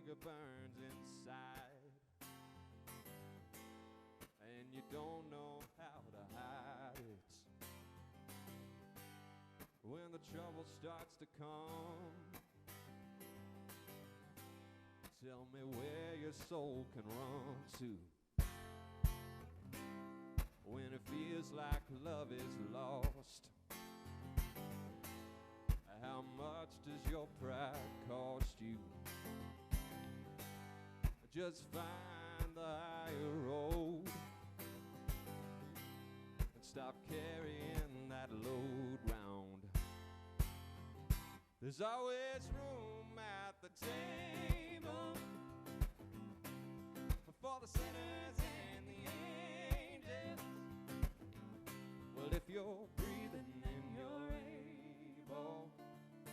anger burns inside, and you don't know how to hide it. When the trouble starts to come, tell me where your soul can run to. When it feels like love is lost, how much does your pride cost you? Just find the higher road and stop carrying that load round. There's always room at the table for the sinners and the angels. Well, if you're breathing and you're able to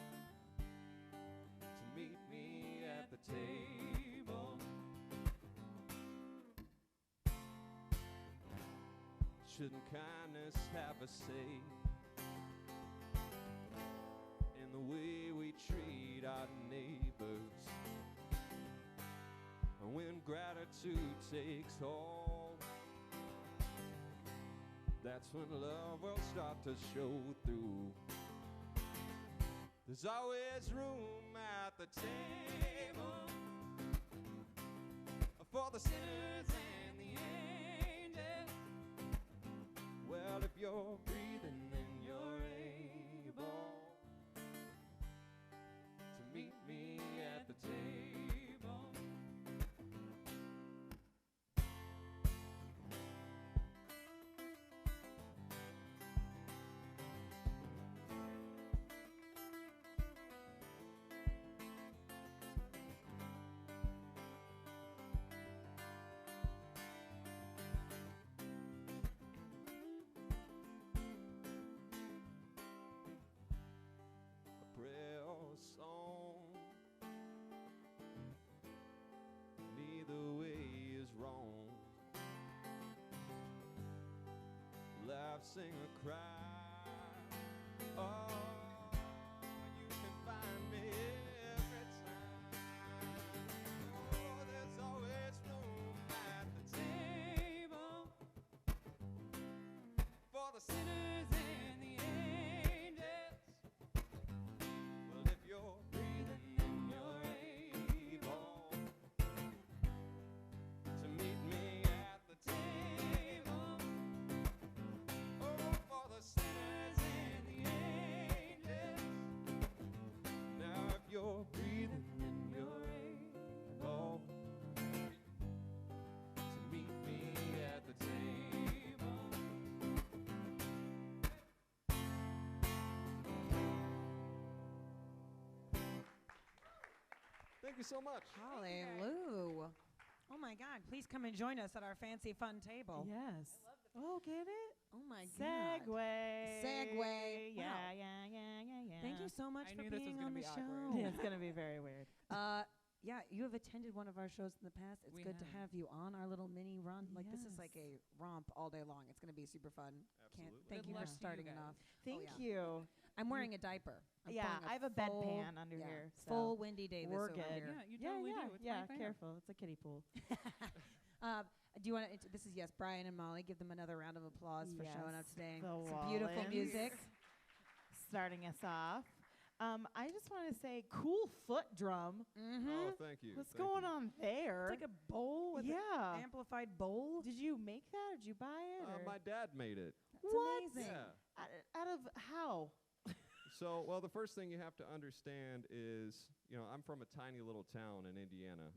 meet me at the table, shouldn't kindness have a say in the way we treat our neighbors? And when gratitude takes hold, that's when love will start to show through. There's always room at the table for the sinners and the angels. Well, if you're breathing, then you're able to meet me at the table. Song, neither way is wrong. Laugh, sing, or cry, oh, you can find me every time. Oh, there's always room at the table for the sinners and the angels. Well, if you're breathing and you're able to meet me at the table, oh, for the sinners and the angels. Now, if you're breathing and you're able to meet me at the table. Thank you so much. Hallelujah. Oh my God, please come and join us at our fancy fun table. Yes. Oh, get it? Oh my God. Segway. Segway. Yeah, Wow. yeah. Thank you so much I for knew this was being gonna on the be show. awkward. Yeah, it's going to be very weird. Yeah, you have attended one of our shows in the past. It's We good to have. have you on our little mini run. Like, this is Yes. like a romp all day long. It's going to be super fun. Absolutely. Thank Good you for luck to you starting it guys. off. Thank yeah. you. I'm wearing a diaper. I'm Yeah, pulling I have a full- bedpan under yeah, here, so full Wendy Davis we're over good. here. Yeah, you totally yeah, do. It's yeah, my fan. careful. It's a kiddie pool. Do you want to? This is Brian and Molly. Give them another round of applause for showing up Yes, today. the Some beautiful Wallens. music. Starting us off. I just want to say, cool foot drum. Oh, thank you. What's Thank going you. on there? It's like a bowl with Yeah. an amplified bowl. Did you make that or did you buy it? or? My dad made it. It's What? amazing. Yeah. Out of how? So, well, the first thing you have to understand is, I'm from a tiny little town in Indiana.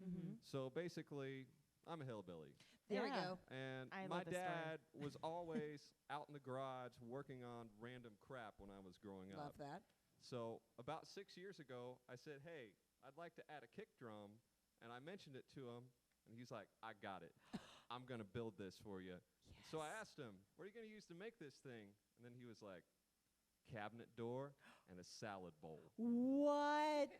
So basically, I'm a hillbilly. There we Yeah. go. And I my love this story. dad was always out in the garage working on random crap when I was growing up. Love that. So about 6 years ago, I said, hey, I'd like to add a kick drum. And I mentioned it to him, and he's like, I got it. I'm going to build this for you. So I asked him, what are you going to use to make this thing? And then he was like, cabinet door and a salad bowl. What?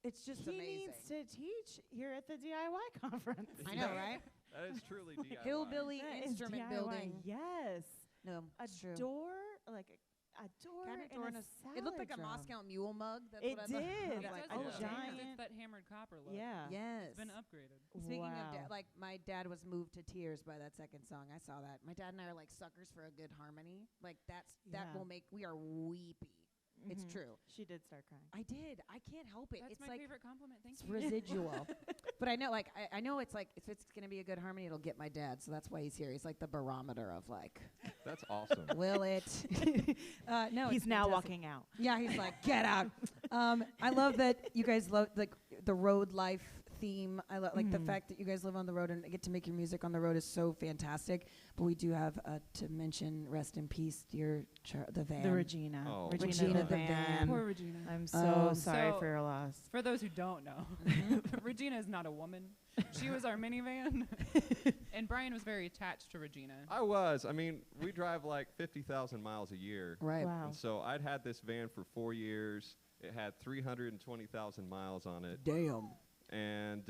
It's just He amazing. needs to teach here at the DIY conference. I know, right? That is truly DIY. Hillbilly That is instrument DIY. building. Yes. No, A it's true. door, like a door Cabinet door and and a It looked like a salad drum. Moscow Mule mug. That's It what I thought. did. I It was does like, a oh, look damn. because giant- it's that hammered copper look. Yeah. Yes. It's been upgraded. Speaking of Wow. like my dad was moved to tears by that second song. I saw that. My dad and I are like suckers for a good harmony. Like that Yeah. will make we are weepy. It's Mhm. true. She did start crying. I did. I can't help it. That's it's my like favorite compliment. Thank it's you. residual. But I know like I know it's like if it's gonna be a good harmony, it'll get my dad. So that's why he's here. He's like the barometer of like, That's awesome. will it? No, He's it's now fantastic. walking out. Yeah, he's like, get out. I love that you guys love like the road life theme. I love like the Mhm. fact that you guys live on the road and get to make your music on the road is so fantastic. But we do have to mention, rest in peace, dear the van. The Regina. Oh. Regina the van. Poor Regina. I'm so Oh. sorry So- for your loss. For those who don't know, Mhm. Regina is not a woman. She was our minivan, and Brian was very attached to Regina. I was. I mean, we drive like 50,000 miles a year. Right. Wow. And so I'd had this van for 4 years. It had 320,000 miles on it. Damn. And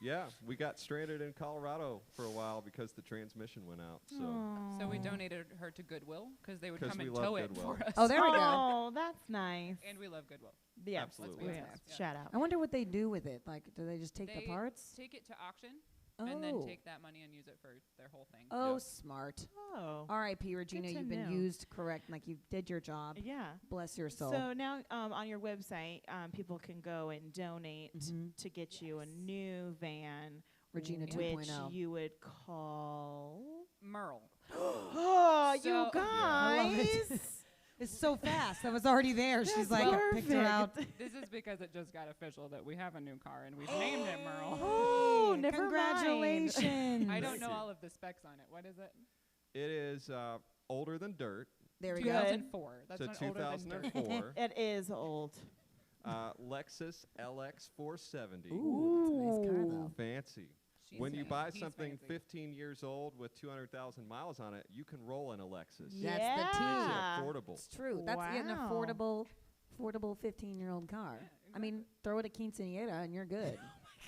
yeah, we got stranded in Colorado for a while because the transmission went out. So we donated her to Goodwill because they would 'Cause come we and love tow it Goodwill. for us. Oh, there we go. Oh, that's nice. And we love Goodwill. Yeah, Absolutely. Let's be Yeah. honest. Yeah. Shout out. I wonder what they do with it. Like, do they just take the They parts? Take it to auction Oh. and then take that money and use it for their whole thing. Oh, Yeah. smart. Oh. R.I.P. Regina, to you've been know. used correct. Like you did your job. Yeah. Bless your soul. So now on your website, people can go and donate Mhm. to get you a new van, Regina which 2.0. you would call. Merle. Oh, So- you I love it. guys! It's so fast. I was already there. She's That's like, I picked her out. This is because it just got official that we have a new car and we've named it Merle. Oh, Hey, never mind. Congratulations. I don't know all of the specs on it. What is it? It is older than dirt. There we go. 2004. That's to not older than dirt. 2004. It is old. Lexus LX 470. Ooh, it's a nice car though. Fancy. She's When you fancy. buy He's something fancy. 15 years old with 200,000 miles on it, you can roll in a Lexus. That's the T. Makes it Yeah. affordable. It's true. That's an Wow. affordable 15-year-old car. Yeah, I mean, throw it a quinceañera and you're good.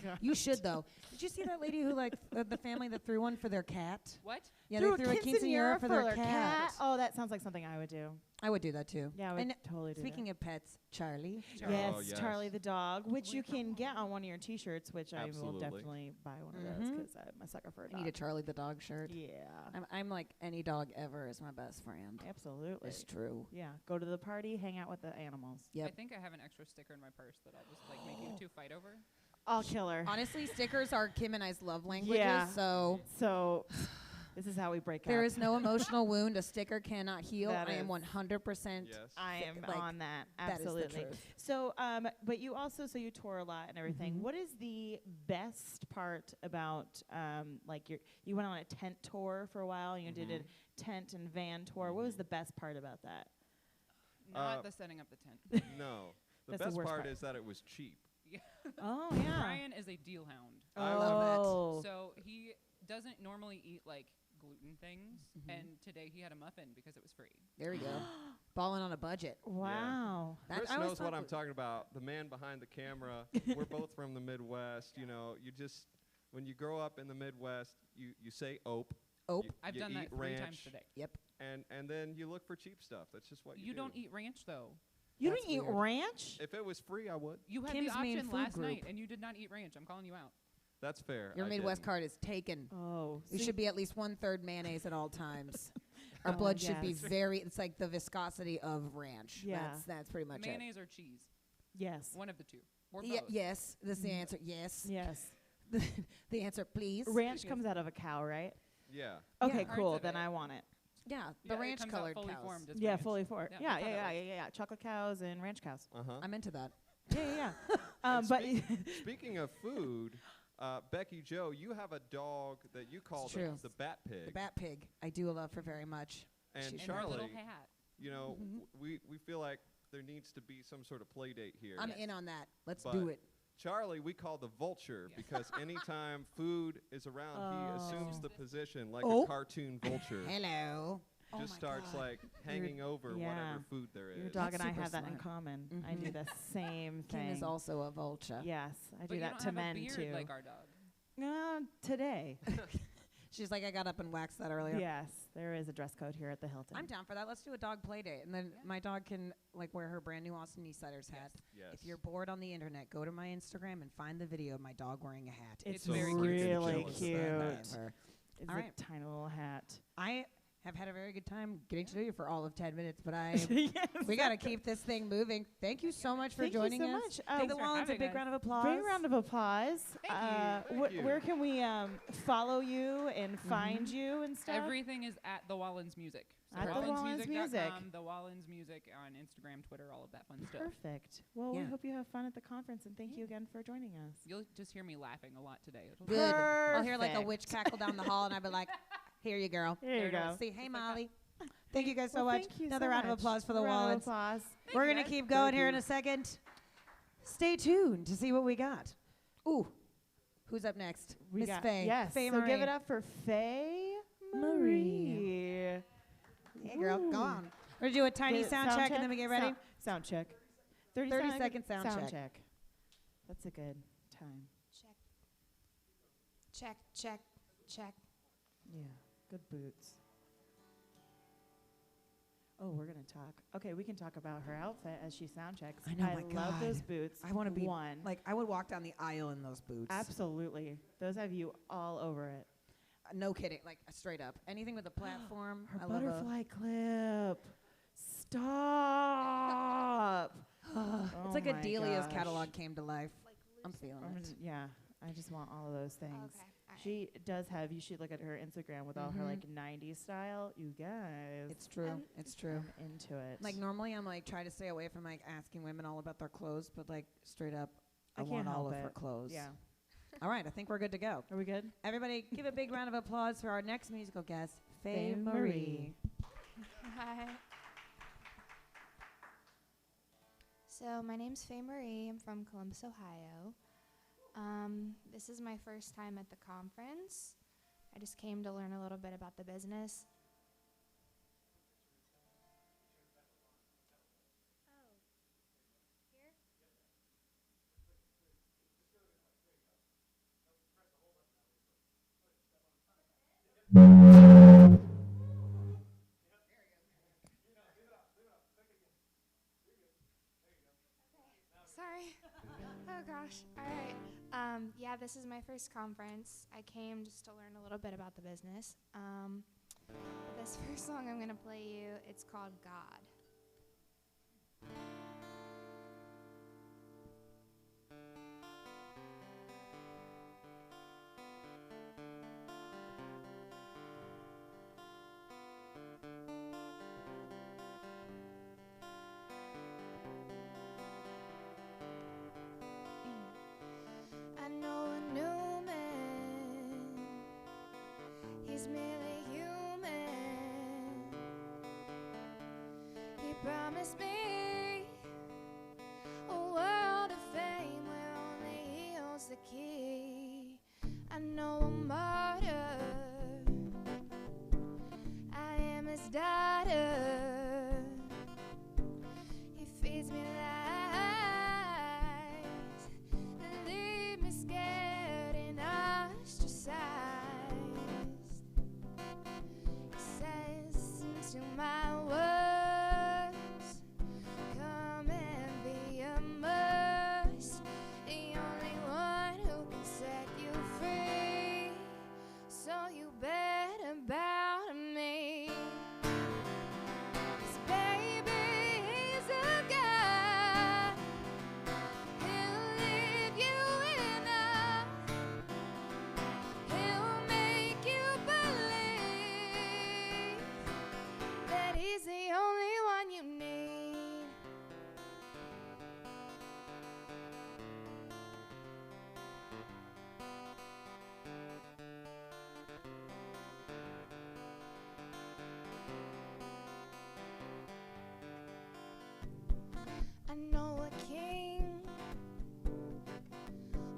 God. You should though. Did you see that lady who like the family that threw one for their cat? What? Yeah, Threw they threw a quinceañera for their cat. Oh, that sounds like something I would do. I would do that too. Yeah, I would And totally do speaking of pets, Charlie. Charlie. Yes, Oh, yes. Charlie the dog, which you can get on one of your T-shirts, which I will Absolutely. definitely buy one of those Mhm. because I'm a sucker for a I dog. need a Charlie the dog shirt. Yeah, I'm like any dog ever is my best friend. absolutely. It's true. Yeah, go to the party, hang out with the animals. I Yep. think I have an extra sticker in my purse that I'll just like make you two fight over. I'll kill her. Honestly, stickers are Kim and I's love languages. Yeah. So So this is how we break there up. is no emotional wound a sticker cannot heal. That I am is- 100%. Yes. I am like, on that. That is the Absolutely. truth. So, but you also, so you tour a lot and everything. Mhm. What is the best part about, like you went on a tent tour for a while and you did a tent and van tour. What was the best part about that? Not Uh, the setting up the tent. No. The That's the best worst part part. is that it was cheap. Oh, yeah. Brian is a deal hound. I love Oh. So he doesn't normally eat like gluten things, Mhm. and today he had a muffin because it was free. There we go. Balling on a budget. Wow. Chris I always knows what thought I'm that- talking about. The man behind the camera. We're both from the Midwest. You know, you just when you grow up in the Midwest, you say ope. Ope. You, I've you done that eat 3 times ranch, today. Yep. and then you look for cheap stuff. That's just what you You do. don't eat ranch though. You That's don't eat weird. ranch? If it was free, I would. You had Kim's the main option food last group. night, and you did not eat ranch. I'm calling you out. That's fair. Your I Midwest didn't. card is taken. Oh. You should be at least 1/3 mayonnaise at all times. Our Oh, blood should be yes. very. It's like the viscosity of ranch. Yeah. That's pretty much Mayonnaise or cheese, Yes. one of the two, or it. both. Yes, that's the Mm. answer. Yes. Yes. The answer, please. Ranch Yes. comes out of a cow, right? Yeah. Okay, Parts cool. of Then it. I want it. Yeah, the Yeah, it ranch comes out colored fully cows. formed as Yeah, ranch. fully for it. Yeah, Yeah, I yeah, thought yeah, that yeah, yeah. Chocolate cows and ranch cows. Uh huh. I'm into that. Yeah, yeah, yeah. But Speaking of food, Becky Joe, you have a dog that you call true. the Bat Pig. The bat pig, I do love her very much. and She's And her little Charlie, hat. you know, Mhm. we feel like there needs to be some sort of play date here. I'm in on that. Let's But- do it. Charlie, we call the vulture Yeah. because anytime food is around, he assumes Oh. the position like Oh. a cartoon vulture. Hello. Oh Just my starts God. like hanging over yeah. whatever food there is. your dog That's and I super have that in smart. common. I do Mhm. the same Kim thing. is also a vulture. Yes, I But do you that don't to have men a beard too. like our dog. Today. She's like, I got up and waxed that earlier. Yes, there is a dress code here at the Hilton. I'm down for that. Let's do a dog play date. And then my dog can like wear her brand new Austin Eastsiders hat. Yes. If you're bored on the internet, go to my Instagram and find the video of my dog wearing a hat. It's very cute. really It's cute. It's It's All a right. tiny little hat. I have had a very good time getting to know you for all of 10 minutes, but Yes. we got to keep this thing moving. Thank you so much for Thank joining you so us. much. Give Thanks the for Wallens a having big us. round of applause. Big round of applause. Thank you. Thank you. Where can we follow you and find you and stuff? Everything is at the Wallens Music. So At the Wallens Music. WallensMusic.com, the Wallens Music on Instagram, Twitter, all of that fun stuff. Perfect. Well, we Yeah. hope you have fun at the conference, and thank you again for joining us. You'll just hear me laughing a lot today. It'll be Good. I'll hear like a Perfect. witch cackle down the hall, and I'll be like, here you girl. Here you There it go. is. See, hey, Just like Molly. Thank you guys so Well, much. thank you Another so round of much. applause for the Round of Wallens. applause. We're going to guys. keep going Thank here in you. a second. Stay tuned to see what we got. Ooh, who's up next? We Miss got Faye. Yes. Faye so give Marie. it up for Faye Marie. Marie. Hey, girl, Ooh. go on. We're going to do a tiny Good. sound check, and then we get ready. Sound check. 30-second sound check. check. That's a good time. Check, check, check. Yeah. Good boots. Oh, we're gonna talk. Okay, we can talk about her outfit as she sound checks. I know, my love those God. boots. I want to be one. like, I would walk down the aisle in those boots. Absolutely. Those have you all over it. No kidding. Like, straight up. Anything with a platform. Her I love a butterfly clip. Stop. It's like Oh a my Delia's gosh. catalog came to life. I'm feeling it. Yeah, I just want all of those things. Okay. All right. She does have. You should look at her Instagram with all her Mhm. like '90s style. You guys, It's true. It's true. I'm into it. Like normally, I'm like try to stay away from like asking women all about their clothes, but like straight up, I, I want can't all help of her it. clothes. Yeah. All right, I think we're good to go. Are we good? Everybody, give a big round of applause for our next musical guest, Faye Faye Marie. Marie. Hi. So my name's Faye Marie. I'm from Columbus, Ohio. This is my first time at the conference. I just came to learn a little bit about the business. Sorry. Oh gosh. All right. Yeah, this is my first conference. I came just to learn a little bit about the business. This first song I'm gonna play you, it's called God. I know a new man. He's merely human. He promised me a world of fame where only he holds the key. I know a martyr. I am his daughter. He feeds me lies and leave me scared and ostracized. He says, listen to my words, come and be immersed. The only one who can set you free. So you better bow to me. 'Cause baby, he's a God. He'll leave you enough. He'll make you believe that he's the only one you need. I know a king,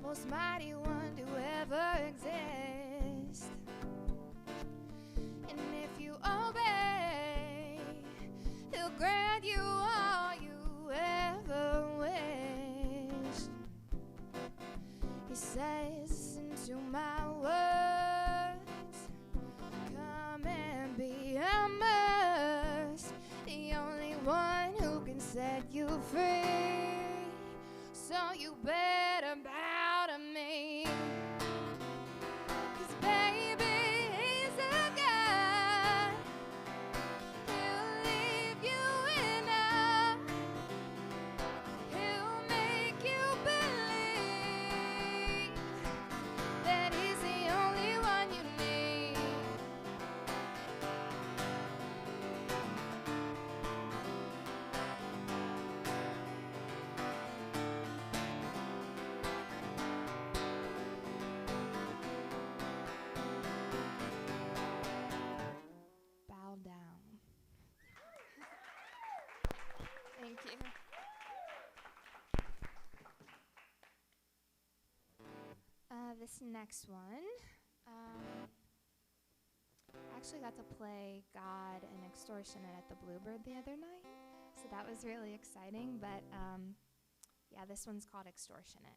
most mighty one to ever exist. And if you obey, he'll grant you all you ever wished. He says, listen to my words, this next one, I actually got to play God and Extortionate at the Bluebird the other night, so that was really exciting. But yeah, this one's called Extortionate.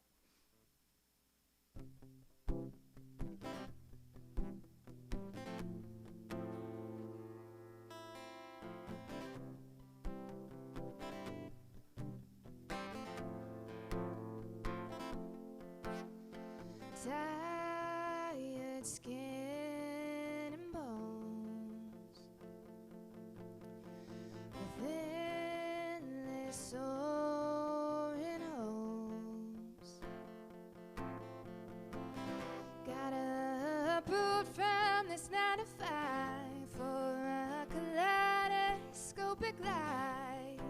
Tired skin and bones, with endless soaring hopes. Got uprooted from this 9 to 5 for a kaleidoscopic life.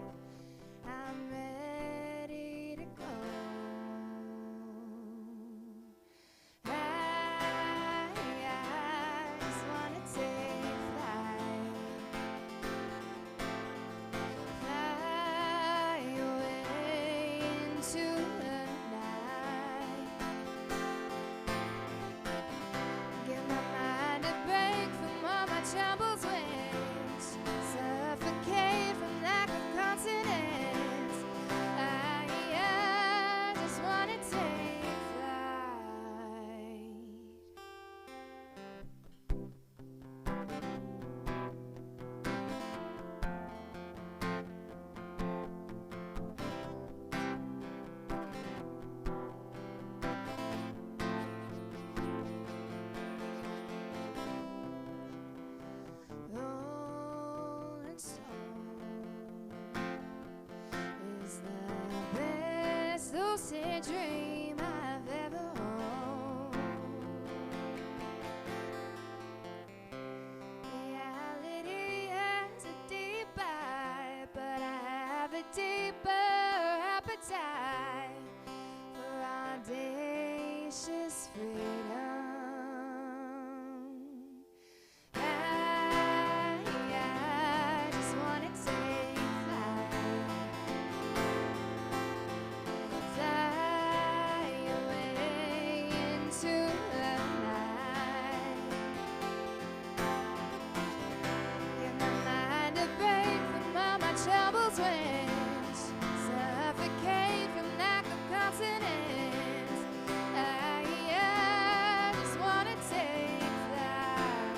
I'm ready to go. Lucid dream I've ever owned. Reality has a deep eye, but I have a deeper appetite for audacious freedom. I just wanna take flight. Fly away into the night. Give my mind a break from all my troubles wings. Suffocate from lack of consonants. I just wanna take flight.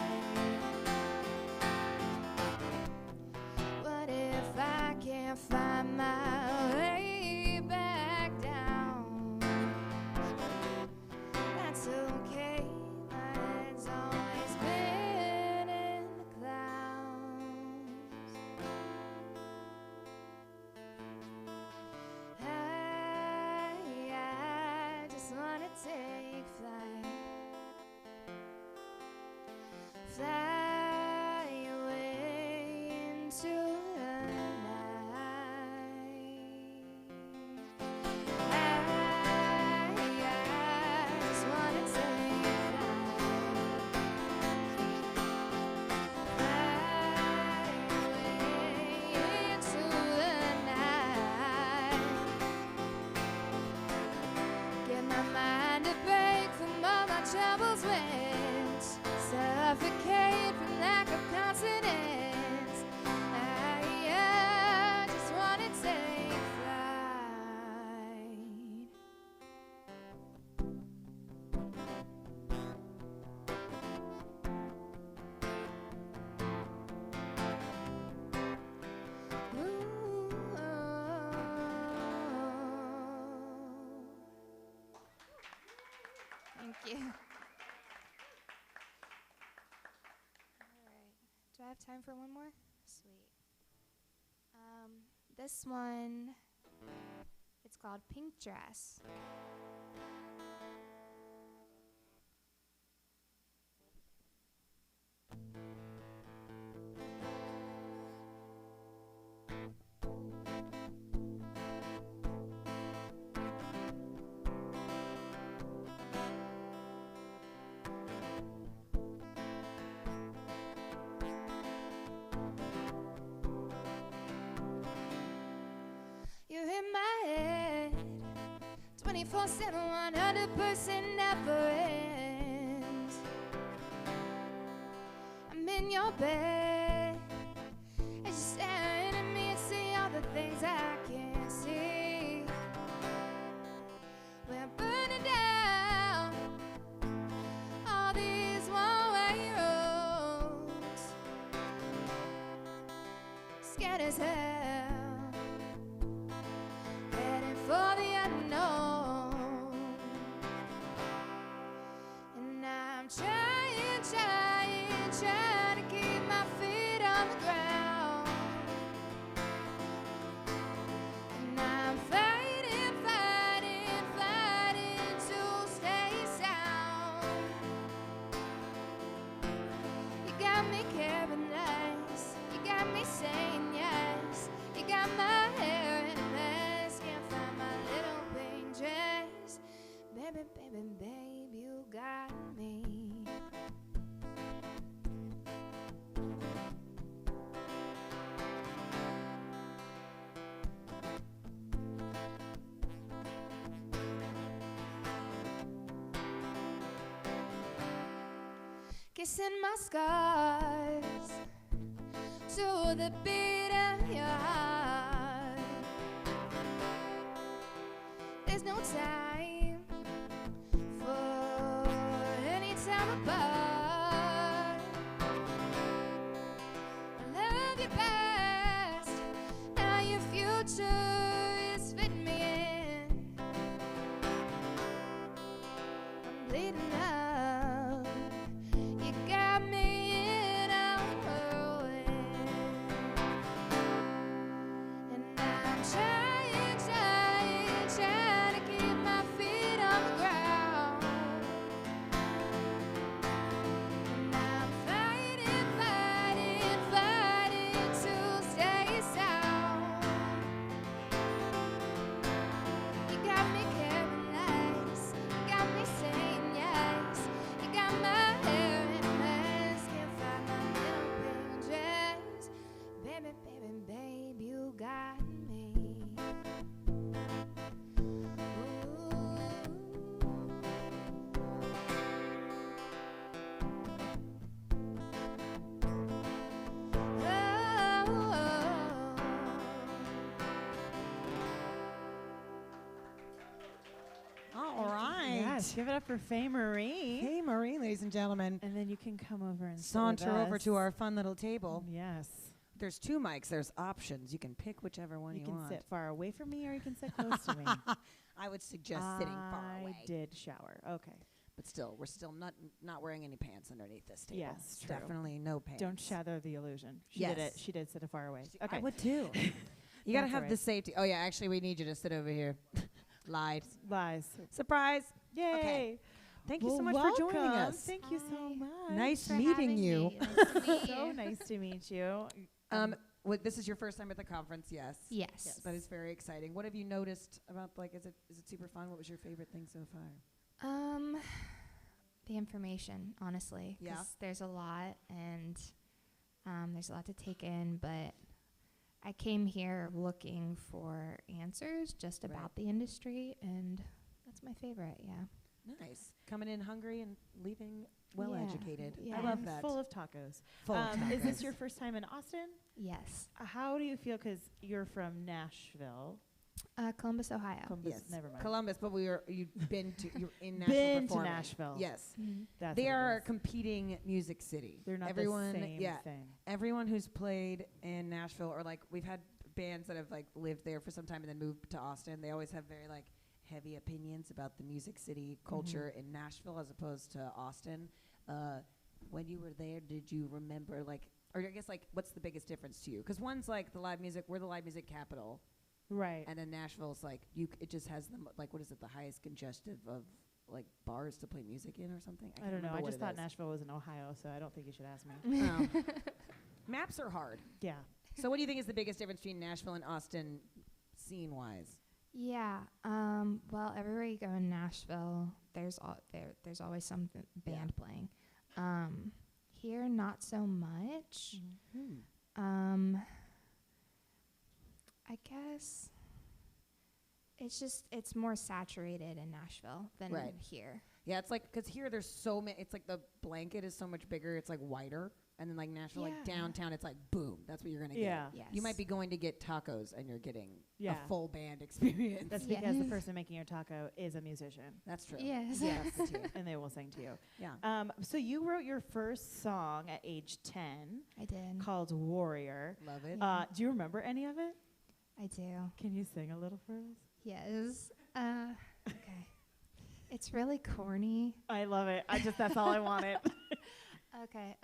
What if I can't find my way back down? That's okay, my head's always been in the clouds. I just wanna take flight. Fly away into the night. I just wanna take flight. Fly away into the night. Give my mind a break from all my troubles winds. Suffocate from lack of consonants. I just wanna take flight. Ooh, Thank you. All right. Do I have time for one more? Sweet. This one, it's called Pink Dress. You're in my head 24/7, 100% never end. in your bed, as you're staring at me and see all the things I can't see. We're burning down all these one-way roads, scared as hell, heading for the unknown. And I'm trying to keep my feet on the ground. And I'm fighting to stay sound. You got me caring less, you got me saying yes, you got my hair in a mess, can't find my little pink dress. Baby, baby, babe, you got me. Kissing my scars to the beat of your heart. There's no time for any time apart. I love you best, now your future is fitting me in. I'm bleeding out, you got me in a whirlwind. And I'm trying to keep my feet on the ground. And I'm fighting to stay sound. You got me caring less, you got me saying yes, you got my hair in a mess, can't find my little pink dress. Baby, baby, babe, you got me. All right. Yes, give it up for Faye Marie. Hey, Marie, ladies and gentlemen. And then you can come over and sit with Saunter over us. to our fun little table. Yes. There's 2 mics. There's options. You can pick whichever one You you can want. sit far away from me or you can sit close to me. I would suggest sitting far away. I did shower. Okay. But still, we're still not wearing any pants underneath this table. Yes, true. Definitely no pants. Don't shatter the illusion. She did it. Yes. She did sit far away. I Okay. would too. You gotta That's have all the right. safety. Oh yeah, actually, we need you to sit over here. Lied. Lies. Surprise. Yay. Thank you so Well, much for joining welcome. us. Thank you so Hi. much. Nice For meeting having you. me. Nice to meet So you. nice to meet you. This is your first time at the conference, yes. Yes. That is very exciting. What have you noticed about is it super fun? What was your favorite thing so far? The information, honestly. Yeah. 'Cause there's a lot, and there's a lot to take in, but I came here looking for answers just Right. about the industry, and that's my favorite, yeah. Nice. Coming in hungry and leaving well Yeah. educated. Yeah. I love And that. full of tacos. Full of Is this tacos. your first time in Austin? Yes. How do you feel? Because you're from Nashville. Columbus, Ohio. Columbus, Yes. never mind. Columbus, but you're in Nashville Been to performing. Nashville. Yes. Mhm. That's They what it are a is. competing music city. They're not everyone, the same yeah, thing. everyone who's played in Nashville, or we've had bands that have lived there for some time and then moved to Austin. They always have very heavy opinions about the music city culture in Nashville as opposed to Austin. When you were there, did you remember or I guess what's the biggest difference to you? Because one's the live music, we're the live music capital, Right. and then Nashville's it just has the what is it, the highest congestive of bars to play music in or something? I don't know. I just thought Nashville. Nashville was in Ohio, so I don't think you should ask me. Oh. Maps are hard. Yeah. So what do you think is the biggest difference between Nashville and Austin scene-wise? Yeah. Well, everywhere you go in Nashville, there's always some band playing. Here, not so much. I guess it's more saturated in Nashville than Right. here. Yeah, it's like because here there's so many. It's like the blanket is so much bigger. It's like wider, and then like Nashville, like Yeah. downtown, it's like boom. That's what you're gonna Yeah. get. Yes. You might be going to get tacos, and you're getting Yeah. a full band experience. That's because the Yes. person making your taco is a musician, That's true. Yes. Yeah, that's the tea. and they will sing to you. Yeah. So you wrote your first song at age 10 I did. called Warrior. Love it. Do you remember any of it? I do. Can you sing a little for us? Yes. Okay. It's really corny. I love it. That's all I wanted. Okay.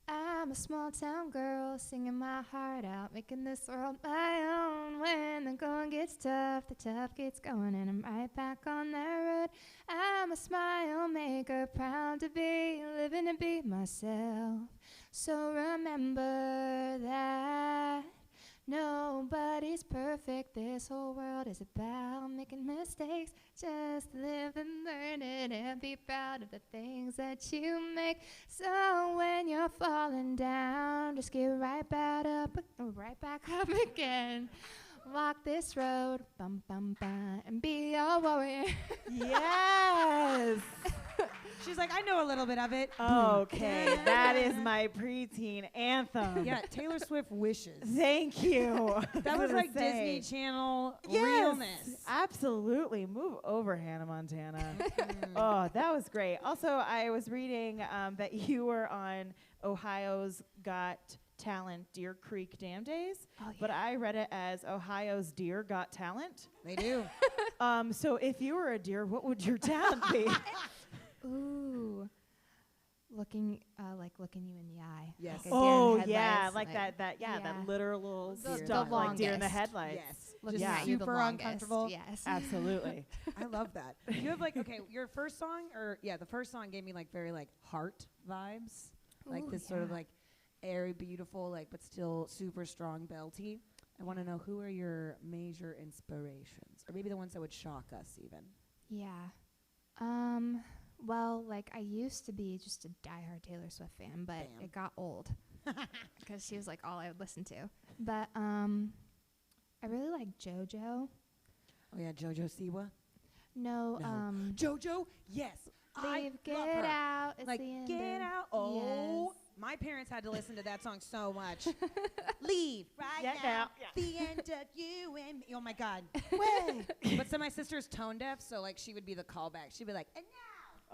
I'm a small town girl singing my heart out, making this world my own. When the going gets tough, the tough gets going, and I'm right back on that road. I'm a smile maker, proud to be living and be myself. So remember that nobody's perfect. This whole world is about making mistakes. Just live and learn it and be proud of the things that you make. So when you're falling down, just get right back up again. Walk this road, bum bum bum, and be a warrior. Yes. She's like, I know a little bit of it. Okay, that is my preteen anthem. Yeah, Taylor Swift wishes. Thank you. That was like Disney Channel realness. Absolutely. Move over, Hannah Montana. Oh, that was great. Also, I was reading that you were on Ohio's Got Talent Deer Creek Dam Days, but I read it as Ohio's Deer Got Talent. They do. So if you were a deer, what would your talent be? Ooh. Looking you in the eye. Yes. Like a deer in Oh the yeah, headlights, like that yeah. literal The stuff like deer in the longest. headlights. Yes. looking Yeah. at you the Super longest. uncomfortable. Yes. Absolutely. I love that. You have like, okay, your first song, the first song gave me like very like heart vibes. Like Ooh, this sort of yeah. like airy, beautiful, like but still super strong belty. I want to know who are your major inspirations, or maybe the ones that would shock us even. Yeah. Well, like I used to be just a diehard Taylor Swift fan, but Bam. it got old because she was like all I would listen to. But I really like JoJo. Oh yeah, JoJo Siwa. No, No. JoJo, yes. leave, I get love her. out. It's Like the end get of- out. Oh, Yes. my parents had to listen to that song so much. Leave right Yeah, now. now, The end of you and me. Oh my God. Way. But so my sister's tone deaf, so like she would be the callback. She'd be like, and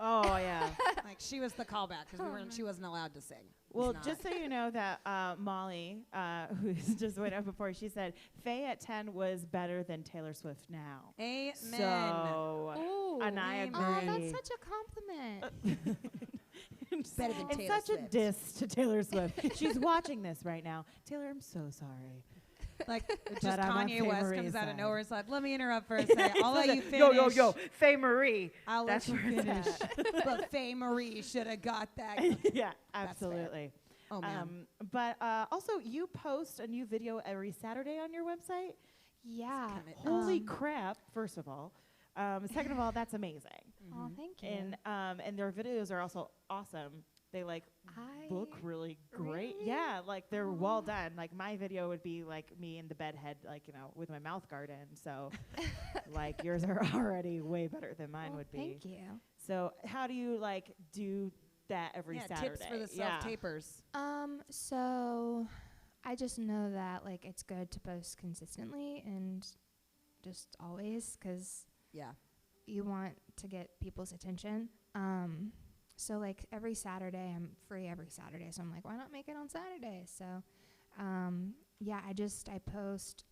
Oh yeah. now. Like she was the callback because she wasn't allowed to sing. Well, It's not. just so you know that Molly, who's just went up before, she said Faye at 10 was better than Taylor Swift now. Amen. So, Ooh. and I Amen. Oh, agree. that's such a compliment. Better than It's Taylor such Swift. a diss to Taylor Swift. She's watching this right now. Taylor, I'm so sorry. Like just But I'm on Kanye Faye West Marie's comes out of side. nowhere. It's like, let me interrupt for a second. I'll let you finish. Yo, Faye Marie. I'll let That's you where it's finish. at. But Faye Marie should have got that. Yeah, fair. absolutely. Oh man. But also, you post a new video every Saturday on your website. Yeah. Holy crap! First of all, second of all, that's amazing. Oh, thank you. And their videos are also awesome. They like look really great. Really? Yeah, like they're well done. Like my video would be like me in the bedhead, like with my mouth guard in. So, like yours are already way better than mine Well, would be. Thank you. So how do you like do that every Yeah, Saturday? tips for the Yeah. self-tapers. So I just know that like it's good to post consistently and just always because Yeah. you want to get people's attention. So like every Saturday, I'm free every Saturday. So I'm like, why not make it on Saturday? So yeah, I post.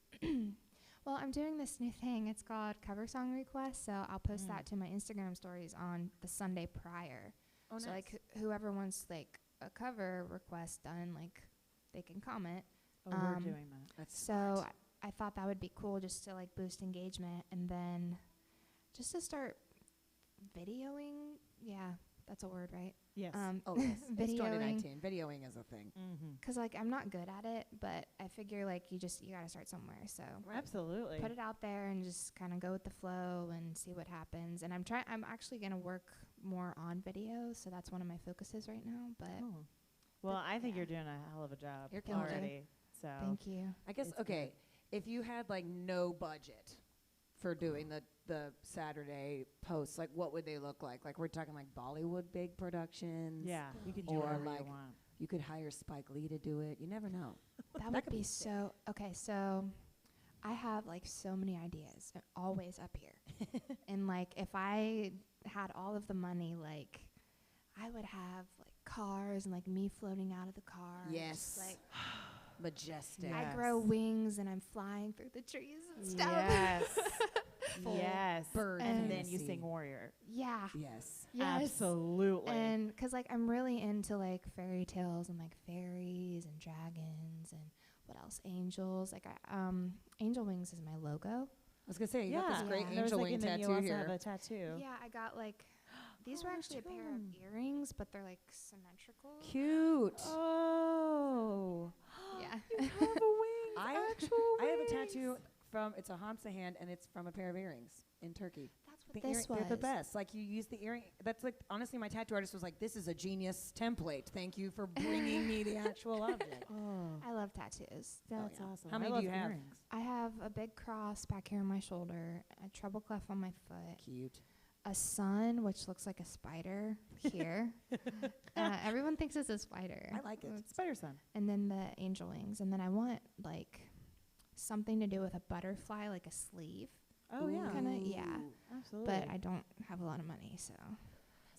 Well, I'm doing this new thing. It's called cover song requests. So I'll post that to my Instagram stories on the Sunday prior. Oh, So like whoever wants like a cover request done, like they can comment. Oh, we're doing that. That's So I thought that would be cool just to like boost engagement and then just to start videoing. Yeah, that's a word, right? Yes. Oh, yes. It's Videoing. 2019. Videoing is a thing. Mm-hmm. Cause like I'm not good at it, but I figure like you gotta start somewhere. So Absolutely. put it out there and just kind of go with the flow and see what happens. And I'm actually gonna work more on videos, so that's one of my focuses right now. But Oh. Well, I think yeah. you're doing a hell of a job You're killing it. already. So thank you. I guess, It's okay, if you had like no budget for doing the Saturday posts? Like, what would they look like? Like, we're talking like Bollywood big productions. Yeah, you can do Or whatever like you want. You could hire Spike Lee to do it. You never know. That would be so. Okay, so I have like so many ideas, always up here. And like, if I had all of the money, like, I would have like cars and like me floating out of the car. Yes. Like, Majestic. Yeah. I grow wings and I'm flying through the trees and stuff. Yes. Full yes. bird And then you fantasy. sing Warrior. Yeah. Yes. Yes. Absolutely. And because like I'm really into like fairy tales and like fairies and dragons and what else, angels. Like angel wings is my logo. I was gonna say you got yeah. this great Yeah. angel wing and then you tattoo also here. have a tattoo. Yeah, I got like these were actually a pair of earrings, but they're like symmetrical. Cute. Oh. Yeah. You have a wing. I Actual I have a wings. tattoo from it's a Hamsa hand and it's from a pair of earrings in Turkey. That's The what this was. They're the best. Like you use the earring. That's like honestly, my tattoo artist was like, "This is a genius template. Thank you for bringing me the actual object." Oh. I love tattoos. That's yeah. awesome. How I many do love you have? earrings. I have a big cross back here on my shoulder, a treble clef on my foot, Cute. a sun which looks like a spider here. Everyone thinks it's a spider. I like it. Spider Son. And then the angel wings, and then I want like something to do with a butterfly, like a sleeve. Oh yeah. Kinda, yeah. Absolutely. But I don't have a lot of money, so.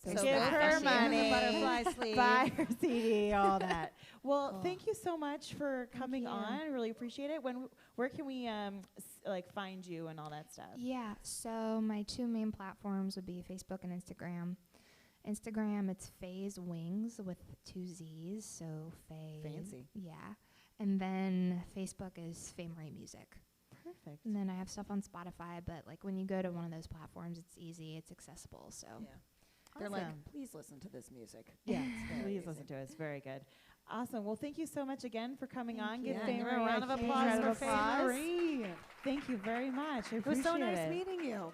So there's give that. her Especially with money. the butterfly sleeve. Buy her CD, all that. Well, Oh. thank you so much for coming you. on. Really appreciate it. Where can we like find you and all that stuff? Yeah, so my two main platforms would be Facebook and Instagram. Instagram, it's Faye's Wings with two Z's, so Faye. Fancy. Yeah. And then Facebook is Faye Marie Music. Perfect. And then I have stuff on Spotify, but like when you go to one of those platforms, it's easy, it's accessible. So Yeah. They're like, Awesome. please listen to this music. Yeah, very please easy. listen to it. It's very good. Awesome. Well, thank you so much again for coming Thank on. you. Give Yeah, Faye give her Marie a round of huge applause round for of Faye applause. Marie. Thank you very much. I It was so appreciate nice it. meeting you.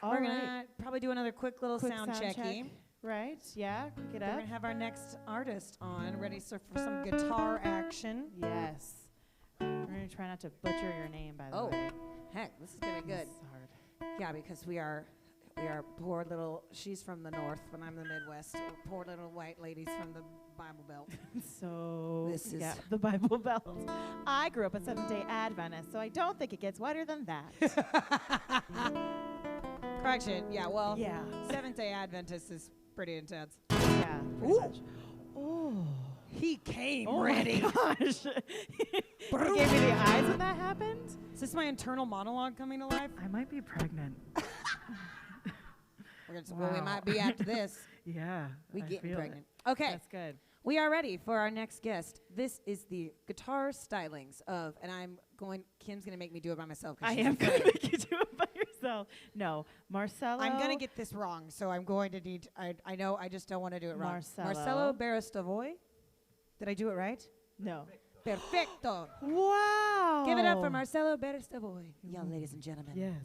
All We're right. gonna probably do another quick little Quick sound check. checky. Right? Yeah. Pick it We're up. gonna have our next artist on, ready for some guitar action. Yes. We're gonna try not to butcher your name, by the Oh, way. heck, this is gonna be good. This is hard. Yeah, because we are poor little. She's from the north, but I'm the Midwest. We're poor little white ladies from the Bible Belt. So This yeah, is- the Bible Belt. I grew up a Seventh-day Adventist, so I don't think it gets whiter than that. Correction. Yeah. Well. yeah. Seventh Day Adventist is pretty intense. Yeah. pretty Ooh. much. Oh. He came Oh ready. my gosh. You gave me the eyes when that happened. Is this my internal monologue coming to life? I might be pregnant. Well, we Wow. might be after this. Yeah. We I getting feel it. pregnant. Okay. That's good. We are ready for our next guest. This is the guitar stylings of, and Kim's going to make me do it by myself. 'cause I she's am afraid. going to make you do it by yourself. No, Marcelo. I'm going to get this wrong, so I'm going to need, I know, I just don't want to do it wrong. Marcelo. Marcelo Barastavoy. Did I do it right? No. Perfecto. Wow. Give it up for Marcelo Barastavoy, young ladies and gentlemen. Yes.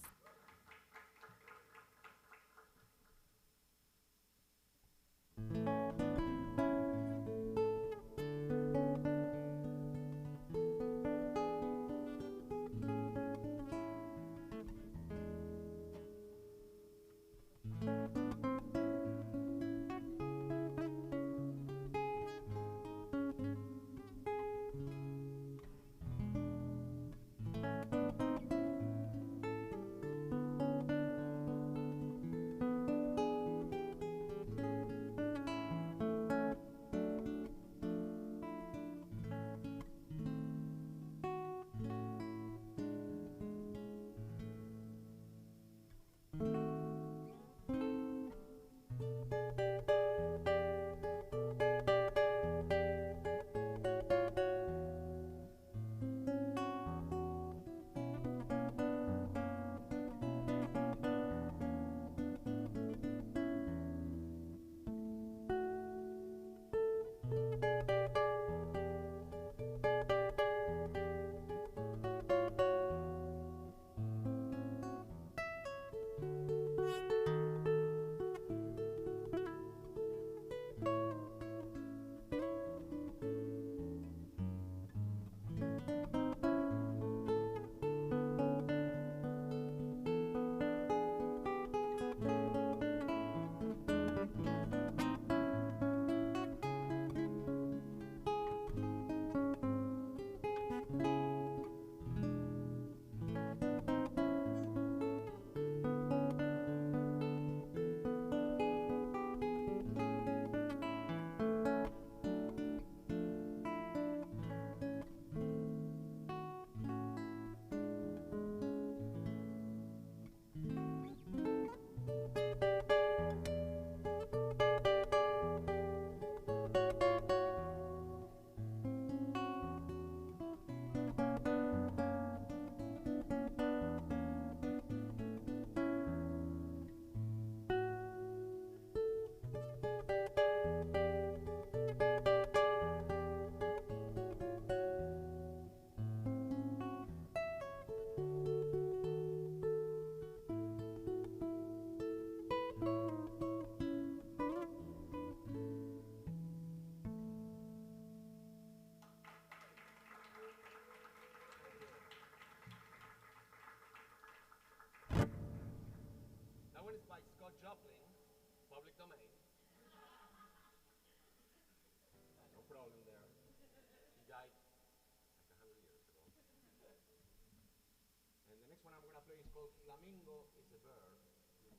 one I'm going to play is called Flamingo is a verb to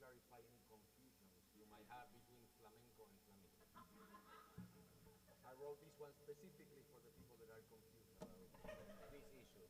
clarify any confusions you might have between flamenco and flamingo. I wrote this one specifically for the people that are confused about this issue.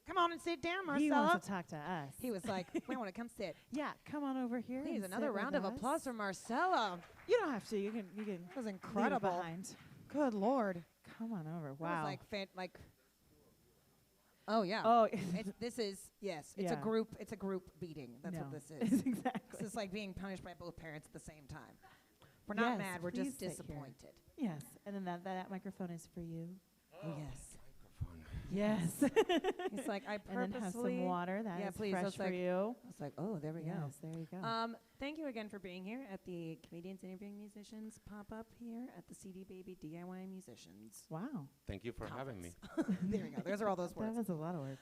Come on and sit down, He Marcella. wants to talk to us. He was like, we want to come sit. yeah, come on over here. Please, and another sit round with of us. applause for Marcella. You don't have to. You can. That was leave it incredible. behind. Good Lord. Come on over. That Wow. was oh yeah. oh, This is yes. It's a Yeah. group. It's a group beating. That's no. what this is. exactly. This is like being punished by both parents at the same time. We're not Yes, mad. We're just please sit here. disappointed. Yes, and then that microphone is for you. Oh yes. Yes. He's like, I and then have purposely. some water. That is Yeah, please, fresh that's for like- you. It's like, oh, there we Yes, there you go. go. Thank you again for being here at the Comedians Interviewing Musicians pop-up here at the CD Baby DIY Musicians. Wow. Thank you for having me. There you go. Those are all those That words. was a lot of words.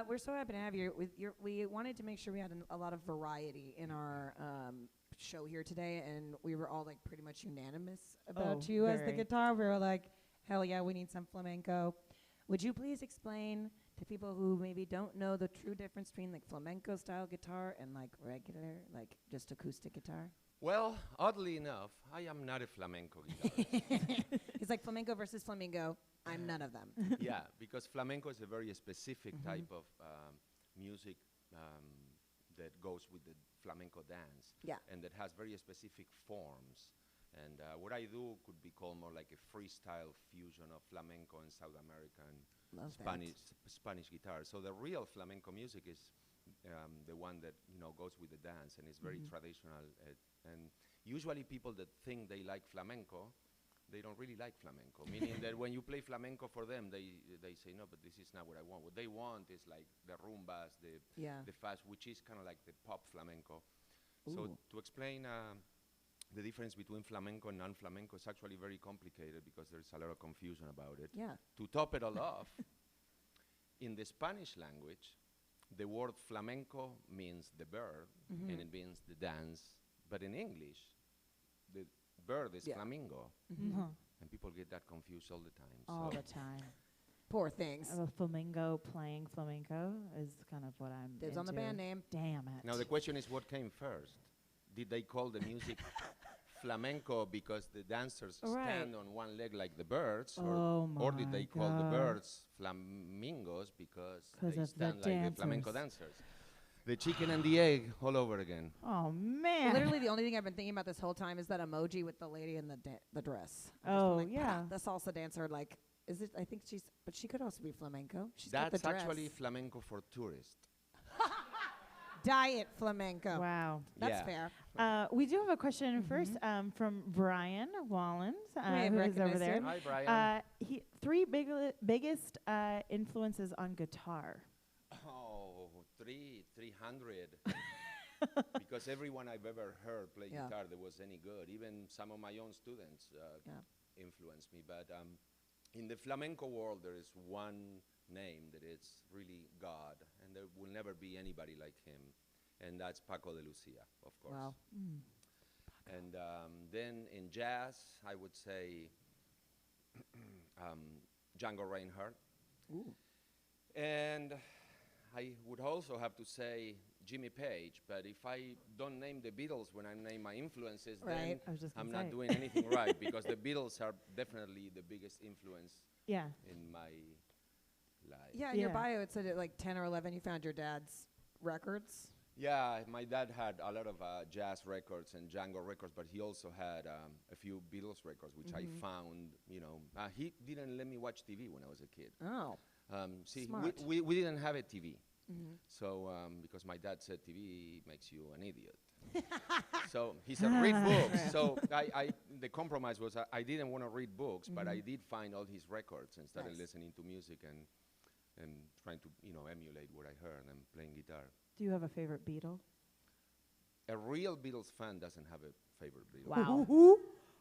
We're so happy to have you. We wanted to make sure we had a lot of variety in our show here today, and we were all like pretty much unanimous about you as the very. guitar. We were like, hell yeah, we need some flamenco. Would you please explain to people who maybe don't know the true difference between like flamenco style guitar and like regular, like just acoustic guitar? Well, oddly enough, I am not a flamenco guitarist. He's like flamenco versus flamingo. I'm none of them. Yeah, because flamenco is a very specific type of music that goes with the flamenco dance. Yeah. And that has very specific forms. And what I do could be called more like a freestyle fusion of flamenco and South American Love Spanish guitar. So the real flamenco music is the one that goes with the dance and is very traditional. And usually people that think they like flamenco, they don't really like flamenco. Meaning that when you play flamenco for them, they say no, but this is not what I want. What they want is like the rumbas, the fast, which is kind of like the pop flamenco. So Ooh. to explain the difference between flamenco and non-flamenco is actually very complicated because there's a lot of confusion about it. Yeah. To top it all off, in the Spanish language, the word flamenco means the bird, and it means the dance. But in English, the bird is flamingo, and people get that confused all the time. All so the time. Poor things. A flamingo playing flamenco is kind of what I'm Dibs on the into. band name. Damn it. now the question is, what came first? Did they call the music flamenco because the dancers Right. stand on one leg like the birds, Oh or did they my call the God. birds flamingos because 'Cause they of the stand like the flamenco dancers. dancers? The chicken and the egg all over again. Oh, man. Literally, the only thing I've been thinking about this whole time is that emoji with the lady in the dress. I'm just Oh, like, yeah. The salsa dancer, like, is it? I think but she could also be flamenco. She's got That's the dress. actually flamenco for tourists. Diet flamenco. Wow. That's Yeah. fair. We do have a question first from Brian Wallens, May have who is over recognized there. him. Hi, Brian. Three biggest influences on guitar. Oh, 300. Because everyone I've ever heard play Yeah. guitar that was any good, even some of my own students Yeah. influenced me. But in the flamenco world, there is one name that is really God, and there will never be anybody like him, and that's Paco de Lucia, of course. Wow. And then in jazz, I would say Django Reinhardt. Ooh. And I would also have to say Jimmy Page, but if I don't name the Beatles when I name my influences, Right. I was just then I'm gonna not say. doing anything right, because the Beatles are definitely the biggest influence Yeah. in my life. Yeah, in your Yeah. bio it said at like 10 or 11 you found your dad's records. Yeah, my dad had a lot of jazz records and Django records, but he also had a few Beatles records, which I found, he didn't let me watch TV when I was a kid. Oh. See, Smart. we didn't have a TV. So, because my dad said TV makes you an idiot. So he said, read books. So the compromise was I didn't want to read books, but I did find all his records and started Nice. listening to music and trying to, emulate what I heard and playing guitar. Do you have a favorite Beatle? A real Beatles fan doesn't have a favorite Beatles. Wow.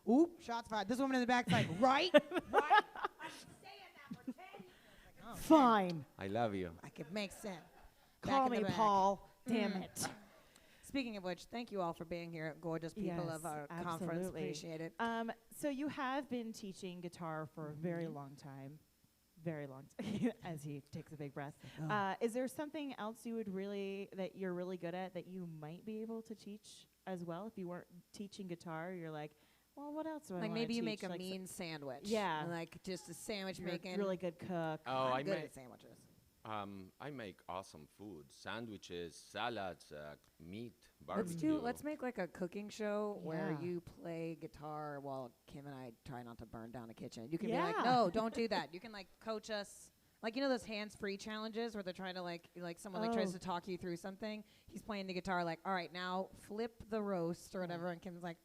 Ooh, shots fired. This woman in the back's like, right? Fine. I love you. Like, it makes sense. Call Back in me the back. Paul. Damn it. Speaking of which, thank you all for being here, gorgeous people of Yes, our conference. absolutely. Appreciate it. So you have been teaching guitar for a very long time. Very long time, as he takes a big breath. Is there something else that you're really good at that you might be able to teach as well? If you weren't teaching guitar, you're like, well, what else do I Like wanna maybe you teach? make a Like mean sandwich. Yeah. Like just a sandwich you're making. a really good cook. Oh, I'm good at sandwiches. I make awesome food: sandwiches, salads, meat, barbecue. Let's make like a cooking show where Yeah. you play guitar while Kim and I try not to burn down the kitchen. You can be Yeah. like, no, don't do that. You can like coach us. Like, those hands-free challenges where they're trying to like someone like tries Oh. to talk you through something. He's playing the guitar like, all right, now flip the roast or whatever. And Kim's like,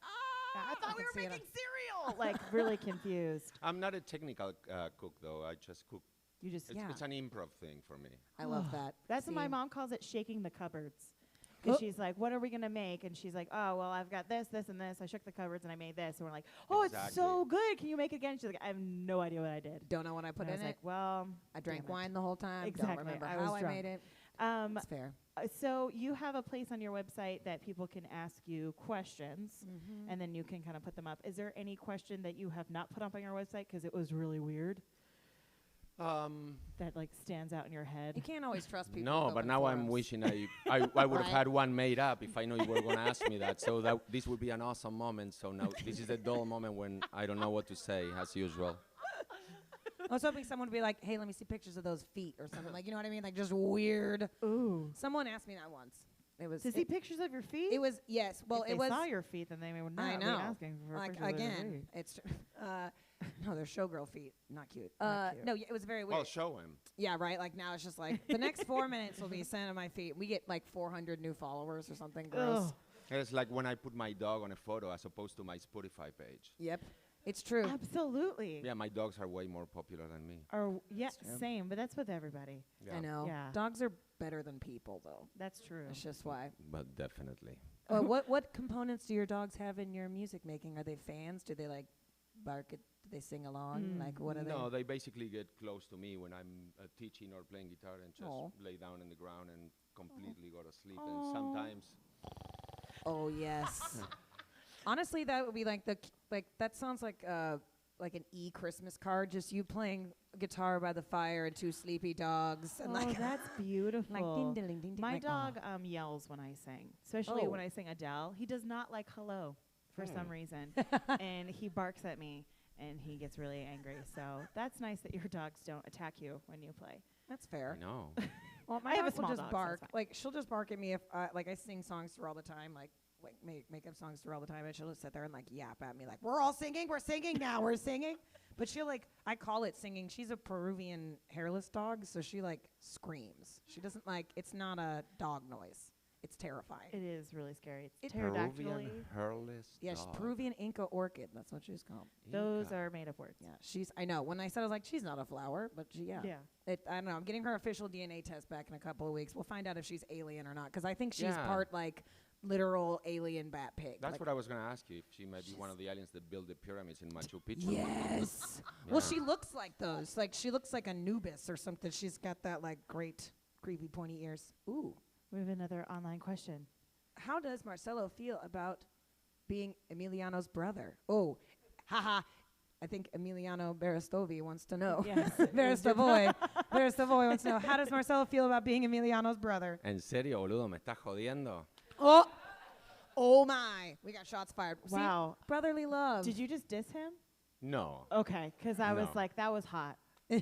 I thought we can were see it making cereal. Like really confused. I'm not a technical cook, though. I just cook. You just It's an improv thing for me. I love that. That's what my See? mom calls it, shaking the cupboards. Because she's like, what are we going to make? And she's like, oh, well, I've got this, this, and this. I shook the cupboards and I made this. And we're like, oh, it's so Exactly. good. Can you make it again? She's like, I have no idea what I did. Don't know what I put And I in was it. like, well, I drank damn it. wine the whole time. Exactly. Don't remember I was how I drunk. made it. Um, It's fair. so you have a place on your website that people can ask you questions, Mm-hmm. and then you can kind of put them up. Is there any question that you have not put up on your website because it was really weird? that like stands out in your head? You can't always trust people. No, with but open now I'm forums. wishing I would have Right. had one made up if I know you were going to ask me that. So that this would be an awesome moment. So now this is a dull moment when I don't know what to say, as usual. I was hoping someone would be like, "Hey, let me see pictures of those feet" or something. Like, you know what I mean? Like just weird. Ooh. Someone asked me that once. It was. To see pictures of your feet? It was yes. Well, if it they was. saw your feet, then they would not I be know. asking for Like pictures of your again, feet. it's no, they're showgirl feet. Not cute. Not cute. No, it was very weird. Well, show him. Yeah, right. Like now it's just like the next 4 minutes will be sent on my feet. We get like 400 new followers or something gross. Ugh. It's like when I put my dog on a photo as opposed to my Spotify page. Yep, it's true. Absolutely. Yeah, my dogs are way more popular than me. Or yeah, true. same, but that's with everybody. Yeah. I know. Yeah. Dogs are better than people, though. That's true. That's just why. But definitely. What components do your dogs have in your music making? Are they fans? Do they like bark? Do they sing along? Like what are No, they? they basically get close to me when I'm teaching or playing guitar and just Aw. lay down on the ground and completely go to sleep. And sometimes, Oh yes. Honestly, that would be like that sounds like an Christmas card. Just you playing guitar by the fire and two sleepy dogs and Oh, like that's beautiful. like ding ding ding ding. My like, dog yells when I sing, especially Oh. when I sing Adele. He does not like hello for some reason, and he barks at me, and he gets really angry. So that's nice that your dogs don't attack you when you play. That's fair. no. Well, my I have a dog will small just dog, so bark. it's fine. Like she'll just bark at me if like I sing songs to her all the time. Like make up songs to her all the time, and she'll just sit there and like yap at me like we're all singing, we're singing now, we're singing. But she'll like I call it singing. She's a Peruvian hairless dog, so she like screams. She doesn't like it's not a dog noise. It's terrifying. It is really scary. It's Peruvian pterodactyl. hairless Yeah, she's dog. Peruvian Inca orchid. That's what she's called. Those Inca. are made of words. Yeah, I know. When I said I was like, she's not a flower, but Yeah. I don't know. I'm getting her official DNA test back in a couple of weeks. We'll find out if she's alien or not, because I think she's Yeah. part like literal alien bat pig. That's like, what I was going to ask you, if she might be one of the aliens that built the pyramids in Machu Picchu. Yes. Yeah. Well, she looks like those. Like she looks like Anubis or something. She's got that like great creepy pointy ears. Ooh. We have another online question. How does Marcelo feel about being Emiliano's brother? Oh, haha. I think Emiliano Baristovi wants to know. Yes. Baristavoy wants to know. How does Marcelo feel about being Emiliano's brother? ¿En serio, boludo? ¿Me estás jodiendo? Oh my. We got shots fired. See? Wow. Brotherly love. Did you just diss him? No. Okay, because I was No. like, that was hot. I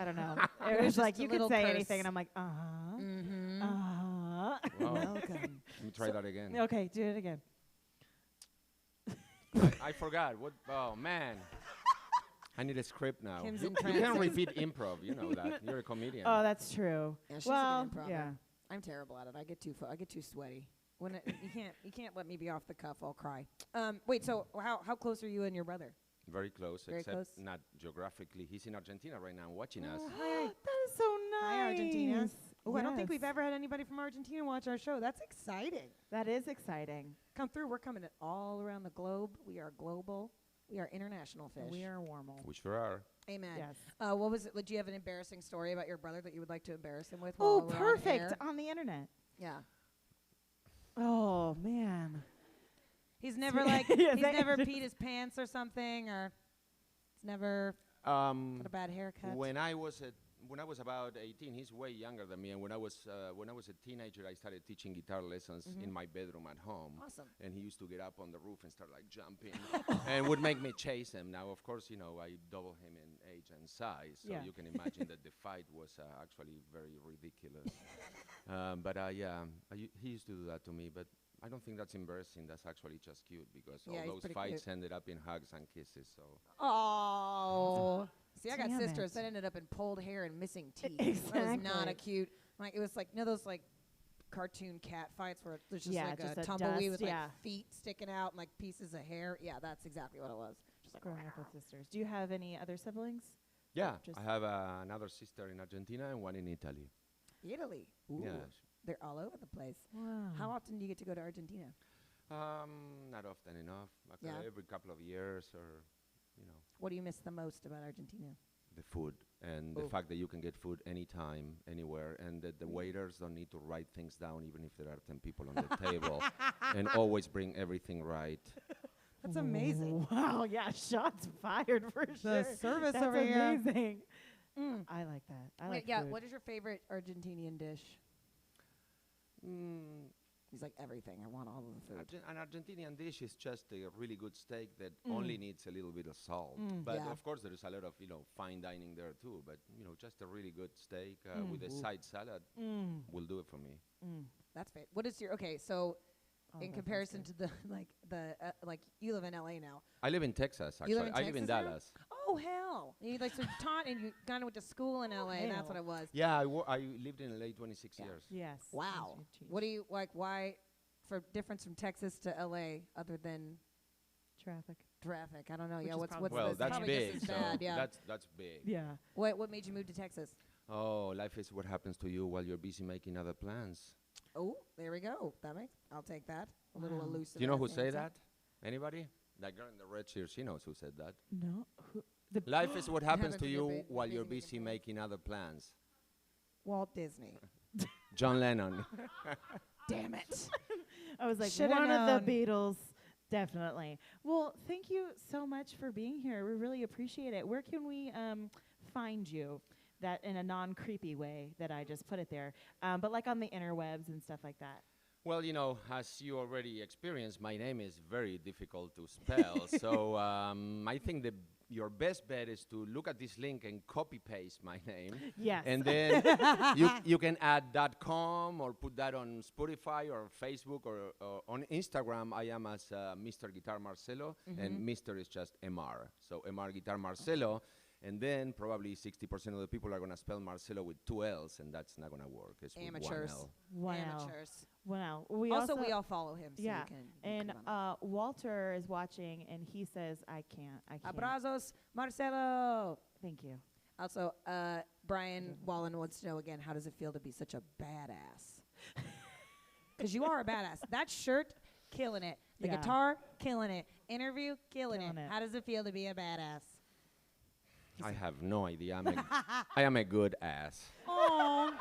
don't know. It It was was like just a you could little say curse. anything, and I'm like, uh-huh. Mm-hmm. Uh-huh. Wow. Welcome. Let me try that again. Okay, do it again. I forgot. What? Oh, man. I need a script now. Kim's You in can transit. repeat improv. You know that. You're a comedian. Oh, that's true. Yeah, she's Well, a good improver. yeah. I'm terrible at it. I get too sweaty. When you can't let me be off the cuff. I'll cry. Wait. So how close are you and your brother? Very close, Very except close. not geographically. He's in Argentina right now watching us. Hi. That is so nice. Hi, Argentina. Oh, I don't think we've Yes. ever had anybody from Argentina watch our show. That's exciting. That is exciting. Come through. We're coming all around the globe. We are global. We are international fish. We are warmal. We sure are. Amen. Yes. What was it? Do you have an embarrassing story about your brother that you would like to embarrass him with? Oh, while we're on perfect. air? On the internet. Yeah. Oh, man. He's never like Yeah, he's that- never peed his pants or something, or he's never got a bad haircut. When I was about 18, he's way younger than me. And when I was a teenager, I started teaching guitar lessons in my bedroom at home. Awesome. And he used to get up on the roof and start like jumping, and would make me chase him. Now, of course, you know I double him in age and size, so Yeah. you can imagine that the fight was actually very ridiculous. He used to do that to me, but I don't think that's embarrassing. That's actually just cute because Yeah, he's all those pretty fights cute. ended up in hugs and kisses. So Oh. See, I got Damn sisters it. that ended up in pulled hair and missing teeth. That was not a Exactly. cute. Like it was like those like cartoon cat fights where there's just Yeah, like just a a tumbleweed dust, with yeah. like feet sticking out and like pieces of hair. Yeah, that's exactly what it was. Just like Growing up with sisters. Do you have any other siblings? yeah, just- I have another sister in Argentina and one in Italy. Italy. Ooh. Yeah. They're all over the place. Wow. How often do you get to go to Argentina? Not often enough. Like Yeah. every couple of years, or What do you miss the most about Argentina? the food and the fact that you can get food anytime, anywhere, and that the waiters don't need to write things down even if there are 10 people on the table, and always bring everything right. That's amazing. Wow, yeah, shots fired for sure. The service That's over here. amazing. I like that. I Wait, like yeah. food. What is your favorite Argentinian dish? Mm, He's like everything. I want all of the food. An Argentinian dish is just a really good steak that only needs a little bit of salt. But Yeah. of course, there is a lot of fine dining there too. But just a really good steak with a side salad will do it for me. That's fair. What is your okay? So, Oh, in that sounds comparison good. to like you live in LA now. I live in Texas. Actually, You live in I live in Texas now? Dallas. Oh hell! You like so you taught and you kind of went to school in LA. And that's what hell. it was. Yeah, I lived in LA 26 years. Yes. Wow. Yes, you What do teach. you like? Why, for difference from Texas to LA, other than Traffic. traffic? I don't know. Which Yeah, is what's probably- Well, this? that's Probably just big. as So bad, yeah. that's big. Yeah. What made you move to Texas? Oh, life is what happens to you while you're busy making other plans. Oh, there we go. I'll take that. A little Wow. elusive. Do you know who answer. say that? Anybody? That girl in the red shirt, she knows who said that. No. The Life is what happens Haven't to been you busy while you're making busy plans. making other plans. Walt Disney. John Lennon. Damn it. I was like, Shoulda one of the known. Beatles. Definitely. Well, thank you so much for being here. We really appreciate it. Where can we find you? That in a non-creepy way that I just put it there, but like on the interwebs and stuff like that. Well, as you already experienced, my name is very difficult to spell. So I think your best bet is to look at this link and copy paste my name. Yes. And then you can add .com or put that on Spotify or Facebook or on Instagram. I am as Mr. Guitar Marcelo, and Mr. is just MR. So MR Guitar Marcelo. And then probably 60% of the people are going to spell Marcelo with 2 L's, and that's not going to work. It's with 1 Amateurs. L. Wow. Amateurs. Wow. We Also, we all follow him. So yeah. you can And come on. Walter is watching, and he says, "I can't. I can't." Abrazos, Marcelo. Thank you. Also, Brian Wallen wants to know again, how does it feel to be such a badass? Because you are a badass. That shirt, killing it. The Yeah. guitar, killing it. Interview, killing Killing it. How does it feel to be a badass? I have no idea. I am a good ass. Oh,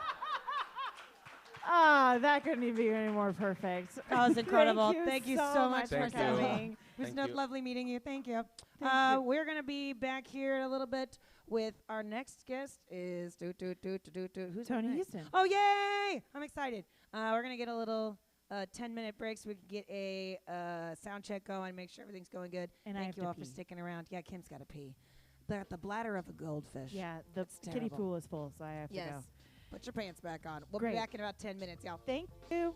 That couldn't even be any more perfect. that was incredible. Thank you so much Thank for you. coming. it was Thank you. lovely meeting you. Thank you. Thank you. We're going to be back here in a little bit with our next guest is who's up Tony next? Houston. Oh, yay! I'm excited. We're going to get a little 10-minute break so we can get a sound check going, make sure everything's going good. And I Thank have you to all for pee. sticking around. Yeah, Kim's got to pee. They're at the bladder of a goldfish. Yeah, the That's kiddie terrible. pool is full, so I have Yes. to go. Put your pants back on. We'll Great. be back in about 10 minutes, y'all. Thank you.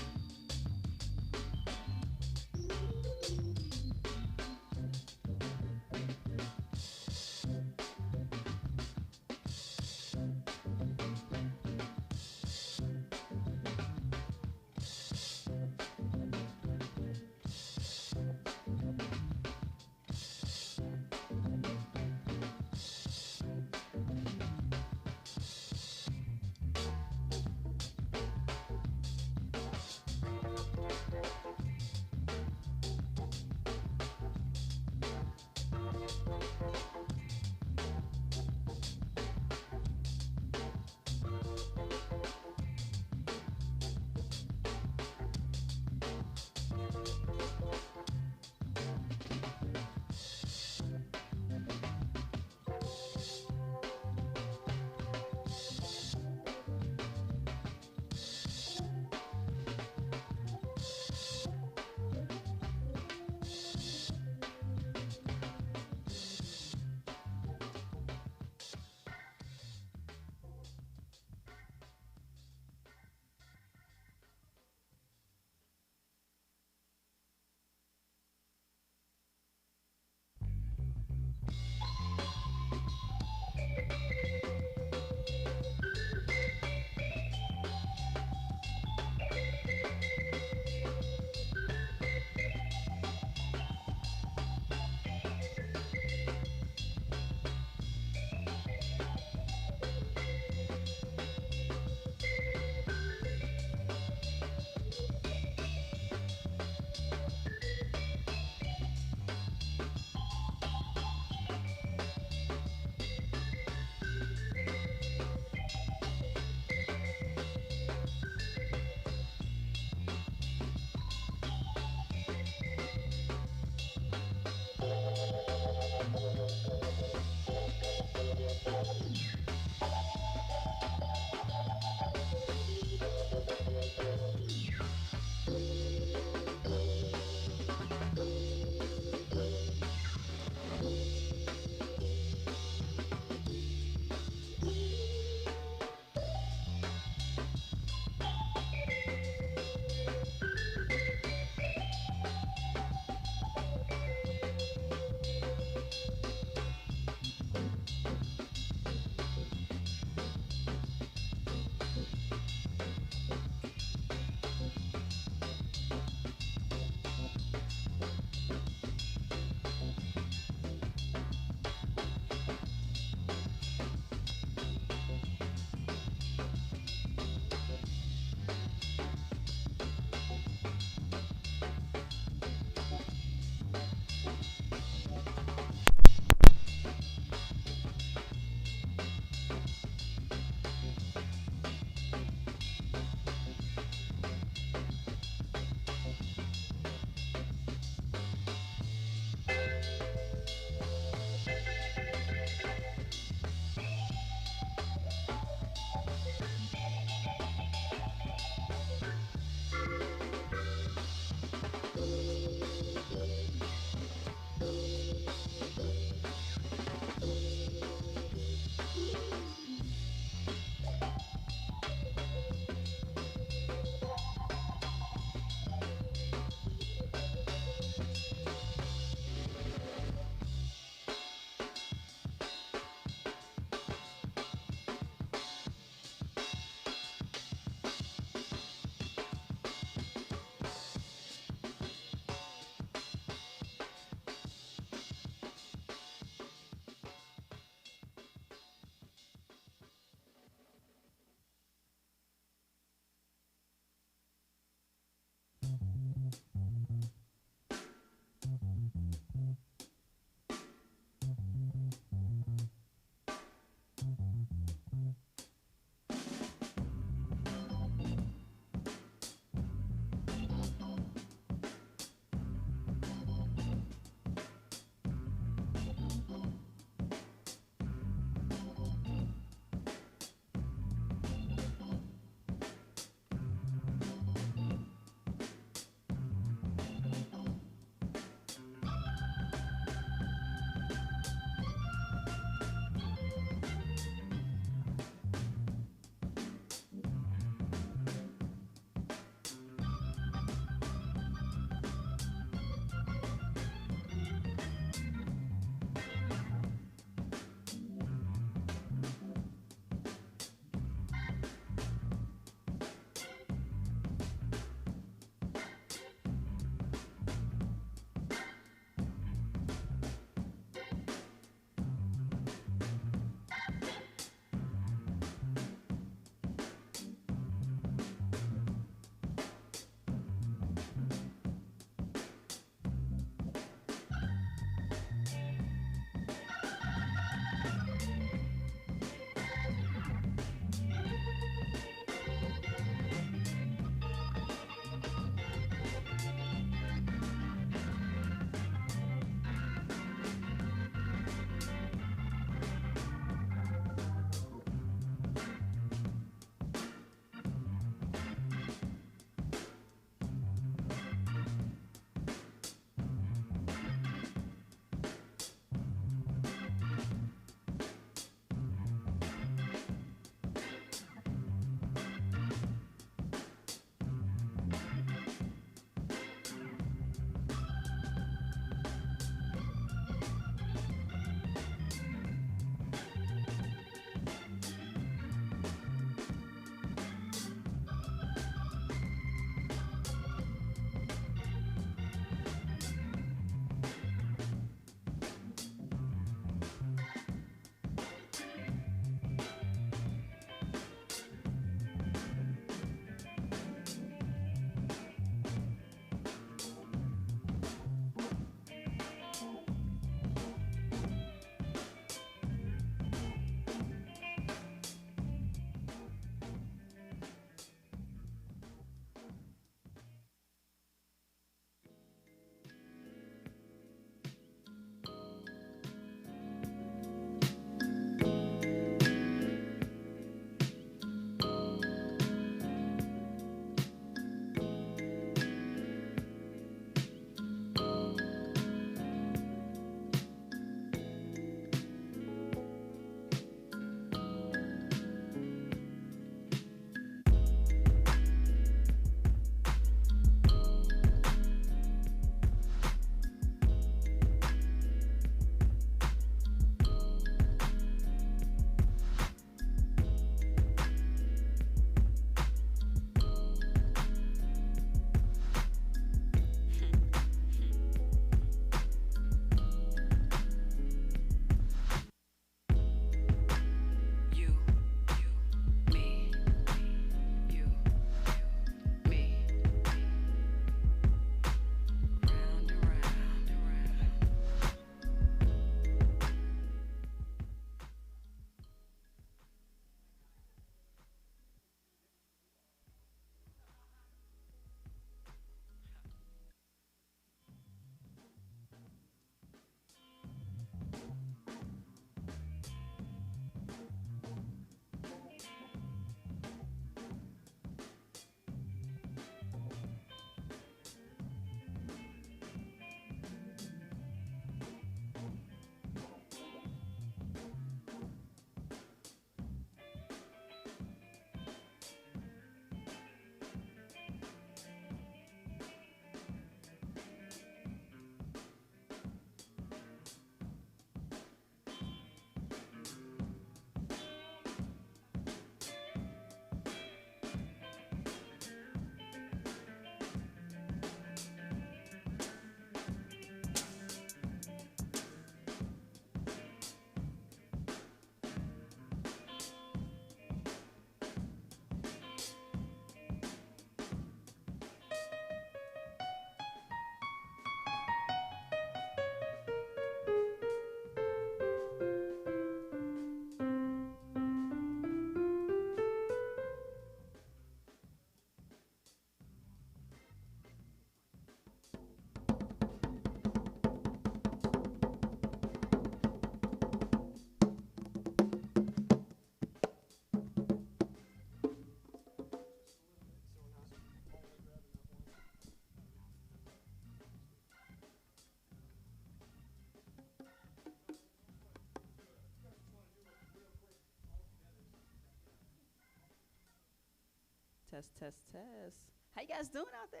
Test, test, test. How you guys doing out there?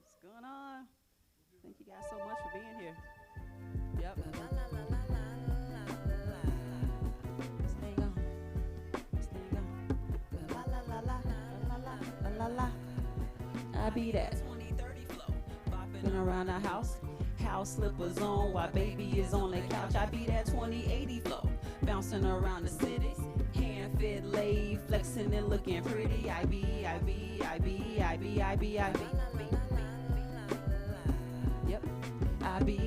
What's going on? Thank you guys so much for being here. Yep. Stay on. Stay on. La la la la la la la la la. I be that 20-30 flow. Bopping around the house. House slippers on while baby is on the couch. I be that 20-80 flow. Bouncing around the city. Hand fit laid. Flexing and looking pretty. I be. Yep. I be.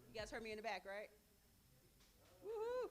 You guys heard me in the back, right? Woohoo!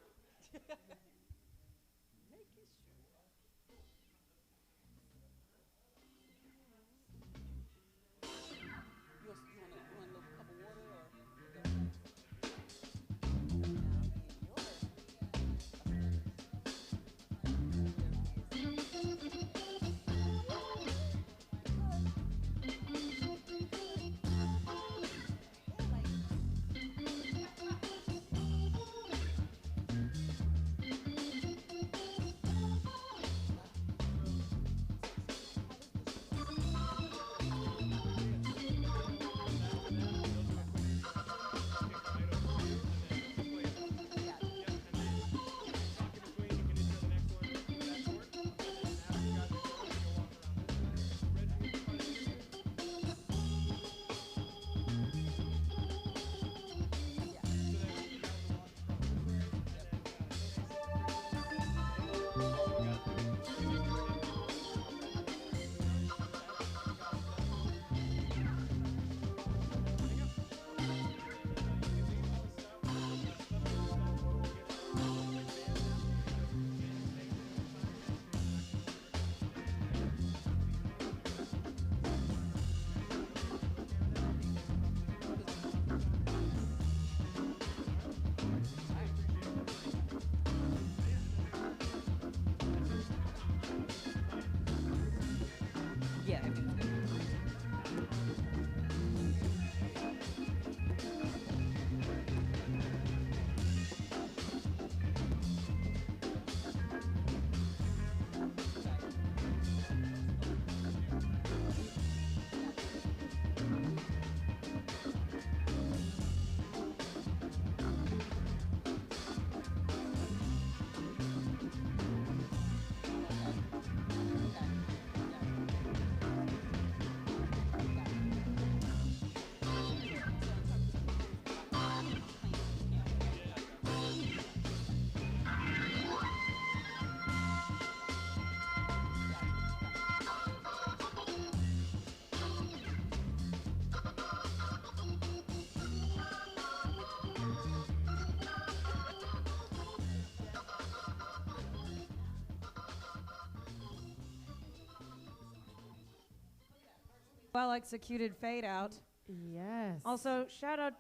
Well executed fade out. Yes. Also, shout out.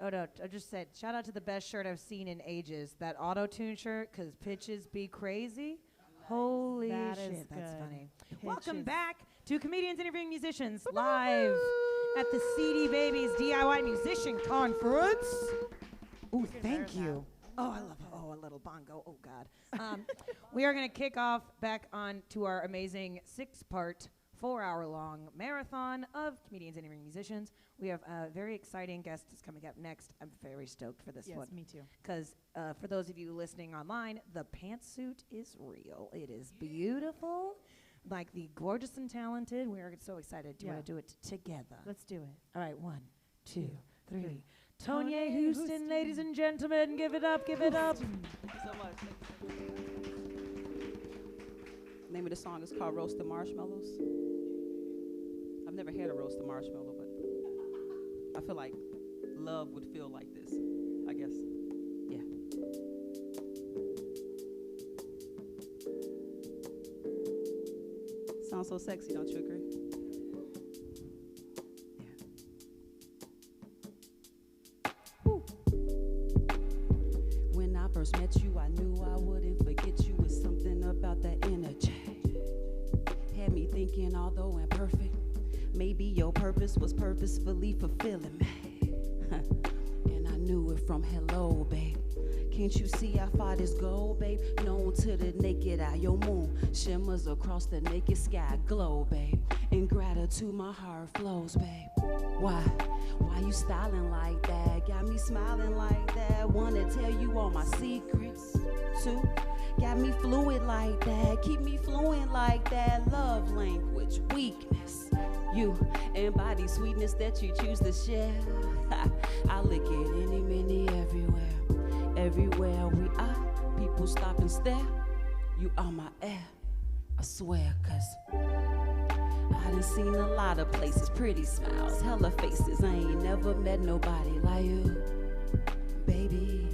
Oh no, I just said shout out to the best shirt I've seen in ages. That auto-tune shirt, because pitches be crazy. Holy That is shit, that's good. funny. Welcome Pitches. back to Comedians Interviewing Musicians live at the CD Babies DIY Musician Conference. Ooh, thank you. Oh, I love a little bongo. Oh God. We are going to kick off back on to our amazing 6-part, 4-hour-long marathon of Comedians Interviewing Musicians. We have a very exciting guest that's coming up next. I'm very stoked for this Yes, one. me too. Because for those of you listening online, the pantsuit is real. It is beautiful, like the gorgeous and talented. We are so excited. Do you want to do it together? Let's do it. All right, 1, 2, 3. Tonya Houston, ladies and gentlemen, give it up, give it up. Thank you so much. The name of the song is called Roasted Marshmallows. I've never had a roasted marshmallow, but I feel like love would feel like this, I guess. Yeah. Sounds so sexy, don't you agree? When I first met you, I knew I wouldn't forget you. It's something about that energy. Had me thinking, although imperfect, maybe your purpose was purposefully fulfilling me. And I knew it from hello, babe. Can't you see how far this go, babe? Known to the naked eye, your moon shimmers across the naked sky, glow, babe. In gratitude, my heart flows, babe. Why you styling like that? Got me smiling like that. Wanna tell you all my secrets, too. Got me fluid like that. Keep me fluent like that. Love language, weakness. You embody sweetness that you choose to share. I lick it any, many, everywhere. Everywhere we are, people stop and stare. You are my air, I swear, 'cause I done seen a lot of places, pretty smiles, hella faces. I ain't never met nobody like you, baby.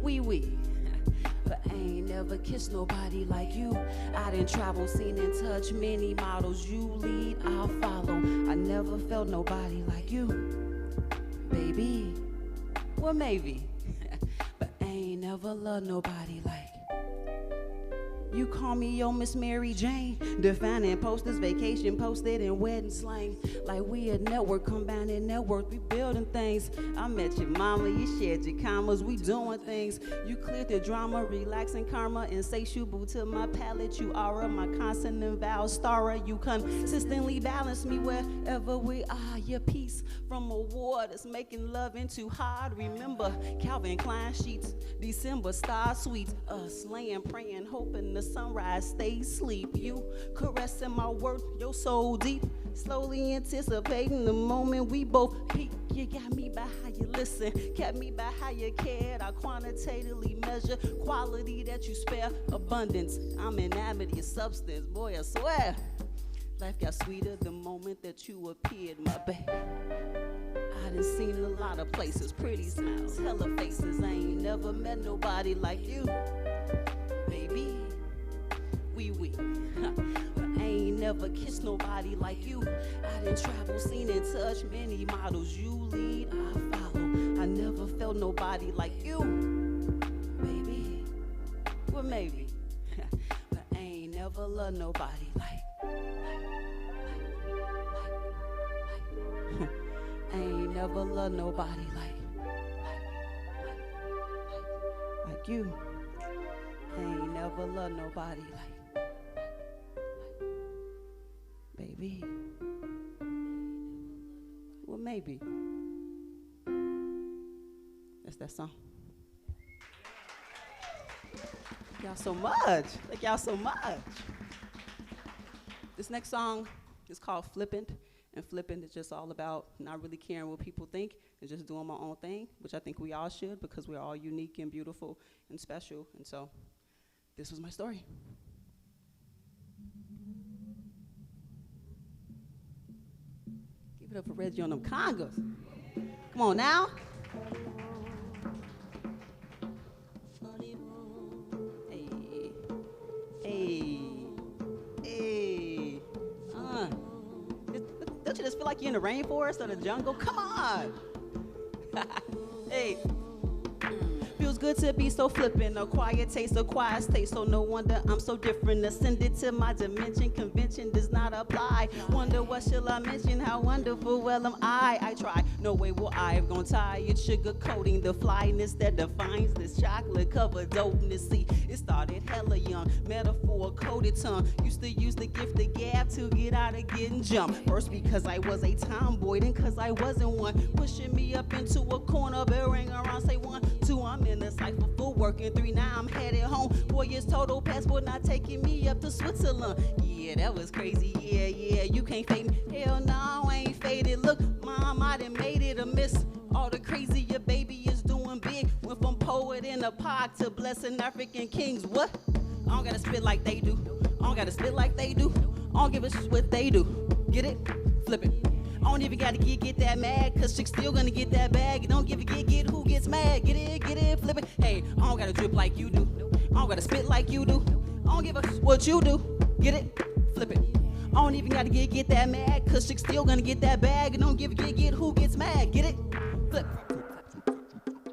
Wee. But I ain't never kissed nobody like you. I done travel, seen and touched many models. You lead, I'll follow. I never felt nobody like you, baby. Well, maybe. But I ain't never loved nobody like you. Call me your Miss Mary Jane, defining posters, vacation posted, and wedding slang. Like we a network, combining network, we building things. I met your mama, you shared your commas, we doing things. You cleared the drama, relaxing karma, and say shubu to my palate. You aura, my consonant vowel star. You consistently balance me wherever we are. Your peace from a war that's making love into hard. Remember Calvin Klein sheets, December star sweets. Us laying, praying, hoping the sunrise stays asleep. You caressing my worth, your soul deep. Slowly anticipating the moment we both peak. You got me by how you listen, kept me by how you cared. I quantitatively measure quality that you spare. Abundance, I'm enamored of your substance, boy, I swear. Life got sweeter the moment that you appeared, my babe. I done seen a lot of places, pretty smiles, hella faces. I ain't never met nobody like you, baby. Wee. But I ain't never kissed nobody like you. I done travel, seen and touched many models. You lead, I follow. I never felt nobody like you, baby. Well, maybe. But I ain't never loved nobody like I ain't never loved nobody like you. I ain't never loved nobody like baby. Well, maybe. That's that song. Thank y'all so much. Thank y'all so much. This next song is called Flippant. And flippant is just all about not really caring what people think and just doing my own thing, which I think we all should because we're all unique and beautiful and special. And so this was my story. Give it up for Reggie on them congas. Come on now. Don't you just feel like you're in the rainforest or the jungle? Come on. Hey. Feels good to be so flippant, a quiet taste, a quiet taste, so no wonder I'm so different. Ascended to my dimension, convention does not apply. Wonder what shall I mention, how wonderful, well am I try, no way will I have gone tired, sugar coating the flyness that defines this chocolate covered dopeness. See, it started hella young, metaphor coated tongue, used to use the gift of gab to get out of getting jumped. First because I was a tomboy, then cause I wasn't one, pushing me up into a corner, bearing around, say 1, 2, I'm in the cypher full working 3, now I'm headed home. 4 years total, passport not taking me up to Switzerland. Yeah, that was crazy, yeah, you can't fade me. Hell no, I ain't faded. Look, mom, I done made it a miss. All the crazy your baby is doing big. Went from poet in a park to blessing African kings. What? I don't gotta spit like they do. I don't gotta spit like they do. I don't give a shit what they do. Get it? Flip it. I don't even gotta get that mad, cause chicks still gonna get that bag. Don't give a get who gets mad. Get it, flip it. Hey, I don't gotta drip like you do. I don't gotta spit like you do. I don't give a what you do. Get it, flip it. I don't even gotta get that mad, cause chicks still gonna get that bag. Don't give a get who gets mad. Get it, flip.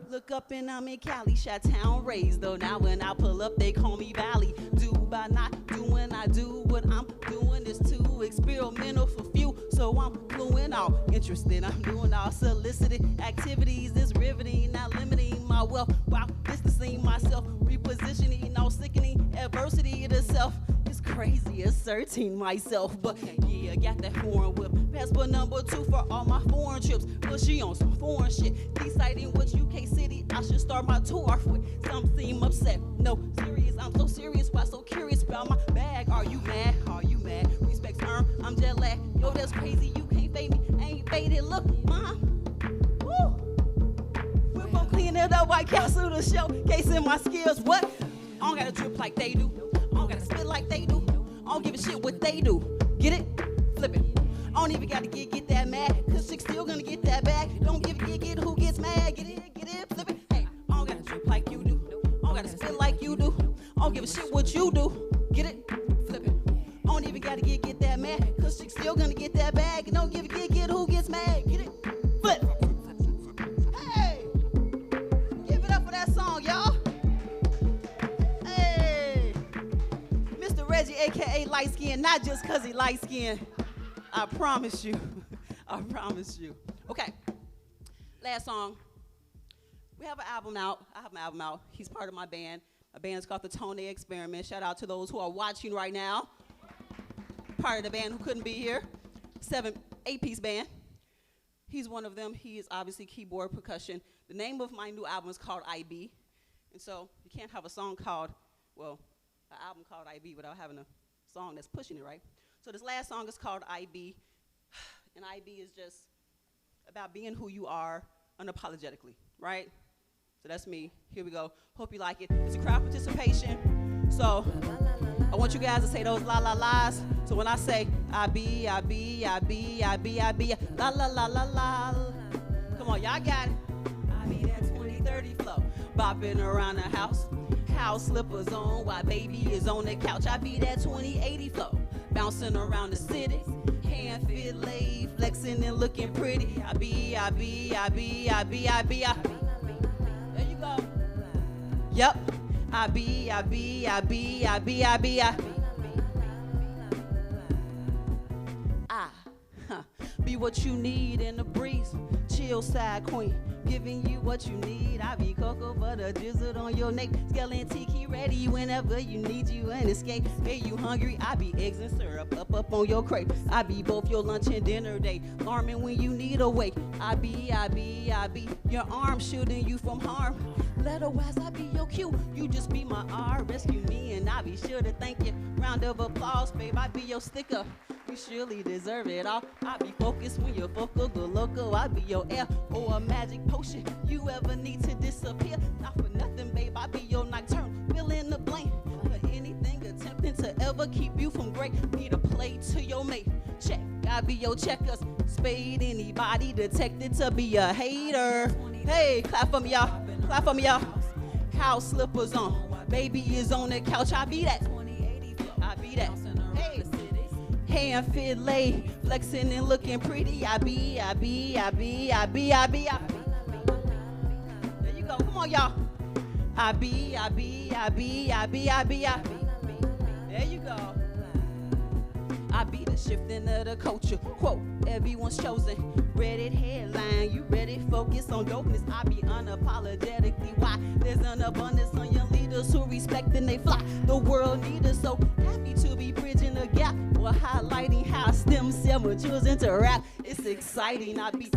Look up and I'm in Cali, Chi-Town raised though. Now when I pull up, they call me Valley. Do by not doing, I do what I'm doing is too experimental for few. So I'm fluent, all interested. I'm doing all solicited activities. This riveting, not limiting my wealth. Wow, this the seen myself repositioning, all sickening adversity in itself. It's crazy asserting myself, but yeah, got that foreign whip. Passport number 2 for all my foreign trips, but she on some foreign shit. Deciding which UK city I should start my tour off with. Some seem upset, no, serious, I'm so serious, why so curious about my bag? Are you mad? Are you mad? Respect's earned, I'm jet lagged. Yo, that's crazy, you can't fade me, I ain't faded. Look, mom, woo. We're gonna clean it up, White Castle to showcasing my skills. What? I don't gotta drip like they do. I don't gotta spit like they do. I don't give a shit what they do. Get it? Flip it. I don't even gotta get that mad, cause chicks still gonna get that bag. Don't give a get who gets mad. Get it, flip it. Hey, I don't gotta drip like you do. I don't gotta spit like you do. I don't give a shit what you do. Get it? Flip it. I don't even gotta get that mad, cause chicks still gonna get that bag. And don't give a get who gets mad. Get it? Flip. Hey! Give it up for that song, y'all. Hey! Mr. Reggie, aka light skin, not just cause he light skin. I promise you. I promise you. Okay. Last song. We have an album out. I have an album out. He's part of my band. My band is called the Tony Experiment. Shout out to those who are watching right now. Part of the band who couldn't be here. 8-piece band. He's one of them. He is obviously keyboard, percussion. The name of my new album is called IB. And so you can't have a song called, well, an album called IB without having a song that's pushing it, right? So this last song is called IB. And IB is just about being who you are unapologetically, right? So that's me. Here we go. Hope you like it. It's a crowd participation. So I want you guys to say those la la la's. So when I say I be, la la la la la. Come on, y'all got it. I be that 2030 flow. Bopping around the house. House slippers on while baby is on the couch. I be that 2080 flow. Bouncing around the city. Hand fit laid, flexing and looking pretty. I be. There you go. Yep. I be. Be what you need in the breeze. Chill side queen, giving you what you need. I be cocoa butter drizzled on your neck. Skeleton tiki ready whenever you need you and escape. Hey, you hungry? I be eggs and syrup up on your crate. I be both your lunch and dinner date. Alarming when you need a wake. I be. Your arm shielding you from harm. Letterwise, I be your cue. You just be my R. Rescue me and I be sure to thank you. Round of applause, babe. I be your sticker. You surely deserve it all. I be focused when you're focal, the loco. I be your air or a magic potion. You ever need to disappear? Not for nothing, babe. I be your nocturne. Fill in the blank. For anything attempting to ever keep you from great. Need a play to your mate. Check. I be your checkers. Spade anybody detected to be a hater. Hey, clap for me, y'all. Clap for me, y'all. House slippers on. Baby is on the couch. I be that. I be that. Hey. Hand fit laid, flexing and looking pretty. I be. There you go. Come on, y'all. I be. There you go. I be the shifting of the culture. Quote, everyone's chosen. Reddit headline, you ready? Focus on dopeness. I be unapologetically why. There's an abundance on young leaders who respect and they fly. The world need us, so happy to be bridging the gap. Or highlighting how stem cell matures into rap. It's exciting. I be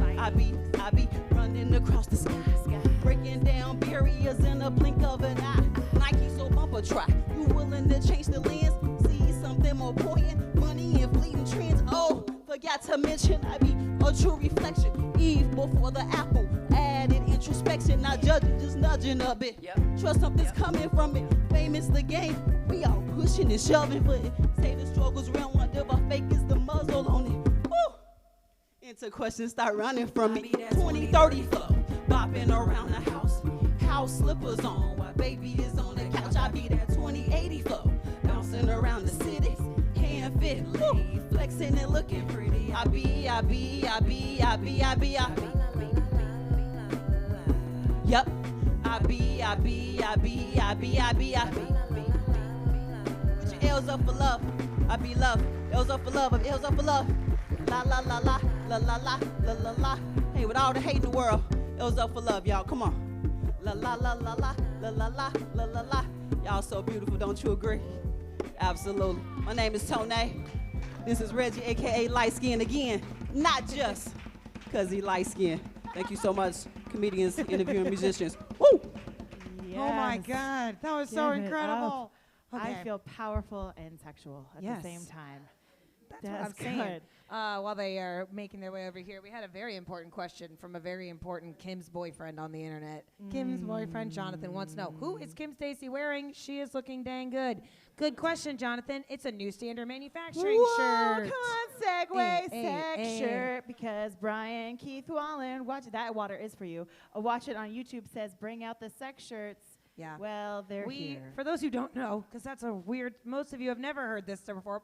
running across the sky. Breaking down barriers in a blink of an eye. Nike so bumper try. You willing to change the lens? See something more poignant? Money and fleeting trends. Oh, forgot to mention I be a true reflection. Eve before the apple. Added introspection. Not judging, just nudging a bit. Yep. Trust something's coming from it. Famous the game. We all pushing and shoving, but say the struggle's real. Wonder if fake is the muzzle on it. Woo! Into questions start running from me. 2030 flow. Bopping around the house. House slippers on while baby is on the couch. I be that 2080 flow. Bouncing around the city. Hand fit laid. Flexing and looking pretty. I be. Yep. I be. Put your L's up for love. I be love. L's up for love. L's up for love. La la la la la la la la la la. Hey, with all the hate in the world, L's up for love, y'all. Come on. La la la la la La la la, la la la. Y'all so beautiful, don't you agree? Absolutely. My name is Tone. This is Reggie, aka Light Skin again. Not just because he light skin. Thank you so much, comedians, interviewing musicians. Woo! Oh my Yes. God, that was Give so it incredible. I feel powerful and sexual at Yes. the same time. That's what I'm saying. good. While they are making their way over here, we had a very important question from a very important Kim's boyfriend on the internet. Kim's boyfriend, Jonathan, wants to know, who is Kim Stacy wearing? She is looking dang good. Good question, Jonathan. It's a New Standard Manufacturing Whoa, shirt. come on, segue, Hey, sex hey. shirt, because Brian Keith Wallen, watch it. That water is for you. Watch it on YouTube. Says bring out the sex shirts. Yeah. Well, they're We, here. for those who don't know, because that's a weird, most of you have never heard this before.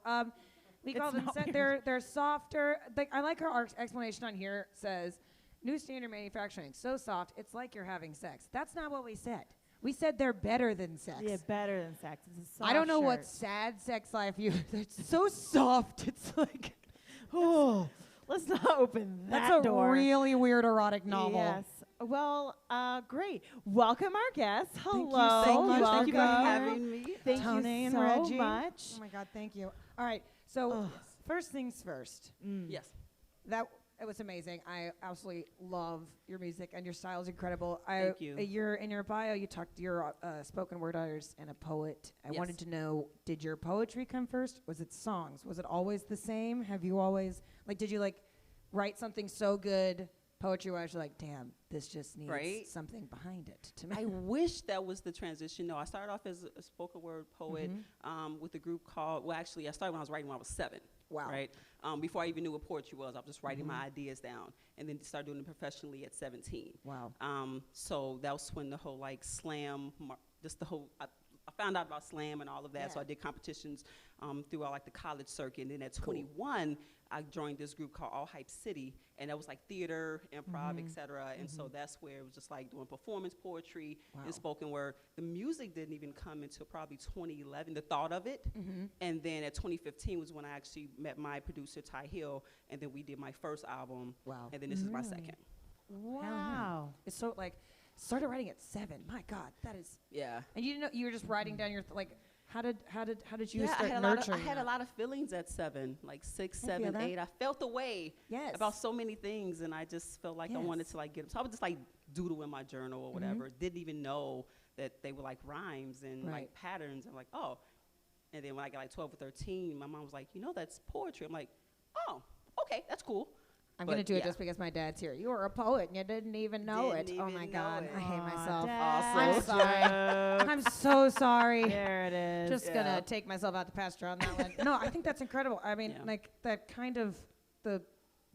We call It's them, not they're softer. I like her explanation on here. Says, New Standard Manufacturing, so soft, it's like you're having sex. That's not what we said. We said they're better than sex. Yeah, better than sex. It's a soft I don't know shirt. what sad sex life you. It's so soft. It's like, Oh, let's not open that that's a door. really weird erotic novel. Yes. Well, great. Welcome our guests. you Hello. so much. Thank you for Welcome. having me. Thank Tony you and so Reggie. much. Oh my God, thank you. All right, so first things first. Yes. It was amazing. I absolutely love your music and your style is incredible. Thank you. You're in your bio. You talked. You're a spoken word artist and a poet. I Yes. wanted to know: did your poetry come first? Was it songs? Was it always the same? Have you always did you write something so good poetry-wise? You're like, damn, this just needs Right. something behind it. To me, I wish that was the transition. No, I started off as a spoken word poet with a group called, well, actually, I started when I was writing when I was 7. Wow. Right? Before I even knew what poetry was, I was just writing my ideas down and then started doing it professionally at 17. Wow. So that was when the whole slam, just the whole, I found out about slam and all of that. So Yeah. I did competitions throughout the college circuit. And then at 21, I joined this group called All Hype City, and that was theater, improv, etc. And so that's where it was just doing performance poetry and spoken word. The music didn't even come until probably 2011, the thought of it. And then at 2015 was when I actually met my producer, Ty Hill, and then we did my first album. Wow. And then this is my second. Wow. It's so started writing at 7. My God, that is. Yeah. And you didn't know you were just writing down your how did you Yeah, start I had nurturing? I had a that? lot of feelings at 7, 6, I feel 7, that. 8. I felt the way Yes. about so many things, and I just felt like I wanted to get them. So I would just doodle in my journal or whatever. Didn't even know that they were rhymes and Right. patterns. I'm oh. And then when I got 12 or 13, my mom was like, that's poetry. I'm like, oh, okay, that's cool. I'm But gonna do it yeah. just because my dad's here. You were a poet and you didn't even know Didn't it. Oh even my know God, it. I hate Aw, myself. Dad. I'm sorry. I'm so sorry. There it is. Just Yeah. gonna take myself out to pasture on that one. No, I think that's incredible. I mean, Yeah. that kind of the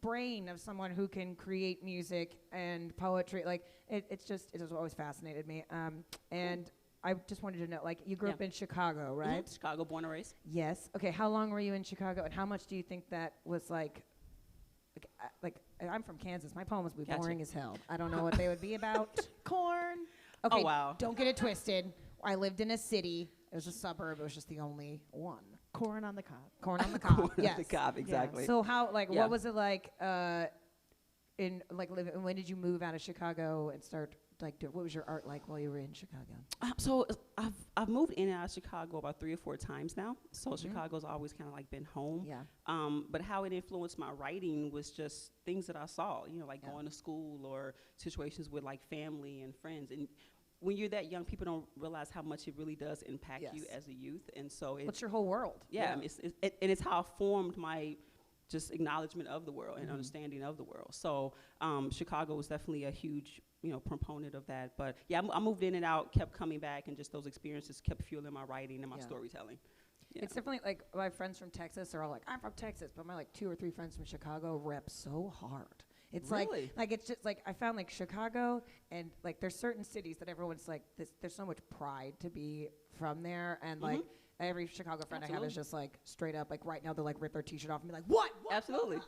brain of someone who can create music and poetry. It just always fascinated me. And I just wanted to know, you grew Yeah. up in Chicago, right? Chicago, born and raised. Yes. Okay. How long were you in Chicago, and how much do you think that was I'm from Kansas. My poems would be Gotcha. boring as hell. I don't know what they would be about. Corn. Okay. wow. Don't get it twisted. I lived in a city. It was a suburb. It was just the only one. Corn on the cob. Corn on the cob. Corn on Yes. the cob, exactly. So how Yeah. what was it like living? When did you move out of Chicago and start what was your art like while you were in Chicago? So I've moved in and out of Chicago about 3 or 4 times now. So Chicago's always kind of been home. Yeah. But how it influenced my writing was just things that I saw, going to school or situations with family and friends. And when you're that young, people don't realize how much it really does impact you Yes. as a youth. And so What's your whole world? yeah, it's how I formed my just acknowledgement of the world and understanding of the world. So Chicago was definitely a huge proponent of that. But yeah, I moved in and out, kept coming back, and just those experiences kept fueling my writing and my Yeah. storytelling. Yeah. It's definitely my friends from Texas are all I'm from Texas, but my 2 or 3 friends from Chicago rep so hard. It's Really? it's just I found Chicago and there's certain cities that everyone's this. There's so much pride to be from there, and every Chicago friend I have is just straight up right now they'll rip their T-shirt off and be like, what? Absolutely.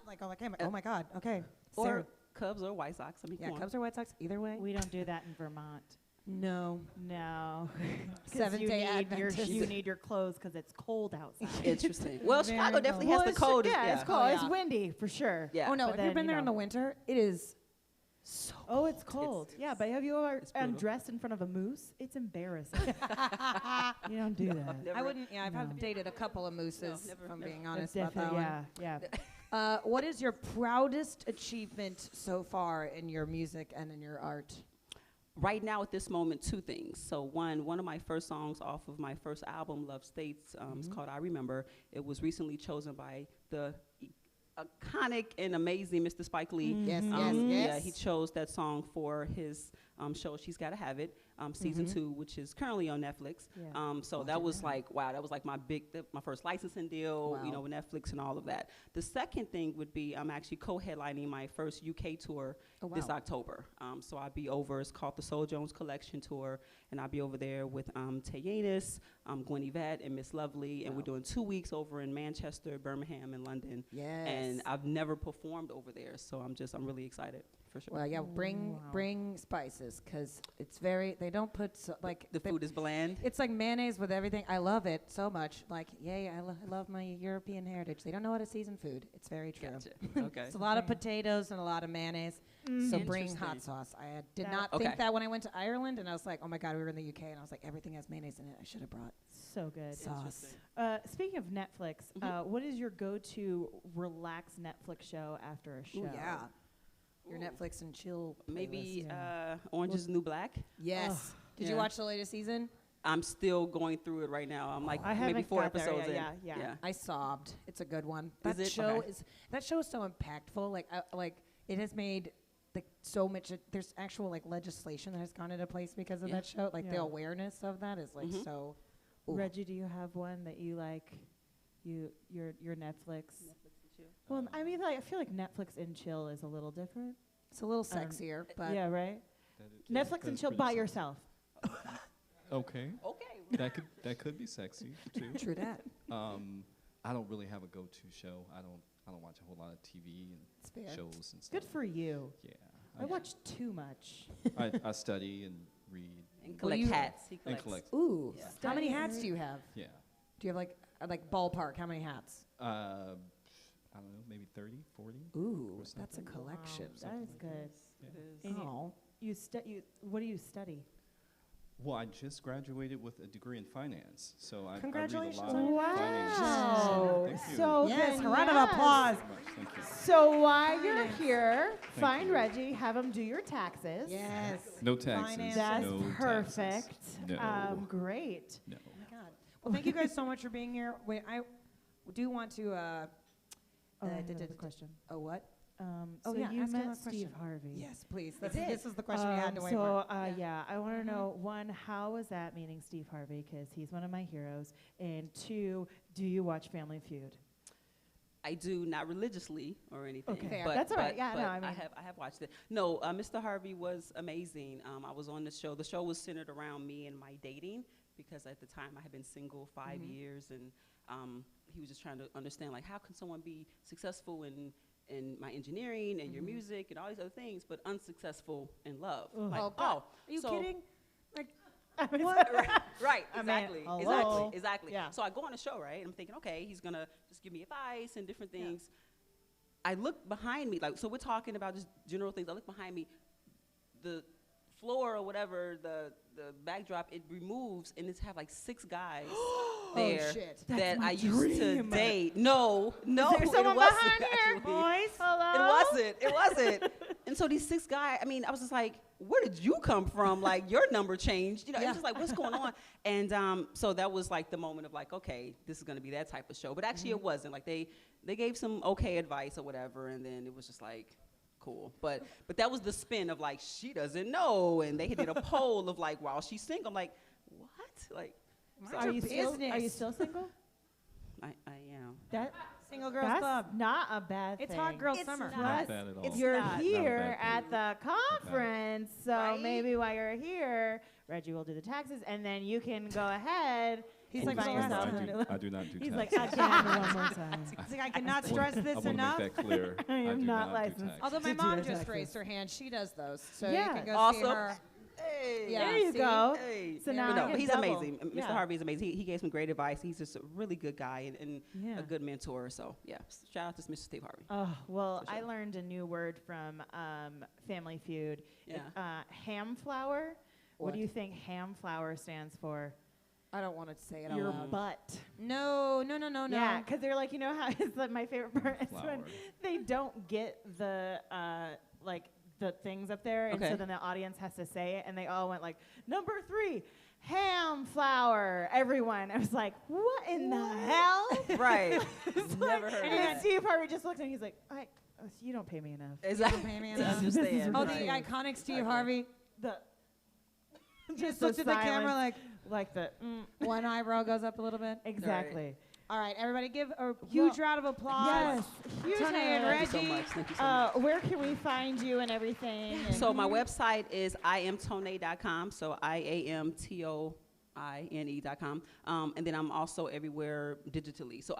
Oh my God, okay. Or Sarah. Cubs or White Sox. I mean, Yeah, come on. Cubs or White Sox, either way. We don't do that in Vermont. No. No. 'Cause Seventh-day Adventist. You need your clothes because it's cold outside. Interesting. Well, Very Chicago definitely cold. has the coldest. Yeah, it's cold. Oh, it's yeah. windy for sure. Yeah. Oh no, But if you've then, been there in the winter, it is So Oh, it's cold. Yeah, but have you ever It's brutal. undressed in front of a moose? It's embarrassing. You don't do that. I wouldn't. Yeah, I've No. dated a couple of mooses. never, if I'm never. being It's honest about that definitely- one. yeah, yeah. What is your proudest achievement so far in your music and in your art? Right now, at this moment, two things. So one of my first songs off of my first album, Love States, it's called I Remember. It was recently chosen by the iconic and amazing Mr. Spike Lee. Yes, Yeah, he chose that song for his show, She's Gotta Have It, season 2, which is currently on Netflix. Yeah. So that was like, wow, that was like my first licensing deal, you Wow. know, with Netflix and all of that. The second thing would be I'm actually co-headlining my first UK tour Oh, this wow. October. So I'll be over, it's called the Soul Jones Collection Tour, and I'll be over there with Tayanis, Gwen Yvette, and Miss Lovely, and we're doing 2 weeks over in Manchester, Birmingham, and London. Yes. And I've never performed over there, so I'm really excited, for sure. Well, yeah, bring spices, because it's they don't put, The food is bland. it's like mayonnaise with everything. I love it so much. Like, yay, I love my European heritage. They don't know how to season food. It's very true. Gotcha. Okay. It's a lot of potatoes and a lot of mayonnaise. So bring hot Interesting. sauce. I did That- not Okay. think that when I went to Ireland, and I was like, oh my God, we were in the UK, and I was like, everything has mayonnaise in it. I should have brought So good. sauce. Speaking of Netflix, what is your go-to relax Netflix show after a show? Ooh, yeah. Your Netflix and chill. Maybe playlist. Orange is the New Black. Yes. Did you Yeah. watch the latest season? I'm still going through it right now. I'm like I maybe haven't 4 got there episodes yet. in. Yeah. I sobbed. It's a good one. Is That it? show Okay. is so impactful. Like it has made so much. There's actual legislation that has gone into place because of Yeah. that show. Like the Yeah. awareness of that is Mhm. so. Ooh. Reggie, do you have one that you like? Your Netflix. Well, I mean, I feel like Netflix and chill is a little different. It's a little sexier, but yeah, right. Netflix and chill by yourself. Okay. Okay. That could be sexy too. true that. I don't really have a go-to show. I don't watch a whole lot of TV It's fair. and shows and stuff. Good for you. Yeah. I watch too much. I study and read. And What do collect you- hats. He And collects. collect. Ooh. Yeah. How many Study hats and do you have? Yeah. Do you have like ballpark? How many hats? I don't know, maybe 30, 40. Ooh, Or that's a something. collection. That is good. It is. And Oh. what do you study? Well, I just graduated with a degree in finance, so I Congratulations read a on lot your of finance. Wow. Thank you. So Yes, good. a round of Yes. applause. Very much. Thank you. So while you're here, find you. Reggie, have him do your taxes. Yes. No taxes. Finance. That's no perfect. Taxes. No. Great. No. Oh my God. Well, thank you guys so much for being here. Wait, I do want to. Oh, I have another question. Oh, what? So yeah, you ask met another Steve question. Harvey. Yes, please. This is the question we had to wait so, for. yeah, I want to know, one, how was that meeting Steve Harvey? Because he's one of my heroes. And two, do you watch Family Feud? I do, not religiously or anything. Okay. Fair. But, That's all right. but- Yeah, no, but I mean- I have watched it. No, Mr. Harvey was amazing. I was on the show. The show was centered around me and my dating because at the time I had been single 5 years, and he was just trying to understand, like, how can someone be successful in my engineering and your music and all these other things, but unsuccessful in love? Like, Oh, God. Are you so- kidding? Like, Right, I mean, exactly, hello. exactly. Yeah. So I go on the show, right? I'm thinking, okay, he's gonna just give me advice and different things. I look behind me, like, so we're talking about just general things. I look behind me, the floor or whatever, the backdrop, it removes, and it's have like 6 guys there shit. that my I used to dream. date. No, there it someone wasn't behind here, actually. boys? Hello? It wasn't. And so these 6 guys, I mean, I was just like, where did you come from? Like, your number changed. You know, it was just like, what's going on? And so that was like the moment of like, okay, this is going to be that type of show. But actually it wasn't. Like, they gave some okay advice or whatever, and then it was just like, cool. But that was the spin of like, she doesn't know. And they did a poll of like, while she's single. I'm like, what? Like, Mind Are your you business. still single? I am. That Single Girls That's Club? not a bad thing. It's Hot Girl It's Summer. not. Not bad at all. It's You're not. here Not at the conference, so Right? maybe while you're here, Reggie will do the taxes, and then you can go ahead. He's and like, find "No, yourself no, a I new- do not do He's taxes. like, I can't have it one more time. It's like, I cannot I stress wanna this make enough. that clear. I am do not do licensed. taxes. Although my to do mom the just taxes. raised her hand, she does those. So Yeah. you can go see Awesome. her. Hey. Yeah, there you see? go. Hey. So now But I no, get but he's double. amazing. Mr. Yeah. Harvey is amazing. He gave some great advice. He's just a really good guy and Yeah. a good mentor. So, yeah, shout out to Mr. Steve Harvey. Oh, well, For I sure. learned a new word from Family Feud. Yeah. Ham flour. What What? do you think ham flour stands for? I don't want to say it out Your loud. butt. No. Yeah, because they're like, you know how it's like my favorite part is when Flour. they don't get the like the things up there, and Okay. so then the audience has to say it, and they all went like, number 3, ham flour. Everyone, I was like, what in the hell? Right. It's Never like- heard and of then that. Steve Harvey just looked at me. He's like, you don't pay me enough. Exactly. pay me To enough. understand. Oh, right. the iconic Steve Harvey. The Just the looked at the camera silence, like the one eyebrow goes up a little bit. exactly. All right, everybody, give a huge round of applause. Yes, huge Tony and round. Thank you so Reggie. much. Thank you so much. Where can we find you and everything? And So my website is iamtone.com. So IAMTOINE.com. And then I'm also everywhere digitally. So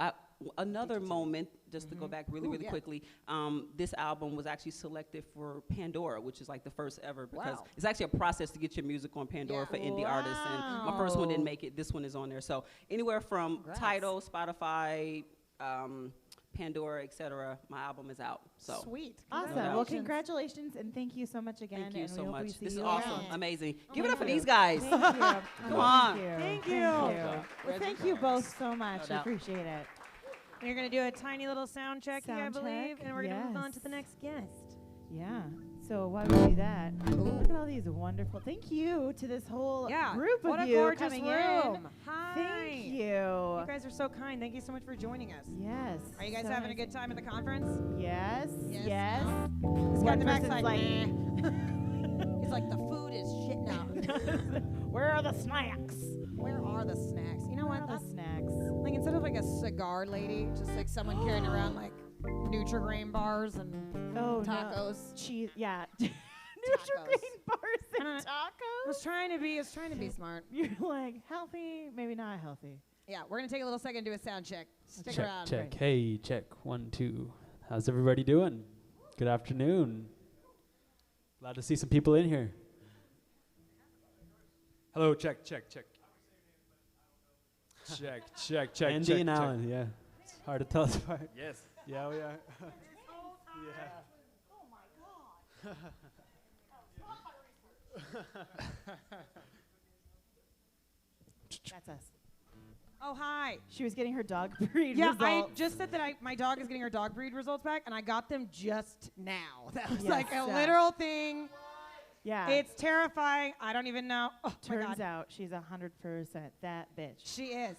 another moment, just to go back really, really quickly. This album was actually selected for Pandora, which is like the first ever because Wow. it's actually a process to get your music on Pandora Yeah. for indie artists. And my first one didn't make it. This one is on there. So anywhere from Congrats. Tidal, Spotify, Pandora, etc. My album is out. So. Sweet. Awesome. No doubt. Well, congratulations and thank you so much again. Thank you and so we hope we much. see This is you awesome. around. Amazing. Give it Thank up for you. these guys. Thank you. Come on. Thank you. Well, thank you both so much. I doubt. appreciate it. We're going to do a tiny little sound check here, I Sound believe, check, and we're going to move on to the yes. next guest. Yeah. So while we do that, look at all these wonderful. Thank you to this whole Yeah. group of What a you gorgeous coming room. in. Hi. Thank you. You guys are so kind. Thank you so much for joining us. Yes. Are you guys so having a nice. good time at the conference? Yes. Yes. Yes. This guy in One the back's person's like, like, he's like, the food is shit now. where are the snacks? Where are the snacks? You know Where what? are the That's snacks? like instead of like a cigar lady, just like someone carrying around like Nutri-Grain bars and Oh, no. tacos. Cheese. Yeah. Nutri-Grain bars and I tacos. was trying to be smart. You're like healthy, maybe not healthy. Yeah, we're gonna take a little second to do a sound check. Stick Check, around. check. Hey, check. 1, 2. How's everybody doing? Good afternoon. Glad to see some people in here. Hello, check, check, check. Check, check, check, Andy check, and check. Alan, yeah. It's hard to tell us apart. Yes. Yeah, we are. That's us. Oh, hi. She was getting her dog breed Yeah, results. I just said that my dog is getting her dog breed results back, and I got them just now. That was Yes. like a Yeah. literal thing. Yeah. It's terrifying. I don't even know. Oh, my Turns God. out she's 100% that bitch. She is.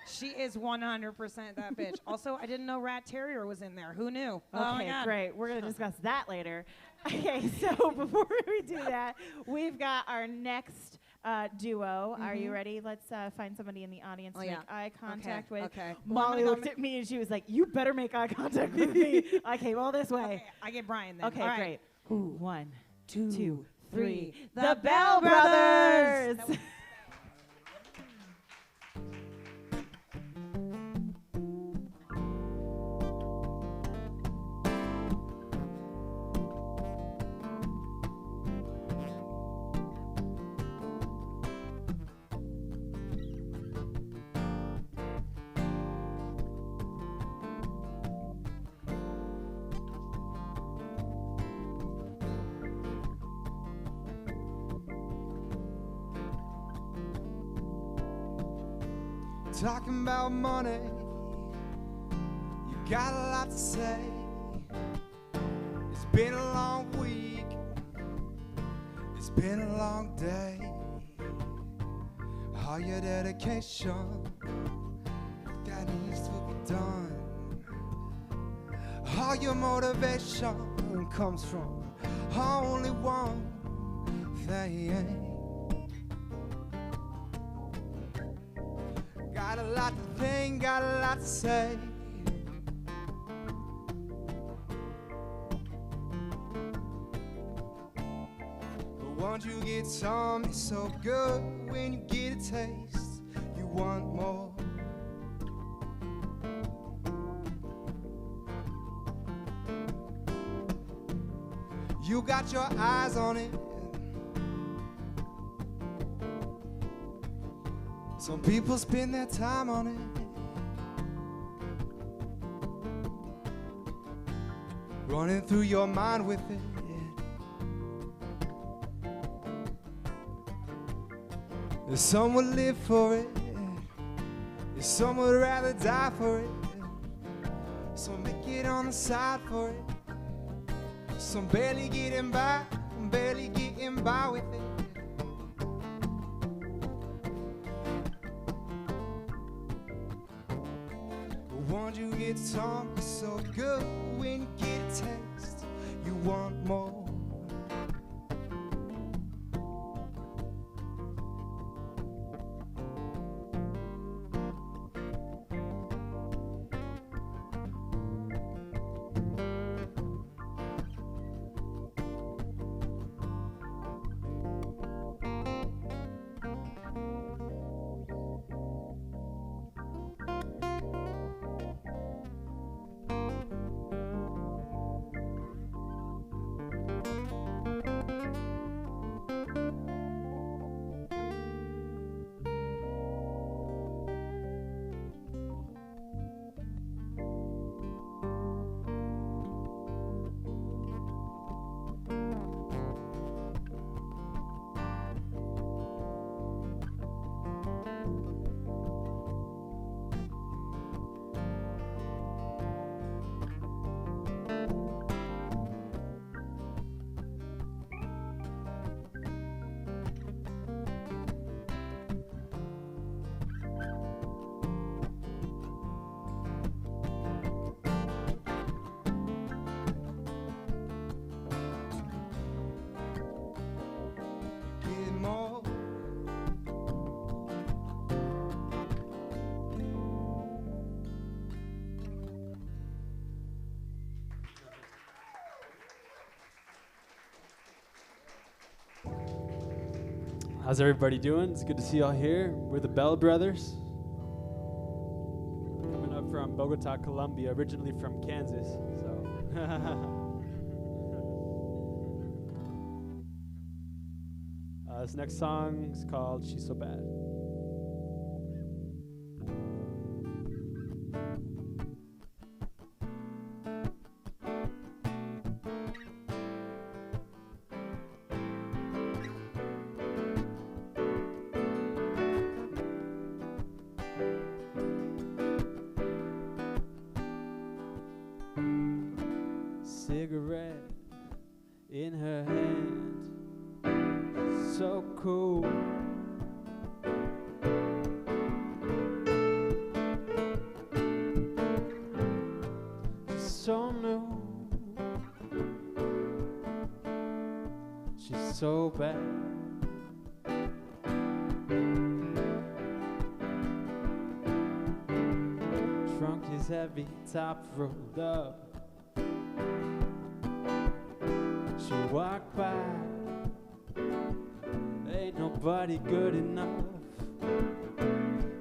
She is 100% that bitch. Also, I didn't know Rat Terrier was in there. Who knew? Oh my Okay, God. great. We're going to discuss that later. Okay, so before we do that, we've got our next duo. Are you ready? Let's find somebody in the audience to yeah. make eye contact with. Okay. Molly Well, I'm looked at me and she was like, "You better make eye contact with me. I came all this way." Okay, I get Brian then. Okay, All right. great. 1, 2, 3. The The Bell Bell Brothers. Brothers. Talking about money, you got a lot to say. It's been a long week, it's been a long day. All your dedication that needs to be done. All your motivation comes from only one thing. Got a lot to think, got a lot to say. But once you get something so good, when you get a taste, you want more. You got your eyes on it, Some people spend their time on it. Running through your mind with it. Some would live for it. Some would rather die for it. Some make it on the side for it. Some barely getting by with it. Won't you get something so good when you get a taste? You want more. How's everybody doing? It's good to see y'all here. We're the Bell Brothers. Coming up from Bogota, Colombia, originally from Kansas. So this next song is called She's So Bad. Cigarette in her hand, so cool. So new, she's so bad. Trunk is heavy, top rolled up. She walked by, ain't nobody good enough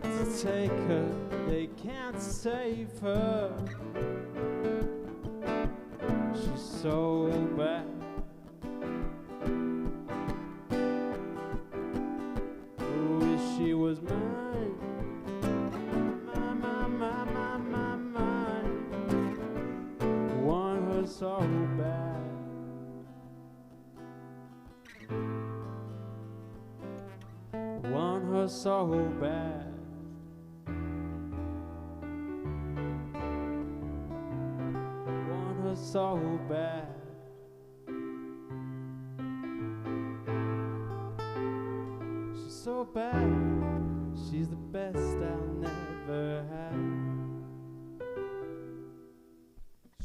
to take her, they can't save her. She's so bad. Oh, wish she was mine, mine. Want her so bad. Want her so bad. Want her so bad. She's so bad. She's the best I'll never have.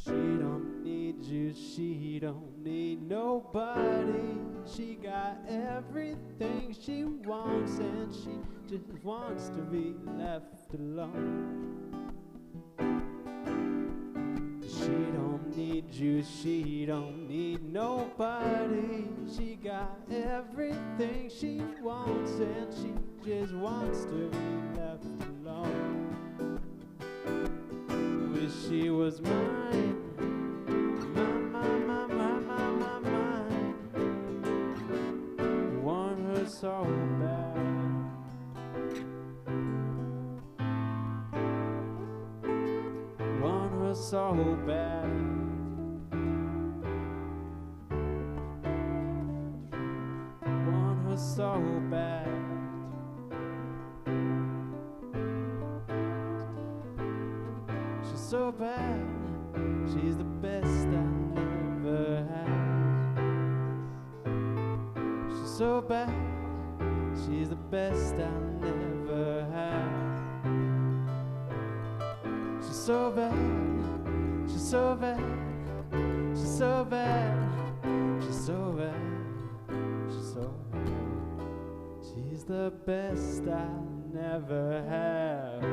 She don't need you, she don't need nobody. She got everything she wants and she just wants to be left alone. She don't need you, she don't need nobody. She got everything she wants and she just wants to be left alone. Wish she was mine. So bad. so bad. One who's so bad. She's so bad. She's the best I never had. She's so bad. She's the best I never had. She's so bad. She's so bad. She's so bad. She's so bad. She's so bad. She's the best I never had.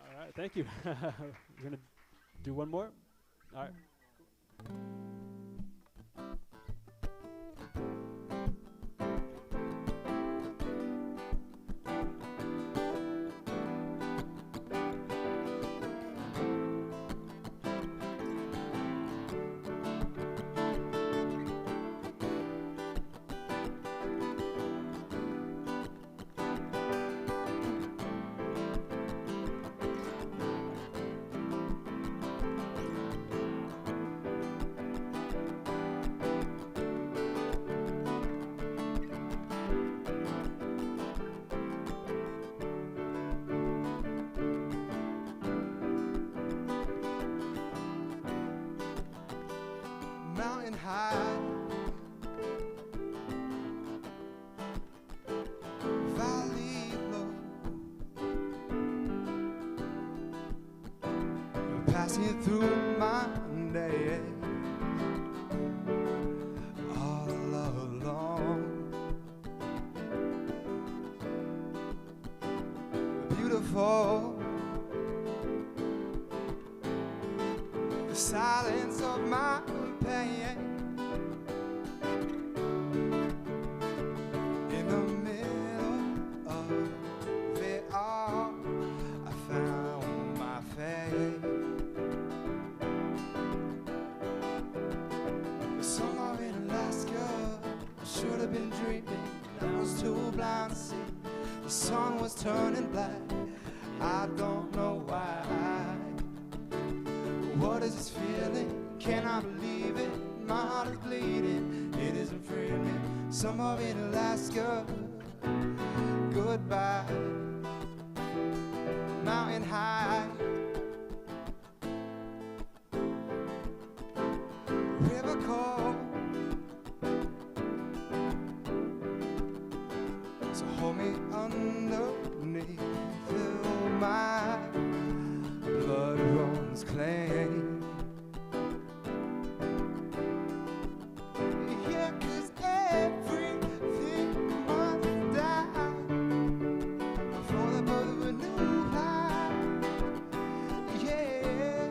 All right, thank you. We're gonna do one more. All right. Mountain high, valley low, passing through my day, all alone. Beautiful, the silence of my pain. In the middle of it all, I found my faith. Somewhere in Alaska, I should have been dreaming. I was too blind to see. The sun was turning black. I don't know why. What is this feeling? Can I believe it? My heart is bleeding. It isn't freeing me. Somewhere in Alaska. Goodbye. Mountain high. River cold. So hold me underneath till my blood runs clean. Yeah, 'cause everything must die before the birth of a new life. Yeah,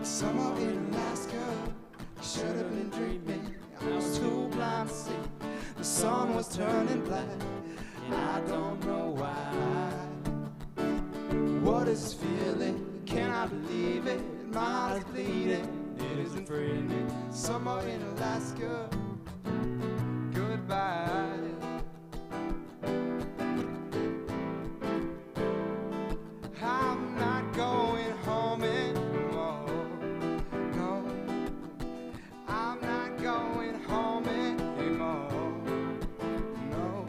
somewhere in Alaska, I should have been dreaming. I was too blind to see. The sun was turning black, and I don't know why. What is this feeling? Can I believe it? My heart is bleeding. It isn't freeing me. Somewhere in Alaska. Goodbye. I'm not going home anymore. No, I'm not going home anymore. No,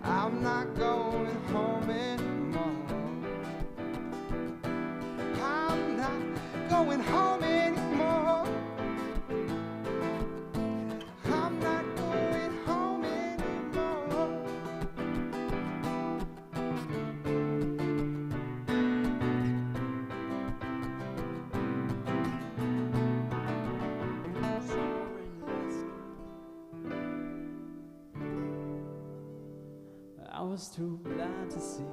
I'm not going home anymore. I'm not going home anymore. I'm not going home anymore. I was too blind to see.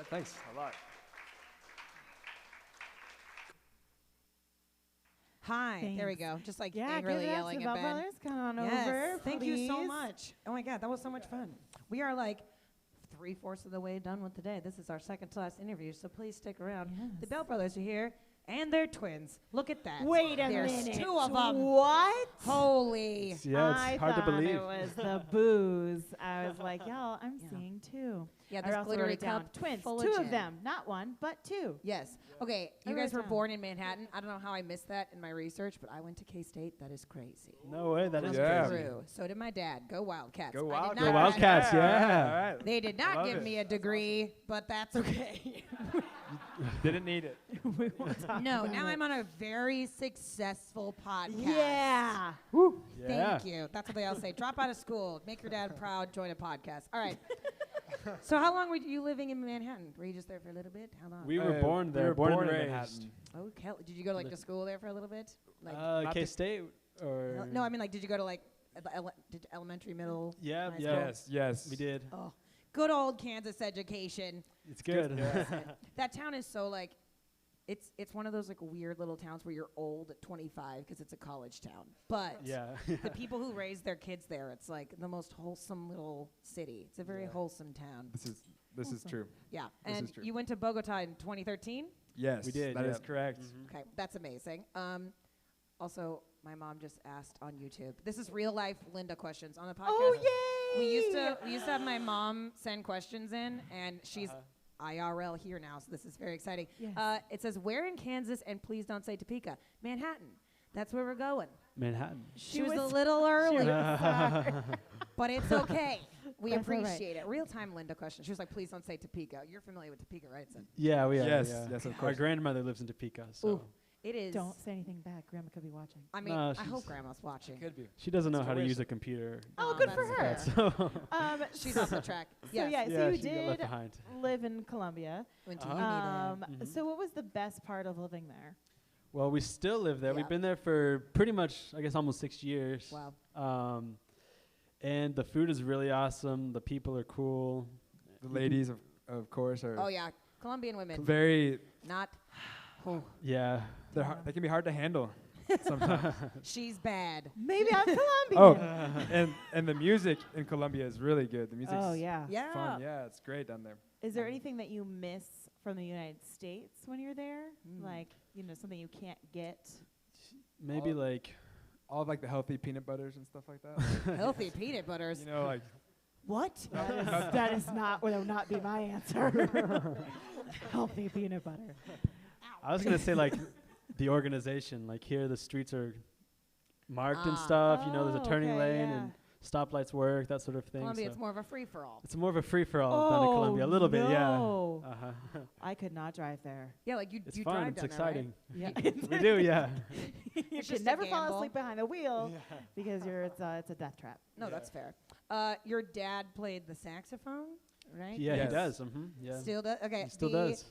Thanks a lot. Hi. There we Thanks. go. Just like Yeah, angrily give it up yelling to at Bell Ben. Brothers. Come on Yes. over. Thank you so please. much. Oh my God, that was so much fun. We are like 3/4 of the way done with today. This is our second to last interview, so please stick around. The Bell Brothers are here, and they're twins. Look at that. Wait a There's minute. 2 of them. What? Holy. Yeah, it's I hard to thought believe. it was the booze. I was like, y'all, I'm seeing 2. Yeah, I this also wrote glittery it down. cup Twins. full 2 of of gin. them. Not 1, but 2. Yes. Okay, I you wrote guys it were down. born in Manhattan. I don't know how I missed that in my research, but I went to K-State. That is crazy. No way, that is Yeah. crazy. True. So did my dad. Go Wildcats. Go I did Wildcats. not Go Wildcats, yeah. All right. They did not Love give it. me a degree, but that's okay. Didn't need it. We won't talk No, about now it. I'm on a very successful podcast. Yeah. Thank you. That's what they all say. Drop out of school, make your dad proud, join a podcast. All right. So how long were you living in Manhattan? Were you just there for a little bit? How long? We were born there, We were born, born and in raised. Manhattan. Oh, did you go to school there for a little bit? not K the- State or No, I mean did you go to did elementary, middle? yeah, high yeah, school? Yes. we did. Oh, good old Kansas education. It's good. That town is so it's one of those weird little towns where you're old at 25 because it's a college town. But Yeah. the people who raise their kids there, it's like the most wholesome little city. It's a very wholesome town. This is true. Yeah, This and is true. you went to Bogota in 2013. Yes, We did, That is yeah. correct. Okay, that's amazing. Also, my mom just asked on YouTube. This is real life Linda questions on the podcast. Oh, yay! We used to have my mom send questions in, and she's IRL here now, so this is very exciting. Yes. It says, "Where in Kansas?" And please don't say Topeka, Manhattan. That's where we're going. Manhattan. She was a little early, sorry. but it's okay. We That's all right. appreciate it. Real time Linda question. She was like, "Please don't say Topeka." You're familiar with Topeka, right? So Yeah, we are. Yes, yeah. yes, of Our course. grandmother lives in Topeka, so Ooh. It is. Don't say anything bad. Grandma could be watching. I mean, No, I hope she's- Grandma's watching. Could be. she doesn't know That's how to what use a computer. Oh, good for that's her. fair. So She's off the track. So Yes. yeah, so Yeah, you she got left did behind. live in Columbia. Went to Uh-huh. uni there. So what was the best part of living there? Well, we still live there. Yeah. We've been there for pretty much, I guess, almost 6 years. Wow. And the food is really awesome. The people are cool. The ladies, of course, are Oh yeah, Colombian women. very. Not. Oh, Yeah. They can be hard to handle sometimes. she's bad. Maybe I'm Colombian. Oh, and the music in Colombia is really good. The music's Oh, yeah. Yeah. fun. Yeah, it's great down there. Is there anything that you miss from the United States when you're there? Mm. Like, something you can't get? Maybe like All of the healthy peanut butters and stuff like that. Healthy peanut butters. You know, like What? That is not would not be my answer. Healthy peanut butter. I was gonna say the organization. Like here, the streets are marked and Ah. stuff. There's a Oh, turning okay, lane yeah. and stoplights work, that sort of thing. Colombia, so it's more of a free for all. it's more of a free for all down in Colombia. A little bit, yeah. no. Uh-huh. I could not drive there. Yeah, like you. It's you fun. drive It's down exciting. Yeah. We do, yeah. You It's should just a never fall gamble. asleep behind the wheel because it's a death trap. There, right? No, that's fair. Your dad played the saxophone, right? Yeah, Yes. he does. Mm-hmm. Yeah. Still does. Okay. He still the- does.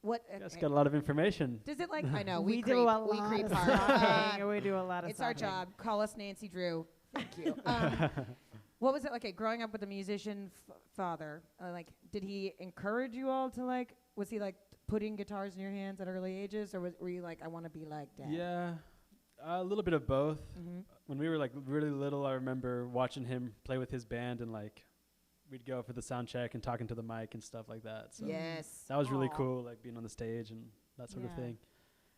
What? That's got a lot of information. Does it I know We creep, do a we lot creep of hard. stalking. We do a lot of It's our stalking. job. Call us Nancy Drew. Thank you. What was it like? Growing up with a musician father, did he encourage you all to Was he putting guitars in your hands at early ages, or were you I want to be like Dad? Yeah, a little bit of both. Mhm. When we were really little, I remember watching him play with his band, and we'd go for the sound check and talking to the mic and stuff like that. So Yes. that was really Aw. cool, being on the stage and that sort of Yeah. thing.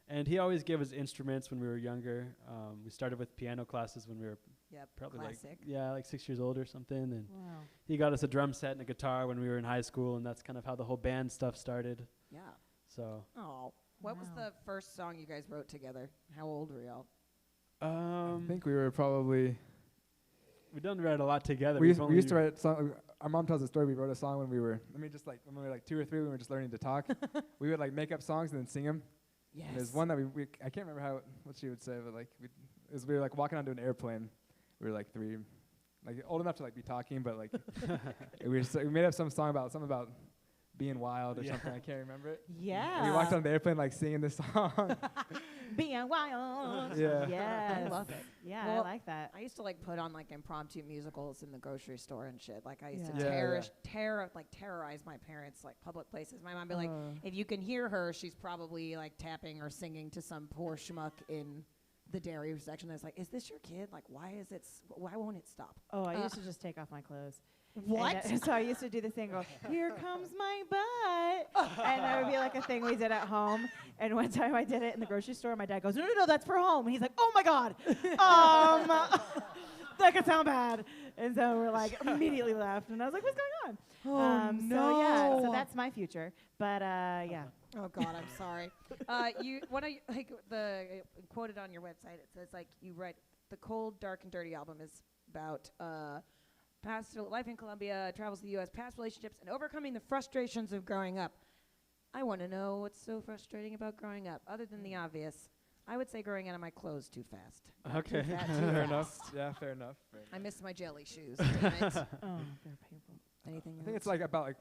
And he always gave us instruments when we were younger. We started with piano classes when we were Yep. probably Classic. 6 years old or something. And Wow. he got us a drum set and a guitar when we were in high school, and that's kind of how the whole band stuff started. Yeah. So Oh. What was Wow. the first song you guys wrote together? How old were y'all? I think we were probably. we don't write a lot together. We We've used, we only- used to write song. Our mom tells a story. We wrote a song when we were. When we were 2 or 3, when we were just learning to talk. We would make up songs and then sing them. Yes. And there's one that I can't remember what she would say, but we were walking onto an airplane. We were 3, old enough to be talking, but we made up something about being wild or Yeah. something. I can't remember it. Yeah. And we walked on the airplane singing this song. being wild. Yeah. Yes. I love it. Yeah, Well, I like that. I used to like put on like impromptu musicals in the grocery store and shit. Like I used to Yeah. terrorize my parents like public places. My mom would be like, if you can hear her, she's probably like tapping or singing to some poor schmuck in the dairy section. That's like, is this your kid? Like, why is it? Why won't it stop? Oh, I used to just take off my clothes. What? And, so I used to do this thing, go, here comes my butt. And that would be like a thing we did at home. And one time I did it in the grocery store. My dad goes, no, that's for home. And he's like, oh my God. That could sound bad. And so we're like, immediately left. And I was like, what's going on? So yeah, so that's my future. But yeah. Oh God, I'm sorry. Quoted on your website, it says like you write the Cold, Dark, and Dirty album is about past life in Colombia, travels to the U.S., past relationships, and overcoming the frustrations of growing up. I want to know what's so frustrating about growing up, other than the obvious. I would say growing out of my clothes too fast. Okay, Too fair fast. enough. Yeah, fair enough. I miss my jelly shoes. Damn it. Oh, they're painful. Anything I think it's like about like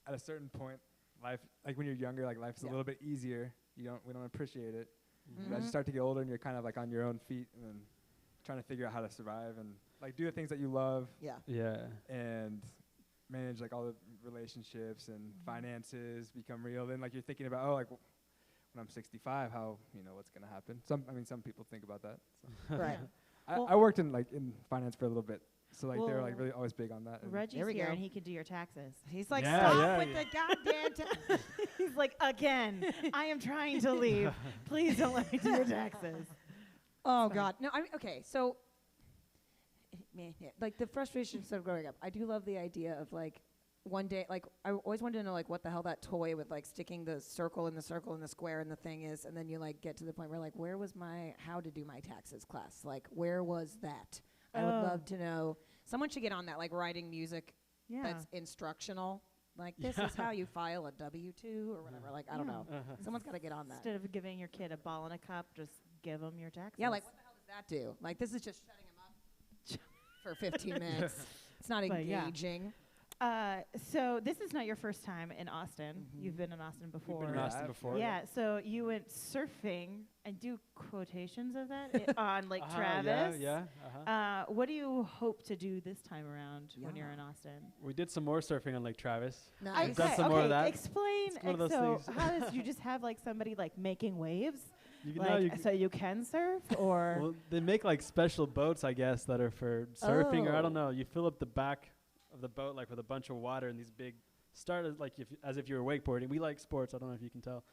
at a certain point, life like when you're younger, like life's a little bit easier. We don't appreciate it. But as you start to get older and you're kind of like on your own feet and then trying to figure out how to survive and like do the things that you love. Yeah. And manage like all the relationships and finances become real. Then like you're thinking about when I'm 65, what's gonna happen? Some people think about that. So. Right. I worked in finance for a little bit, so like they're like really always big on that. And Reggie's here and he can do your taxes. He's like, stop with the goddamn taxes. He's like, again, I am trying to leave. Please don't let me do your taxes. Oh God, no. I mean, okay, so like the frustrations of growing up. I do love the idea of like one day, like I always wanted to know like what the hell that toy with like sticking the circle in the circle and the square and the thing is, and then you like get to the point where like where was my how to do my taxes class? Like where was that? I would love to know. Someone should get on that, like writing music that's instructional. Like this is how you file a W-2 or whatever. Like I don't know. Someone's got to get on that. Instead of giving your kid a ball in a cup, just give them your taxes. Yeah, like what the hell does that do? Like this is just shutting him up for 15 minutes. It's not engaging. So this is not your first time in Austin. You've been in Austin before. We've been in Austin before. Yeah, so you went surfing and do quotations of that on Lake Travis. Yeah. What do you hope to do this time around when you're in Austin? We did some more surfing on Lake Travis. Nice. We've done some more of that. Explain. It's one of those so things. how does you just have like somebody like making waves? You Like, so you can surf, or well, they make like special boats, I guess, that are for surfing, or I don't know. You fill up the back of the boat like with a bunch of water and these big started like as if you were wakeboarding. We like sports. I don't know if you can tell.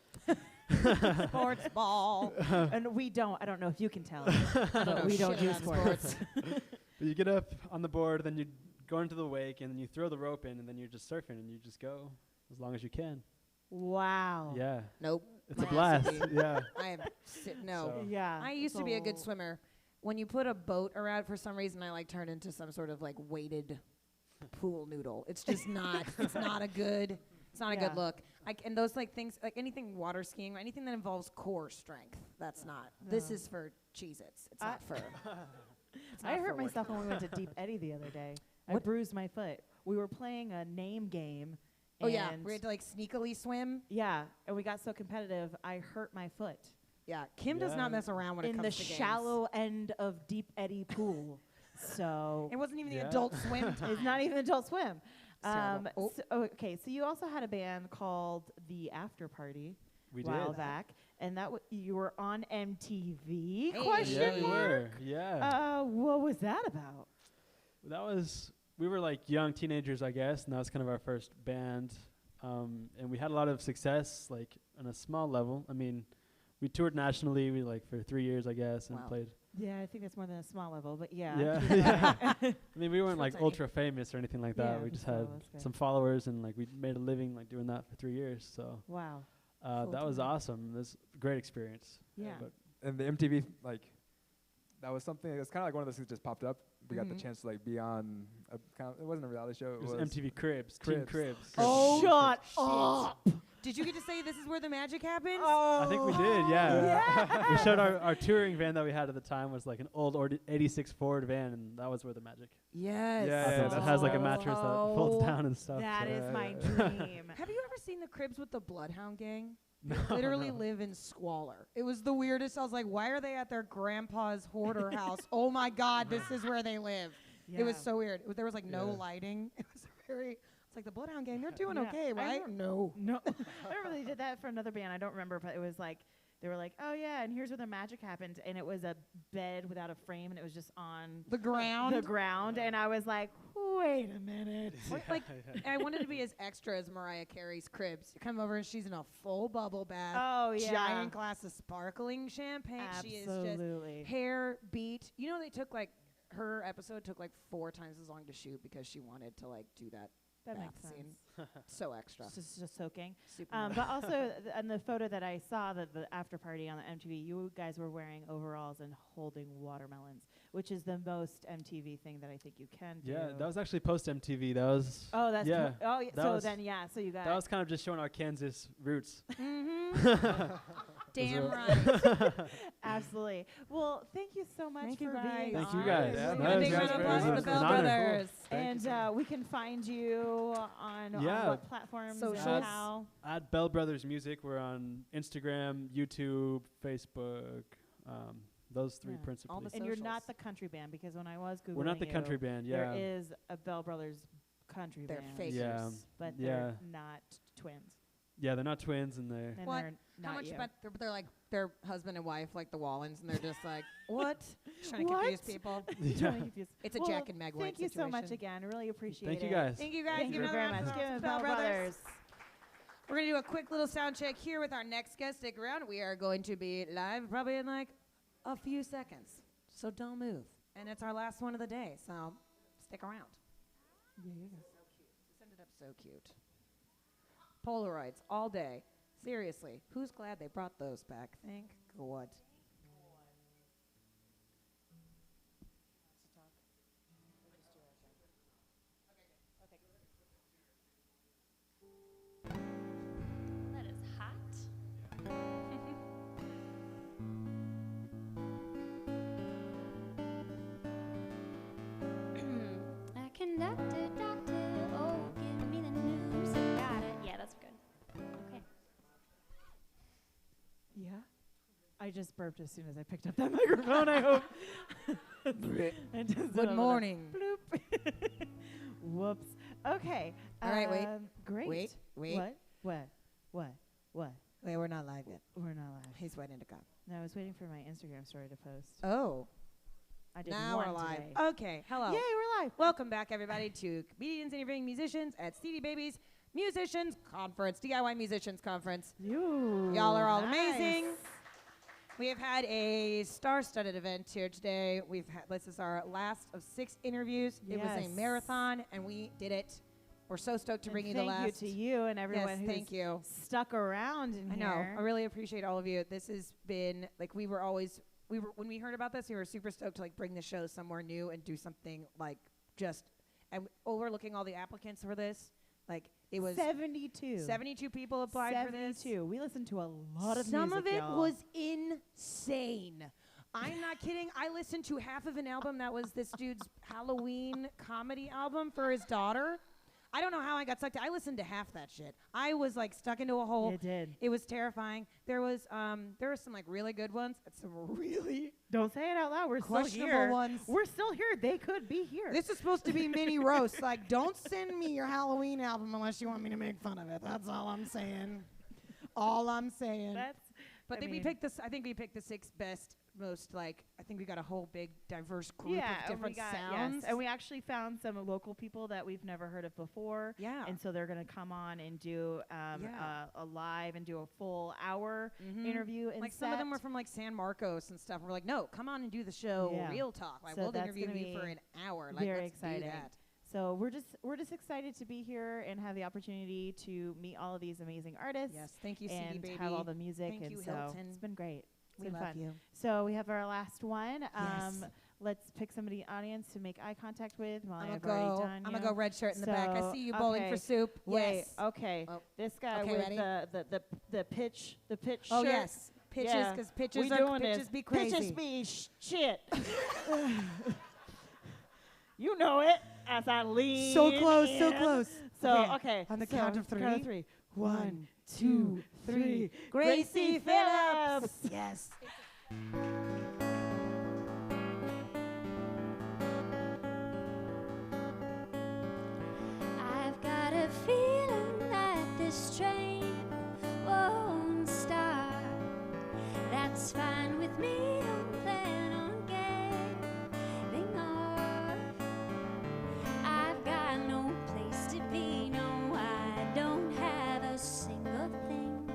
Sports ball. And we don't. I don't know if you can tell. We don't do sports. But you get up on the board, then you go into the wake, and then you throw the rope in, and then you're just surfing, and you just go as long as you can. Wow. Yeah. Nope. It's a blast. Yeah. I am no. So. Yeah. I used to be a good swimmer. When you put a boat around, for some reason, I like turn into some sort of like weighted pool noodle. It's just not. It's not a good. It's not a good look. And those like things, like anything water skiing, or anything that involves core strength. That's not. This is for Cheez-Its. It's not for. I hurt myself when we went to Deep Eddy the other day. I bruised my foot. We were playing a name game. Oh yeah, we had to like sneakily swim. Yeah, and we got so competitive, I hurt my foot. Yeah, Kim does not mess around when it comes to games. In the shallow end of Deep Eddy pool. So it wasn't even the adult swim time. It's not even adult swim. So you also had a band called The After Party. We a while did. back, and that you were on MTV? Hey. Question Yeah, we mark? were. Yeah. What was that about? That was, we were like young teenagers, I guess, and that was kind of our first band. And we had a lot of success, like on a small level. I mean, we toured nationally, for 3 years, I guess, and played. Yeah, I think that's more than a small level, but yeah. Yeah. I mean, we weren't like tiny. ultra famous or anything like that. Yeah, We just so had that's good. some followers, and like we made a living like doing that for 3 years. So Wow. that was awesome. It was a great experience. Yeah. But and the MTV that was something that's kind of like one of those things that just popped up. We got the chance to be on a it wasn't a reality show. It was MTV Cribs. Team Cribs. Oh, shut up! Did you get to say this is where the magic happens? I think we did, yeah. We showed our touring van that we had at the time was like an old 86 Ford van, and that was where the magic. Yes. Yeah, It has like a mattress that folds down and stuff. That so. is my dream. Have you ever seen the Cribs with the Bloodhound Gang? They literally live in squalor. It was the weirdest. I was like, why are they at their grandpa's hoarder house? Oh my God, this is where they live. It was Yeah. so weird. There was like no Yeah. lighting. It was very. It's like the Bloodhound Gang. They're doing Yeah. okay, I right? remember- No. No. I remember they did that for another band. I don't remember, but it was like, they were like, oh yeah, and here's where the magic happened. And it was a bed without a frame, and it was just on The ground. the ground. And I was like, wait a minute. Like, I wanted to be as extra as Mariah Carey's Cribs. You come over and she's in a full bubble bath. Oh, yeah. Giant glass of sparkling champagne. She is Absolutely. just hair beat. You know, they took like, her episode took like 4 times as long to shoot because she wanted to like do that That bath makes scene. sense. So extra. Just soaking. Super But also, in the photo that I saw, the after party on the MTV, you guys were wearing overalls and holding watermelons, which is the most MTV thing that I think you can do. Yeah, that was actually post MTV. That was. Oh, that's yeah. oh, yeah. that So was- then, yeah. So you got. That was kind of just showing our Kansas roots. Damn Those right. Absolutely. Well, thank you so much Thank for you, guys. being Thank you on. guys. Yeah, No, no, it big was round of great. applause It for was the an Bell honor. Brothers. And we can find you on Yeah. what platforms Socials. and how. At Bell Brothers Music, we're on Instagram, YouTube, Facebook. Those 3 Yeah. principally. All the And you're not socials. the country band, because when I was Googling We're not the you, country band. Yeah. there is a Bell Brothers country They're band. fakers. Yeah. But Yeah. they're not twins. Yeah, they're not twins, and they're. And What? they're not How much you. about they're like their husband and wife, like the Wallens, and they're just like, what? Trying to What? confuse people. Yeah. It's a Well, Jack and Meg White Thank you so much situation. again. I really appreciate Thank it. you guys. Thank you guys. Thank Give you another very round much. of Give applause it to Bell Bell Brothers. Brothers. We're gonna do a quick little sound check here with our next guest. Stick around. We are going to be live probably in like a few seconds, so don't move. And it's our last one of the day, so stick around. Yeah. This ended up so cute. Polaroids all day. Seriously, who's glad they brought those back? Thank God. That is hot. I conductor, doctor, oh, give me the news. I got it. Yeah, that's good. Okay. Yeah. I just burped as soon as I picked up that microphone. I hope. I just did a Good little morning. Bloop. Whoops. Okay. All right, wait. Great. Wait. What? Wait, we're not live yet. We're not live. He's waiting to come. No, I was waiting for my Instagram story to post. Oh, I did now one we're live. today. Okay, hello. Yay, we're live. Welcome back, everybody, to Comedians Interviewing Musicians at CD Babies Musicians Conference, DIY Musicians Conference. Y'all are all amazing. We have had a star-studded event here today. This is our last of 6 interviews. It was a Yes. marathon, and we did it. We're so stoked to And bring you the thank last. you to you and everyone Yes, who's thank you. stuck around in I here. know. I really appreciate all of you. This has been like we were when we heard about this, we were super stoked to like bring the show somewhere new and do something like just and overlooking all the applicants for this. Like it was 72 people applied for this. 72. We listened to a lot of Some music, of it y'all. was insane. I'm not kidding. I listened to half of an album that was this dude's Halloween comedy album for his daughter. I don't know how I got sucked. I listened to half that shit. I was like stuck into a hole. You did. It was terrifying. There were some like really good ones and some really Don't say it out loud. We're still questionable here. ones. We're still here. They could be here. This is supposed to be mini roast. Like, don't send me your Halloween album unless you want me to make fun of it. That's all I'm saying. All I'm saying. But I we mean- picked this. I think we picked the 6 best, most like. I think we got a whole big, diverse group yeah, of different and we got, sounds. Yes, and we actually found some local people that we've never heard of before. Yeah. And so they're going to come on and do a live and do a full hour Mhm. interview. And Like some of them were from like San Marcos and stuff. We're like, no, come on and do the show, Yeah. real talk. Like So we'll that's interview gonna you for be an hour. Like very let's exciting. do that. So we're just excited to be here and have the opportunity to meet all of these amazing artists. Yes, thank you, CD and Baby. have all the music. Thank and you, so Hilton. it's been great. It's We been love fun. you. So we have our last one. Yes. Let's pick somebody in the audience to make eye contact with. Molly, I'ma I've already go- done I'ma you. go red shirt in the back. I So, see you bowling for okay. soup. Wait, Yes. okay. Oh. This guy Okay, with ready? the pitch Oh, shirt. yes. Pitches, Yeah. 'cause pitches We are- doing pitches this. be crazy. Pitches be shit. You know it as I lean So close, so in. close. So, okay. On the so count of 3. Count of 3. 1, 2, 3. Gracie Phillips. Yes. I've got a feeling that this train won't stop. That's fine with me, don't plan on getting off. I've got no place to be, no, I don't have a single thing.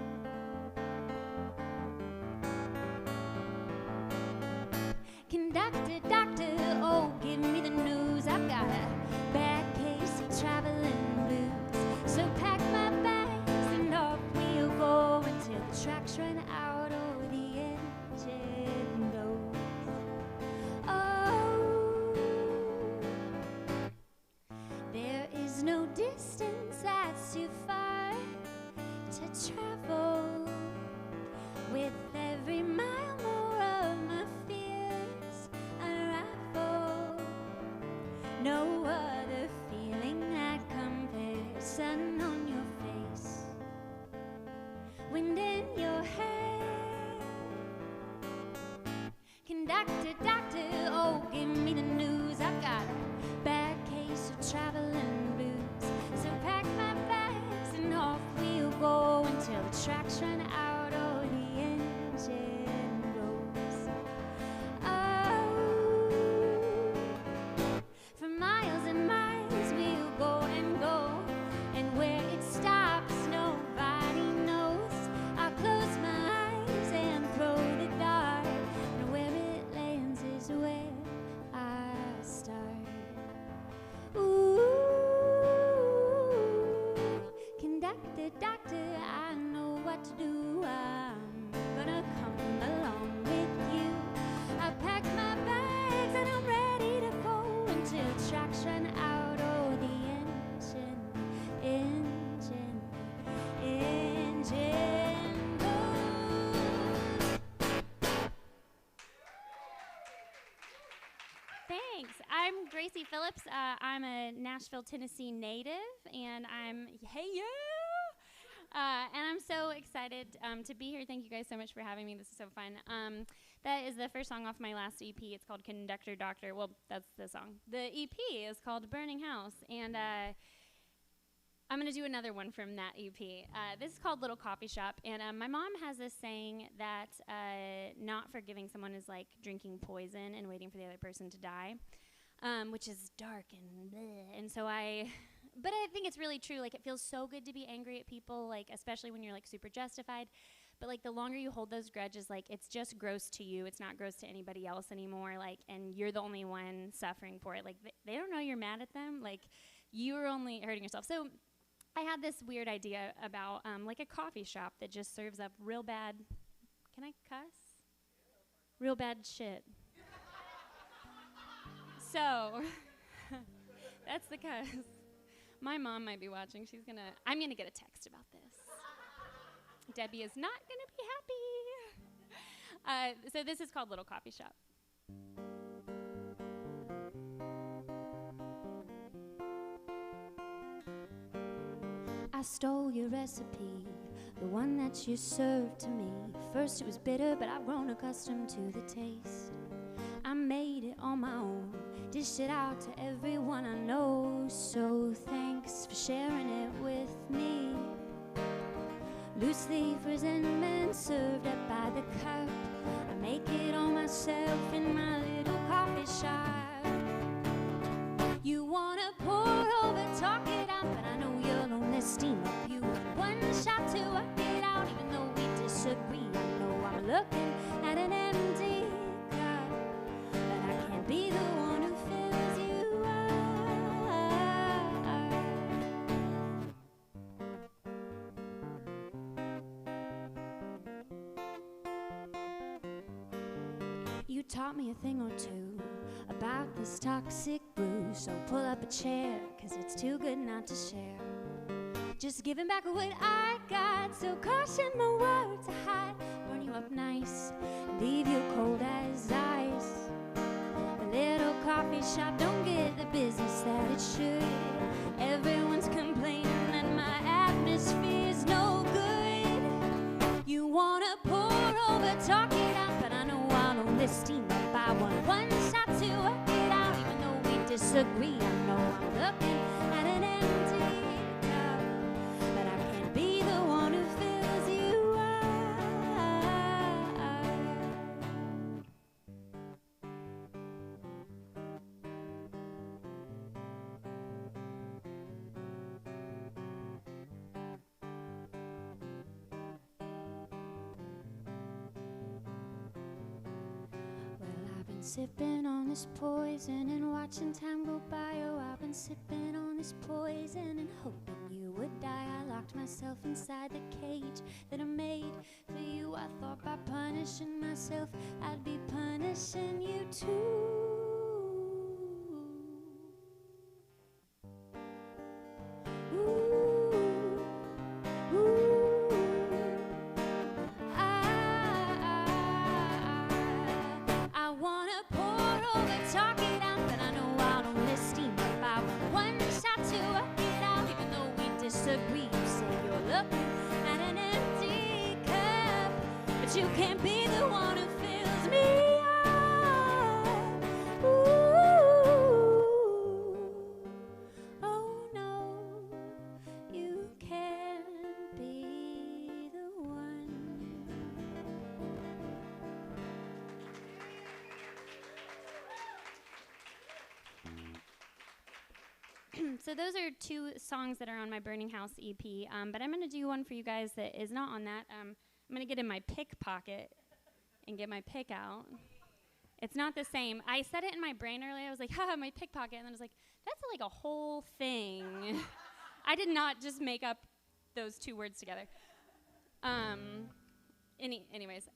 Conductor, doctor, oh, give me the news. I've got a bad case of traveling blues. So pack my bags and off we'll go until the tracks run out or the engine blows. Oh, there is no distance that's too far to travel. With every mile more of my fears unravel. No other feeling that compares. Sun on your face, wind in your hair. Conductor, doctor, oh, give me the news. I've got a bad case of traveling blues. So pack my bags and off we'll go until the tracks run out or the engine goes. Oh, for miles and miles we'll go and go, and where it stops nobody knows. I'll close my eyes and throw the dart, and where it lands is where I start. Ooh, conductor, doctor, I know what to do. I'm gonna come along with you. I pack my bags and I'm ready to go until tracks run out. Oh, the engine goes. Thanks. I'm Gracie Phillips. I'm a Nashville, Tennessee native, and I'm and I'm so excited to be here. Thank you guys so much for having me. This is so fun. That is the first song off my last EP. It's called Conductor Doctor. Well, that's the song. The EP is called Burning House, and I'm going to do another one from that EP. This is called Little Coffee Shop, and my mom has this saying that not forgiving someone is like drinking poison and waiting for the other person to die, which is dark and bleh. And so but I think it's really true. Like, it feels so good to be angry at people, like, especially when you're, like, super justified. But, like, the longer you hold those grudges, like, it's just gross to you. It's not gross to anybody else anymore, like, and you're the only one suffering for it. Like, they don't know you're mad at them. Like, you're only hurting yourself. So I had this weird idea about, like, a coffee shop that just serves up real bad, can I cuss? Real bad shit. So that's the cuss. My mom might be watching. I'm gonna get a text about this. Debbie is not gonna be happy. So this is called Little Coffee Shop. I stole your recipe, the one that you served to me. First it was bitter, but I've grown accustomed to the taste. I made it on my own, dished it out to everyone I know. So thanks for sharing it with me. Loose leaf resentment served up by the cup. I make it all myself in my little coffee shop. You wanna pour over, talk it out, but I know you'll only steam up. You one shot to work it out, even though we disagree. I know I'm looking at an empty cup, but I can't be the one who fills you up. You taught me a thing or two about this toxic brew, so pull up a chair, 'cause it's too good not to share. Just giving back what I got, so caution my words to hide. Burn you up nice, leave you cold as ice. A little coffee shop don't get the business that it should. Everyone's complaining that my atmosphere's no good. sipping on this poison and watching time go by. Oh, I've been sipping on this poison and hoping you would die. I locked myself inside the cage that I made for you. I thought by punishing myself I'd be punishing you too. You can't be the one who fills me up. Ooh. Oh no, you can't be the one. So those are two songs that are on my Burning House EP, but I'm going to do one for you guys that is not on that. I'm going to get in my pick pocket and get my pick out. It's not the same. I said it in my brain earlier. I was like, haha, my pick pocket. And then I was like, that's like a whole thing. I did not just make up those two words together. Anyways,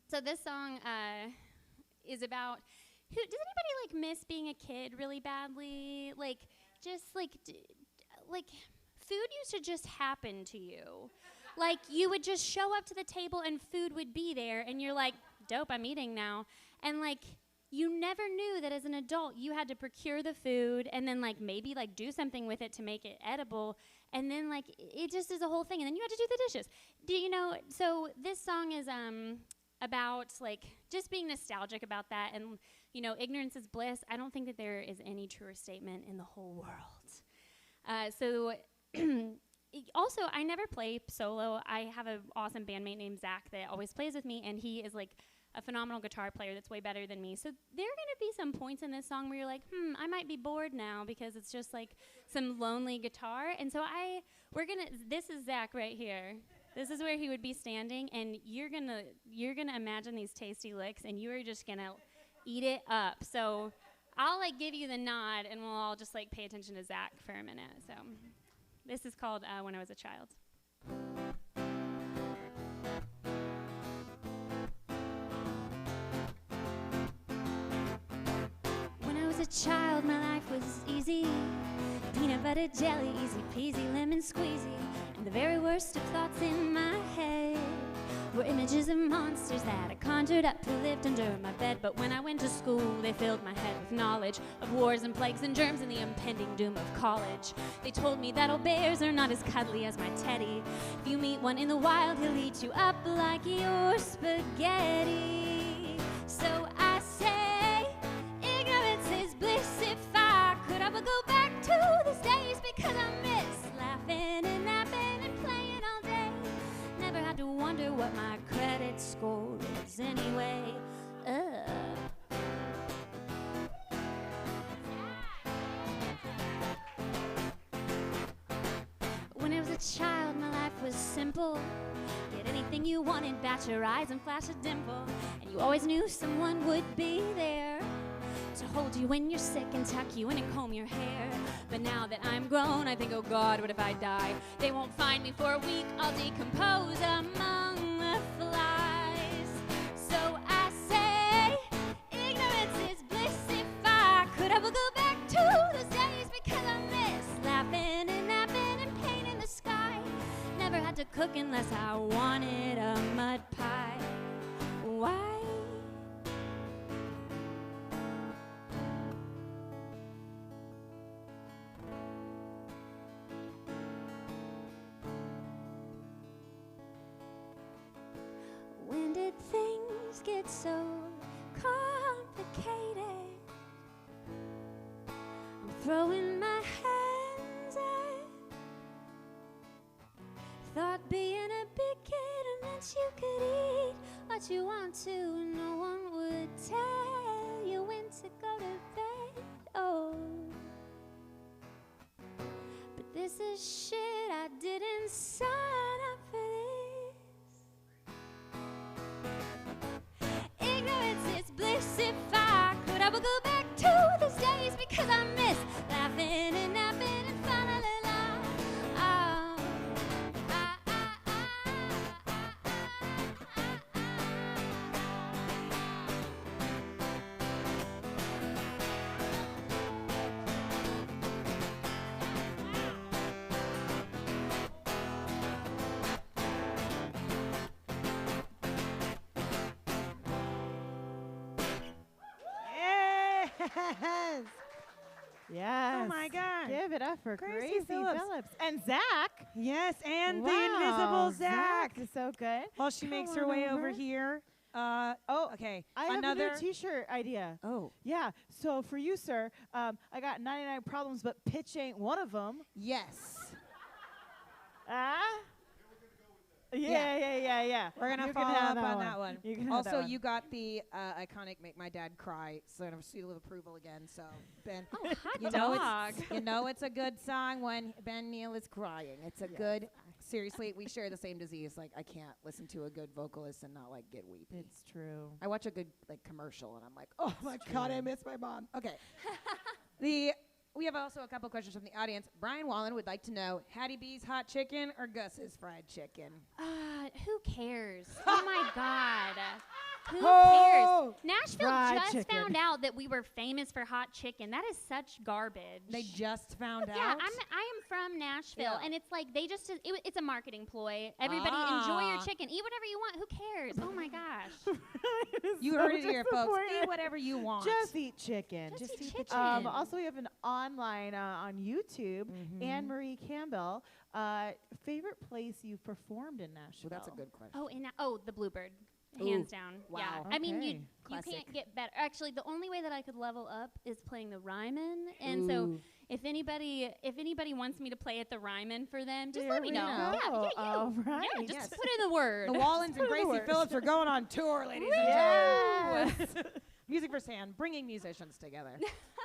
so this song is about, does anybody like miss being a kid really badly? Like, just like food used to just happen to you. Like, you would just show up to the table and food would be there, and you're like, dope, I'm eating now. And, like, you never knew that as an adult you had to procure the food and then, like, maybe, like, do something with it to make it edible. And then, like, it just is a whole thing. And then you had to do the dishes. You know, so this song is about, like, just being nostalgic about that. And, you know, ignorance is bliss. I don't think that there is any truer statement in the whole world. Also, I never play solo. I have an awesome bandmate named Zach that always plays with me, and he is like a phenomenal guitar player that's way better than me. So there are going to be some points in this song where you're like, I might be bored now because it's just like some lonely guitar. And so this is Zach right here. This is where he would be standing, and you're gonna imagine these tasty licks, and you are just gonna eat it up. So I'll like give you the nod, and we'll all just like pay attention to Zach for a minute. So. This is called When I Was a Child. When I was a child, my life was easy. Peanut butter jelly, easy peasy, lemon squeezy. And the very worst of thoughts in my head were images of monsters that I conjured up who lived under my bed. But when I went to school, they filled my head with knowledge of wars and plagues and germs and the impending doom of college. They told me that old bears are not as cuddly as my teddy. If you meet one in the wild, he'll eat you up like your spaghetti. So I say, ignorance is bliss. If I could, I would go back to those days because I miss laughing and napping and playing all day. Never had to wonder what my credit score is anyway. When I was a child, my life was simple. Get anything you wanted, bat your eyes and flash a dimple. And you always knew someone would be there to hold you when you're sick and tuck you in and comb your hair. But now that I'm grown, I think, oh God, what if I die? They won't find me for a week, I'll decompose among the flies. So I say, ignorance is bliss. If I could, I would go back to those days because I miss laughing and napping and paint in the sky. Never had to cook unless I wanted a mud pie. Why? When did things get so complicated? I'm throwing my hands up. Thought being a big kid meant you could eat what you want to, and no one would tell you when to go to bed. Oh, but this is shit, I didn't sign up for this. Ignorance is bliss. If I Yes. Yes. Oh my God. Give it up for Gracie Gracie Phillips. Phillips. And Zach. Yes, and the Wow, invisible Zach. is so good. While she makes her Come on way over over. here. Oh, okay. I have Another a new T-shirt idea. Oh. Yeah. So for you, sir, I got 99 problems, but pitch ain't one of them. Yes. Yeah. We're gonna You can follow have up on that one. You can have that Also, one. you got the iconic "Make My Dad Cry" sort of seal of approval again. So Ben, Oh, hot you know dog. you know it's a good song when Ben Neal is crying. It's a good. Seriously, we share the same disease. Like I can't listen to a good vocalist and not like get weepy. It's true. I watch a good like commercial and I'm like, oh my God, I miss my mom. Okay. We have also a couple questions from the audience. Brian Wallen would like to know, Hattie B's hot chicken or Gus's fried chicken? Who cares? Oh my God. Who Oh! cares? Nashville Fried just chicken. found out that we were famous for hot chicken. That is such garbage. They just found Yeah, out? I am from Nashville, Yeah. and it's like they just it's a marketing ploy. Everybody enjoy your Ah. chicken, eat whatever you want. Who cares? Oh my gosh. You So heard it here, folks. disappointed. Eat whatever you want. Just eat chicken. Just eat the chicken. Also, we have an online on YouTube. Anne Marie Campbell. Favorite place you've performed in Nashville? Well, that's a good question. The Bluebird. Ooh, Hands down. wow. Yeah. I mean, you Okay. Classic. can't get better. Actually, the only way that I could level up is playing the Ryman. And so Ooh. if anybody wants me to play at the Ryman for them, just There let me we know. go. Yeah, All right. Yeah, just Yes. put in the word. The Wallens Put and in the Gracie words. Phillips are going on tour, ladies and Yes. gentlemen. Music for Sand, bringing musicians together.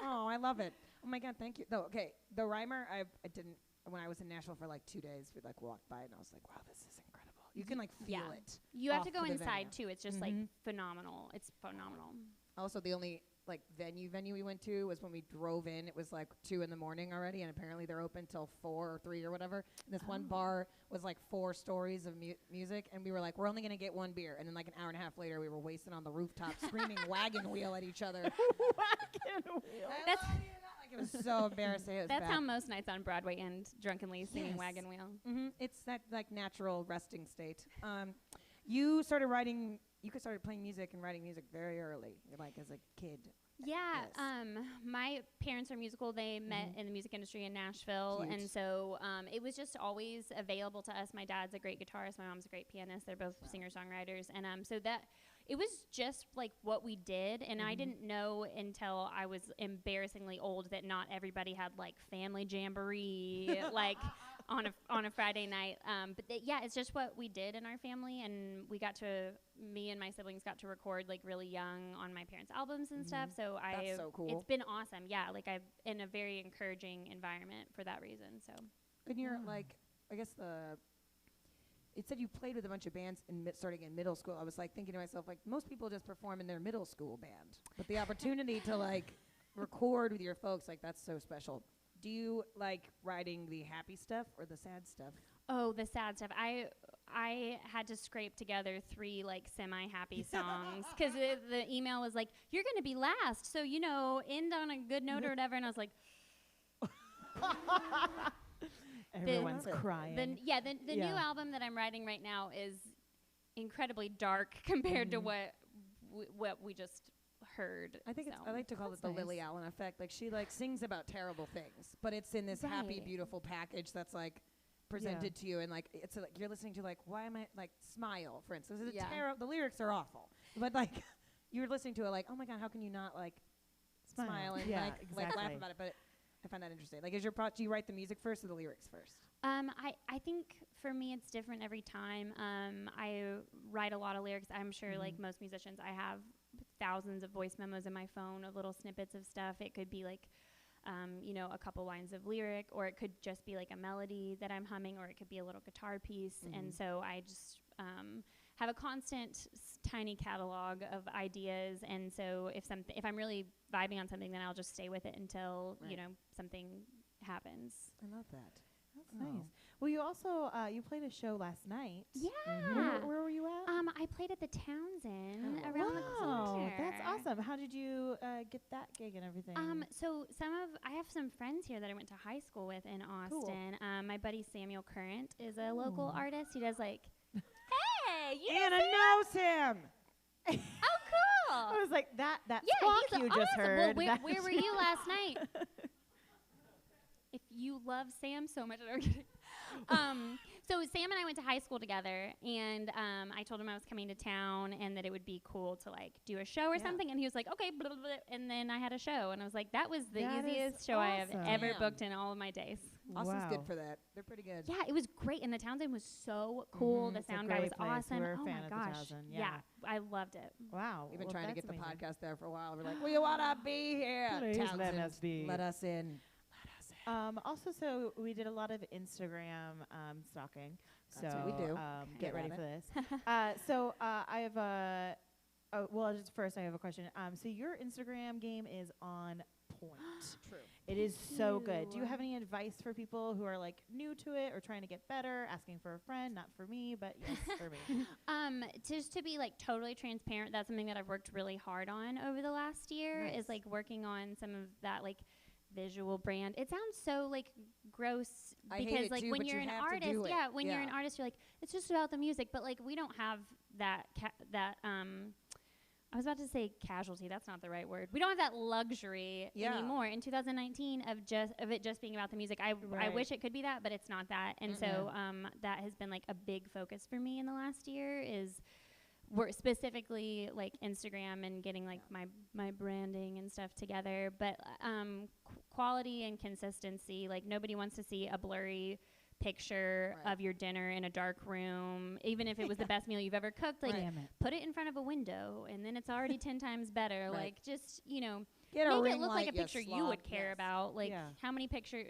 Oh, I love it. Oh my God, thank you. Though, okay, the Rhymer, I didn't. When I was in Nashville for like 2 days, we like walked by and I was like, wow, this is incredible. You can like feel Yeah. it. You have off to go of the inside venue. too. It's just like Mhm. phenomenal. It's phenomenal. Also, the only like venue we went to was when we drove in. It was like 2 a.m. already, and apparently they're open till 4 or 3 or whatever. And this one bar was like 4 stories of music, and we were like, we're only gonna get 1 beer. And then like an hour and a half later, we were wasted on the rooftop, screaming "wagon wheel" at each other. That's It was so embarrassing. It was That's bad. how most nights on Broadway end, drunkenly singing Yes. Wagon Wheel. It's that like natural resting state. You started writing. You started playing music and writing music very early, like as a kid. Yeah, Yes. my parents are musical. They met in the music industry in Nashville, Cute. and so it was just always available to us. My dad's a great guitarist. My mom's a great pianist. They're both singer-songwriters, and so that it was just like what we did. And I didn't know until I was embarrassingly old that not everybody had like family jamboree, like on a Friday night. But yeah, it's just what we did in our family, and me and my siblings got to record like really young on my parents' albums and stuff. So That's so cool. It's been awesome. Yeah, like I've in a very encouraging environment for that reason. So And you're like, I guess it said you played with a bunch of bands starting in middle school. I was like thinking to myself, like most people just perform in their middle school band, but the opportunity to like record with your folks, like that's so special. Do you like writing the happy stuff or the sad stuff? Oh, the sad stuff. I had to scrape together 3 like semi-happy songs because the email was like, "You're gonna be last, so end on a good note or whatever." And I was like, Everyone's crying. The new Yeah. album that I'm writing right now is incredibly dark compared to what we just heard. I think I like to call it the Lily Allen effect. Like she like sings about terrible things, but it's in this happy, Right. beautiful package that's like presented to you, and like it's like you're listening to like why am I like Smile, for instance. It's the lyrics are awful, but like you're listening to it like, oh my God, how can you not like smile and Yeah, like laugh exactly. about it? But I find that interesting. Like, do you write the music first or the lyrics first? I think for me it's different every time. I write a lot of lyrics. I'm sure like most musicians, I have thousands of voice memos in my phone of little snippets of stuff. It could be like, a couple lines of lyric, or it could just be like a melody that I'm humming, or it could be a little guitar piece. And so I just have a constant tiny catalog of ideas. And so if I'm really vibing on something, then I'll just stay with it until something happens. I love that. That's nice. Well, you also you played a show last night. Yeah. Where were you at? I played at the Townsend around the Wow, corner. that's awesome. How did you get that gig and everything? So I have some friends here that I went to high school with in Austin. My buddy Samuel Current is a local artist. He does like, hey, you Anna knows him. Oh, cool. cool. I was like, that Yeah, squawk he's you awesome. just Well, heard. where that- were you last night? If you love Sam so much, I'm kidding. So Sam and I went to high school together, and I told him I was coming to town and that it would be cool to like do a show or something. And he was like, okay, blah, blah, blah. And then I had a show, and I was like, that was the That is easiest show I have awesome. ever Damn. booked in all of my days. Austin's good for that. They're pretty good. Yeah, it was great, and the Townsend was so cool. The It's a sound guy was great place. awesome. We're a Oh fan my of the gosh, Townsend, yeah, yeah. I loved it. Wow, We've been well, trying to that's get the amazing. podcast there for a while. We're like, we want to be here. Please let Townsend, us be. Let us in. Also, so we did a lot of Instagram stalking. That's so what we do. Get Get ready at for it. this. I have a. Well, just first, I have a question. So your Instagram game is on point. True. It is so good. Do you you. have any advice for people who are like new to it or trying to get better, asking for a friend? Not for me, but yes, for me. Just to be like totally transparent, that's something that I've worked really hard on over the last year. Nice. Is like working on some of that like visual brand. It sounds so like gross I hate because it like too, when but you're you an have to artist, do it. yeah, when you're Yeah. an artist, you're like it's just about the music, but like we don't have that I was about to say casualty. That's not the right word. We don't have that luxury Yeah. anymore in 2019 of it just being about the music. I Right. wish it could be that, but it's not that. And so that has been like a big focus for me in the last year is specifically like Instagram and getting like my branding and stuff together. But quality and consistency. Like nobody wants to see a blurry picture of your dinner in a dark room, even if it was the best meal you've ever cooked. Like Damn it. put it in front of a window, and then it's already 10 times better. Right. Like just Get a make ring it look like a light, you picture you slob. would care Yes. about. Like Yeah. how many picture,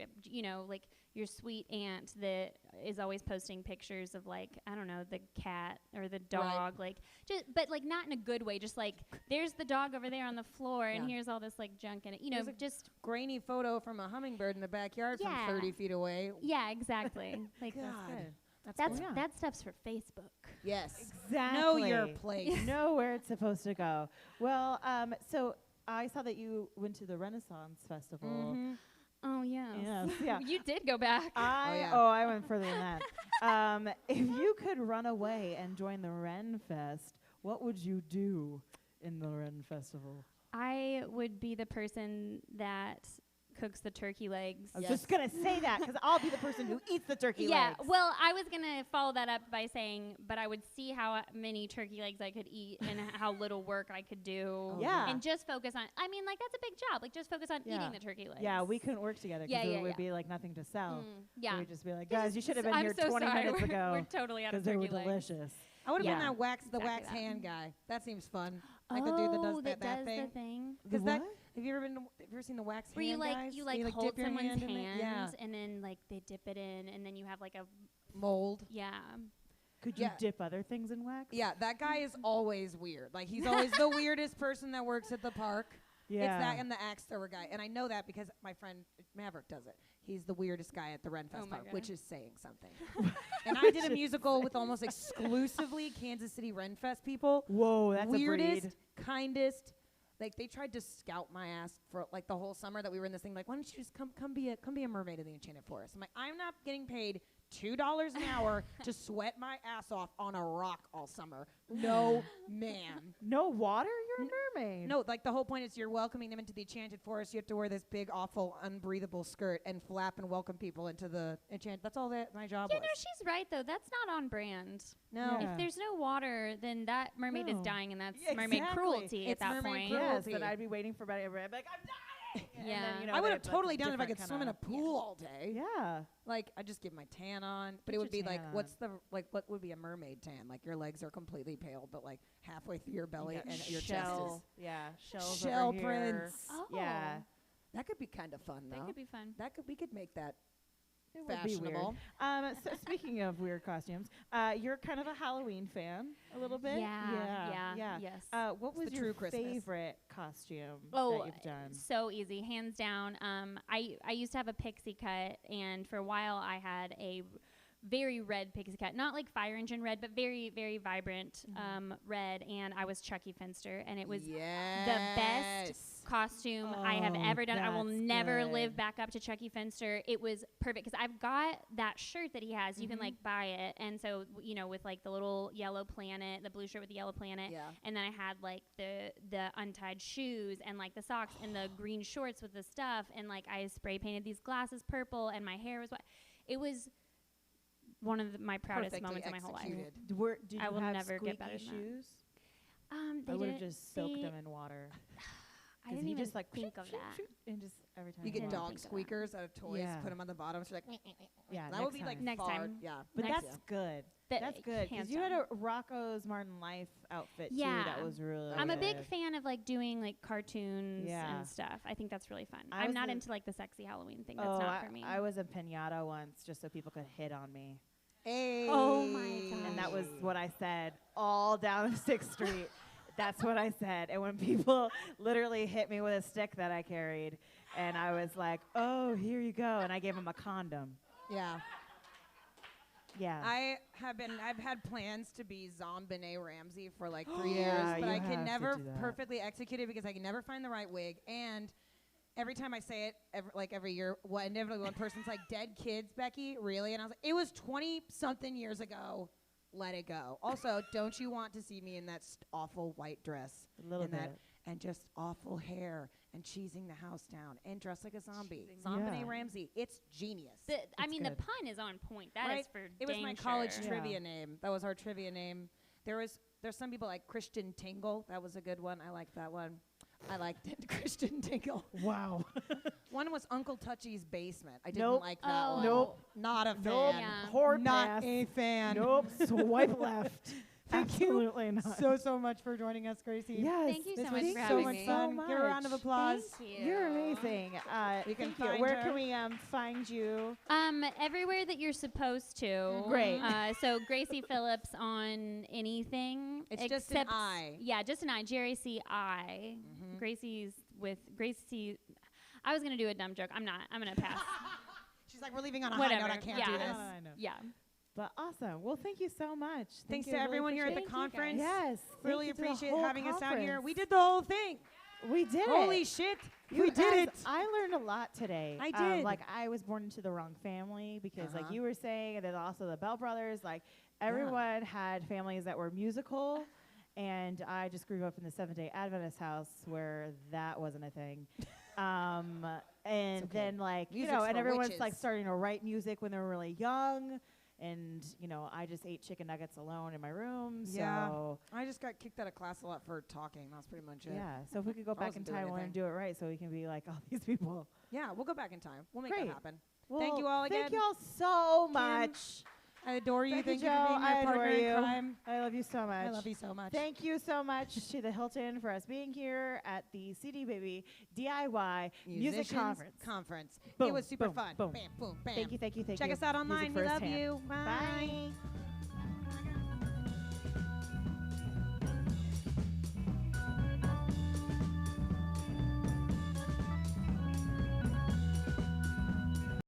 like your sweet aunt that is always posting pictures of like I don't know the cat or the dog, like just but like not in a good way. Just like there's the dog over there on the floor, and Yeah. here's all this like junk in it. There's a Just grainy photo from a hummingbird in the backyard Yeah. from 30 feet away. yeah, exactly. Like God. that's cool. that stuff's for Facebook. Yes. Exactly. Know your place. Know where it's supposed to go. Well, so I saw that you went to the Renaissance Festival. Mm-hmm. Oh yeah. Yes, yeah. You did go back. I went further than that. If you could run away and join the Ren Fest, what would you do in the Ren Festival? I would be the person that cooks the turkey legs. I was just gonna say that because I'll be the person who eats the turkey legs. Well, I was gonna follow that up by saying, but I would see how many turkey legs I could eat and how little work I could do. Yeah. and just focus on. I mean, like that's a big job. Like just focus on Yeah. eating the turkey legs. Yeah, we couldn't work together because Yeah, it would yeah. be like nothing to sell. Yeah. We'd just be like, You're guys, you just should have s- been I'm here so 20 sorry. minutes We're- ago. we're totally out of because they were turkey legs. delicious. I would have Yeah. been that wax Exactly wax that. hand guy. That seems fun. Like the dude that does that does thing. the thing. Because that have you ever seen the wax Where hand you like guys? you Where like hold dip your someone's hand in it? Yeah. and then like they dip it in, and then you have like a Mold. yeah. Could you Yeah. dip other things in wax? Yeah, that guy is always weird. Like he's always the weirdest person that works at the park. Yeah. It's that and the axe thrower guy. And I know that because my friend Maverick does it. He's the weirdest guy at the Ren Fest Oh my park, God. which is saying something. And I did a musical with almost exclusively Kansas City Ren Fest people. Whoa, that's weirdest, a breed. kindest. Like they tried to scout my ass for like the whole summer that we were in this thing. Like, why don't you just come be a mermaid in the Enchanted Forest? I'm like, I'm not getting paid $2 an hour to sweat my ass off on a rock all summer. No, ma'am. No water? You're a mermaid. No, like the whole point is you're welcoming them into the Enchanted Forest. You have to wear this big, awful, unbreathable skirt and flap and welcome people into the Enchanted. That's all that my job Yeah, was. no, she's right though. That's not on brand. No. Yeah. If there's no water, then that mermaid is No. dying, and that's Yeah, mermaid exactly. cruelty It's at that mermaid point. cruelty. Yes, that I'd be waiting for everybody. I'd be like, I'm dying. And Yeah. then, you know, I would have they'd, like, totally done it if I different could swim in a kinda- pool all day. Yeah. Like I just give my tan on, but Put it would your be like, tan what's the what would be a mermaid tan? Like your legs are completely pale, but like halfway through your belly got and your chest is shell. Yeah, shells shell over here. prints. Oh. Yeah. That could be kind of fun, though. That could be fun. We could make that It would be weird. fashionable. So speaking of weird costumes, you're kind of a Halloween fan, a little bit. Yeah, yes. What was the your true Christmas. favorite costume Oh, that you've done? so easy, hands down. I used to have a pixie cut, and for a while I had a very red pixie cut, not like fire engine red, but very, very vibrant red. And I was Chucky Finster, and it was the best costume I have ever done. I will never live back up to Chucky Finster. It was perfect because I've got that shirt that he has. You can like buy it, and so you know, with like the little yellow planet, the blue shirt with the yellow planet, and then I had like the untied shoes and like the socks and the green shorts with the stuff, and like I spray painted these glasses purple, and my hair was white. It was one of my proudest moments of my whole life. Did I you will have never get better squeaky than that. shoes? They I would have didn't- just soaked they- them in water. I 'Cause didn't he even just like think of that. and just every time. You get Didn't dog think of that. squeakers out of toys, Yeah. put them on the bottom. So you're like, Yeah, that would be like Next far- time. Yeah, But Next- that's good. That- That's good because hands you had down. a Rocco's Martin Life outfit too. Yeah. That was really. I'm a big good. fan of like doing like cartoons Yeah. and stuff. I think that's really fun. I I'm was not a- into like the sexy Halloween thing. That's Oh, not for me. I was a pinata once just so people could hit on me. Hey. Oh my god. And that was what I said all down 6th Street. That's what I said. And when people literally hit me with a stick that I carried, and I was like, "Oh, here you go," and I gave them a condom. Yeah. Yeah. I've had plans to be Zombine Ramsey for like 3 Yeah, years, but you I have can to never do that. perfectly execute it because I can never find the right wig. And every time I say it, every year, inevitably one person's like, "Dead kids, Becky, really?" And I was like, "It was 20-something years ago. Let it go." Also, don't you want to see me in that awful white dress? A little and that, bit. and just awful hair and cheesing the house down and dressed like a zombie. Zombine Yeah. Ramsey. It's genius. I mean, the good. pun is on point. That is Right? for It was dang my college sure. trivia name. That was our trivia name. There's some people like Christian Tingle. That was a good one. I liked that one. I liked it. Christian Tingle. Wow. One was Uncle Touchy's Basement. I didn't Nope. like that Oh. one. Nope. Not a fan. Nope. Yeah. Hard Not pass. a fan. Nope. Swipe left. Thank you Absolutely not. so much for joining us, Gracie. Yes. Thank you This so was much for so having much me. fun. So Give a round of much. applause. Thank you. You're amazing. You can thank you. find Where her. can we find you? Everywhere that you're supposed to. Great. So Gracie Phillips on anything. It's just an except I. Yeah, just an I. GRACI. Gracie's with Gracie. I was gonna do a dumb joke. I'm not. I'm gonna pass. She's like, we're leaving on a Whatever. high note. I can't yeah. do this. I know. Yeah. But awesome. Well, thank you so much. Thanks Thank you. to I really everyone here at the appreciate it. conference. Yes. Really thank you to the appreciate whole having us out here. conference. We did the whole thing. We did Holy it. shit. You We did guys, it. I learned a lot today. I did. Like I was born into the wrong family because, like Uh-huh. you were saying, and then also the Bell Brothers. Like everyone had families that were musical, and I just grew up in the Seventh-day Adventist house where that wasn't a thing. And okay. then like you Music's know, and for everyone's witches. like starting to write music when they were really young. And you know, I just ate chicken nuggets alone in my room. Yeah. So I just got kicked out of class a lot for talking. That's pretty much it. yeah. So if we could go I back in wasn't doing time, we'll anything. do it right, so we can be like all these people. Yeah, we'll go back in time. We'll make Great. that happen. Well, Thank you all again. Thank you all so Kim, much. I adore you. Thank you Joe. for being my I partner adore in you. crime. I love you so much. I love you so much. Thank you so much to the Hilton for us being here at the CD Baby DIY Music Musicians Conference. It Boom, was super boom, fun. boom. Bam, boom, bam. Thank you, thank you, thank Check you. us out online. Music We love firsthand. you. Bye. Bye.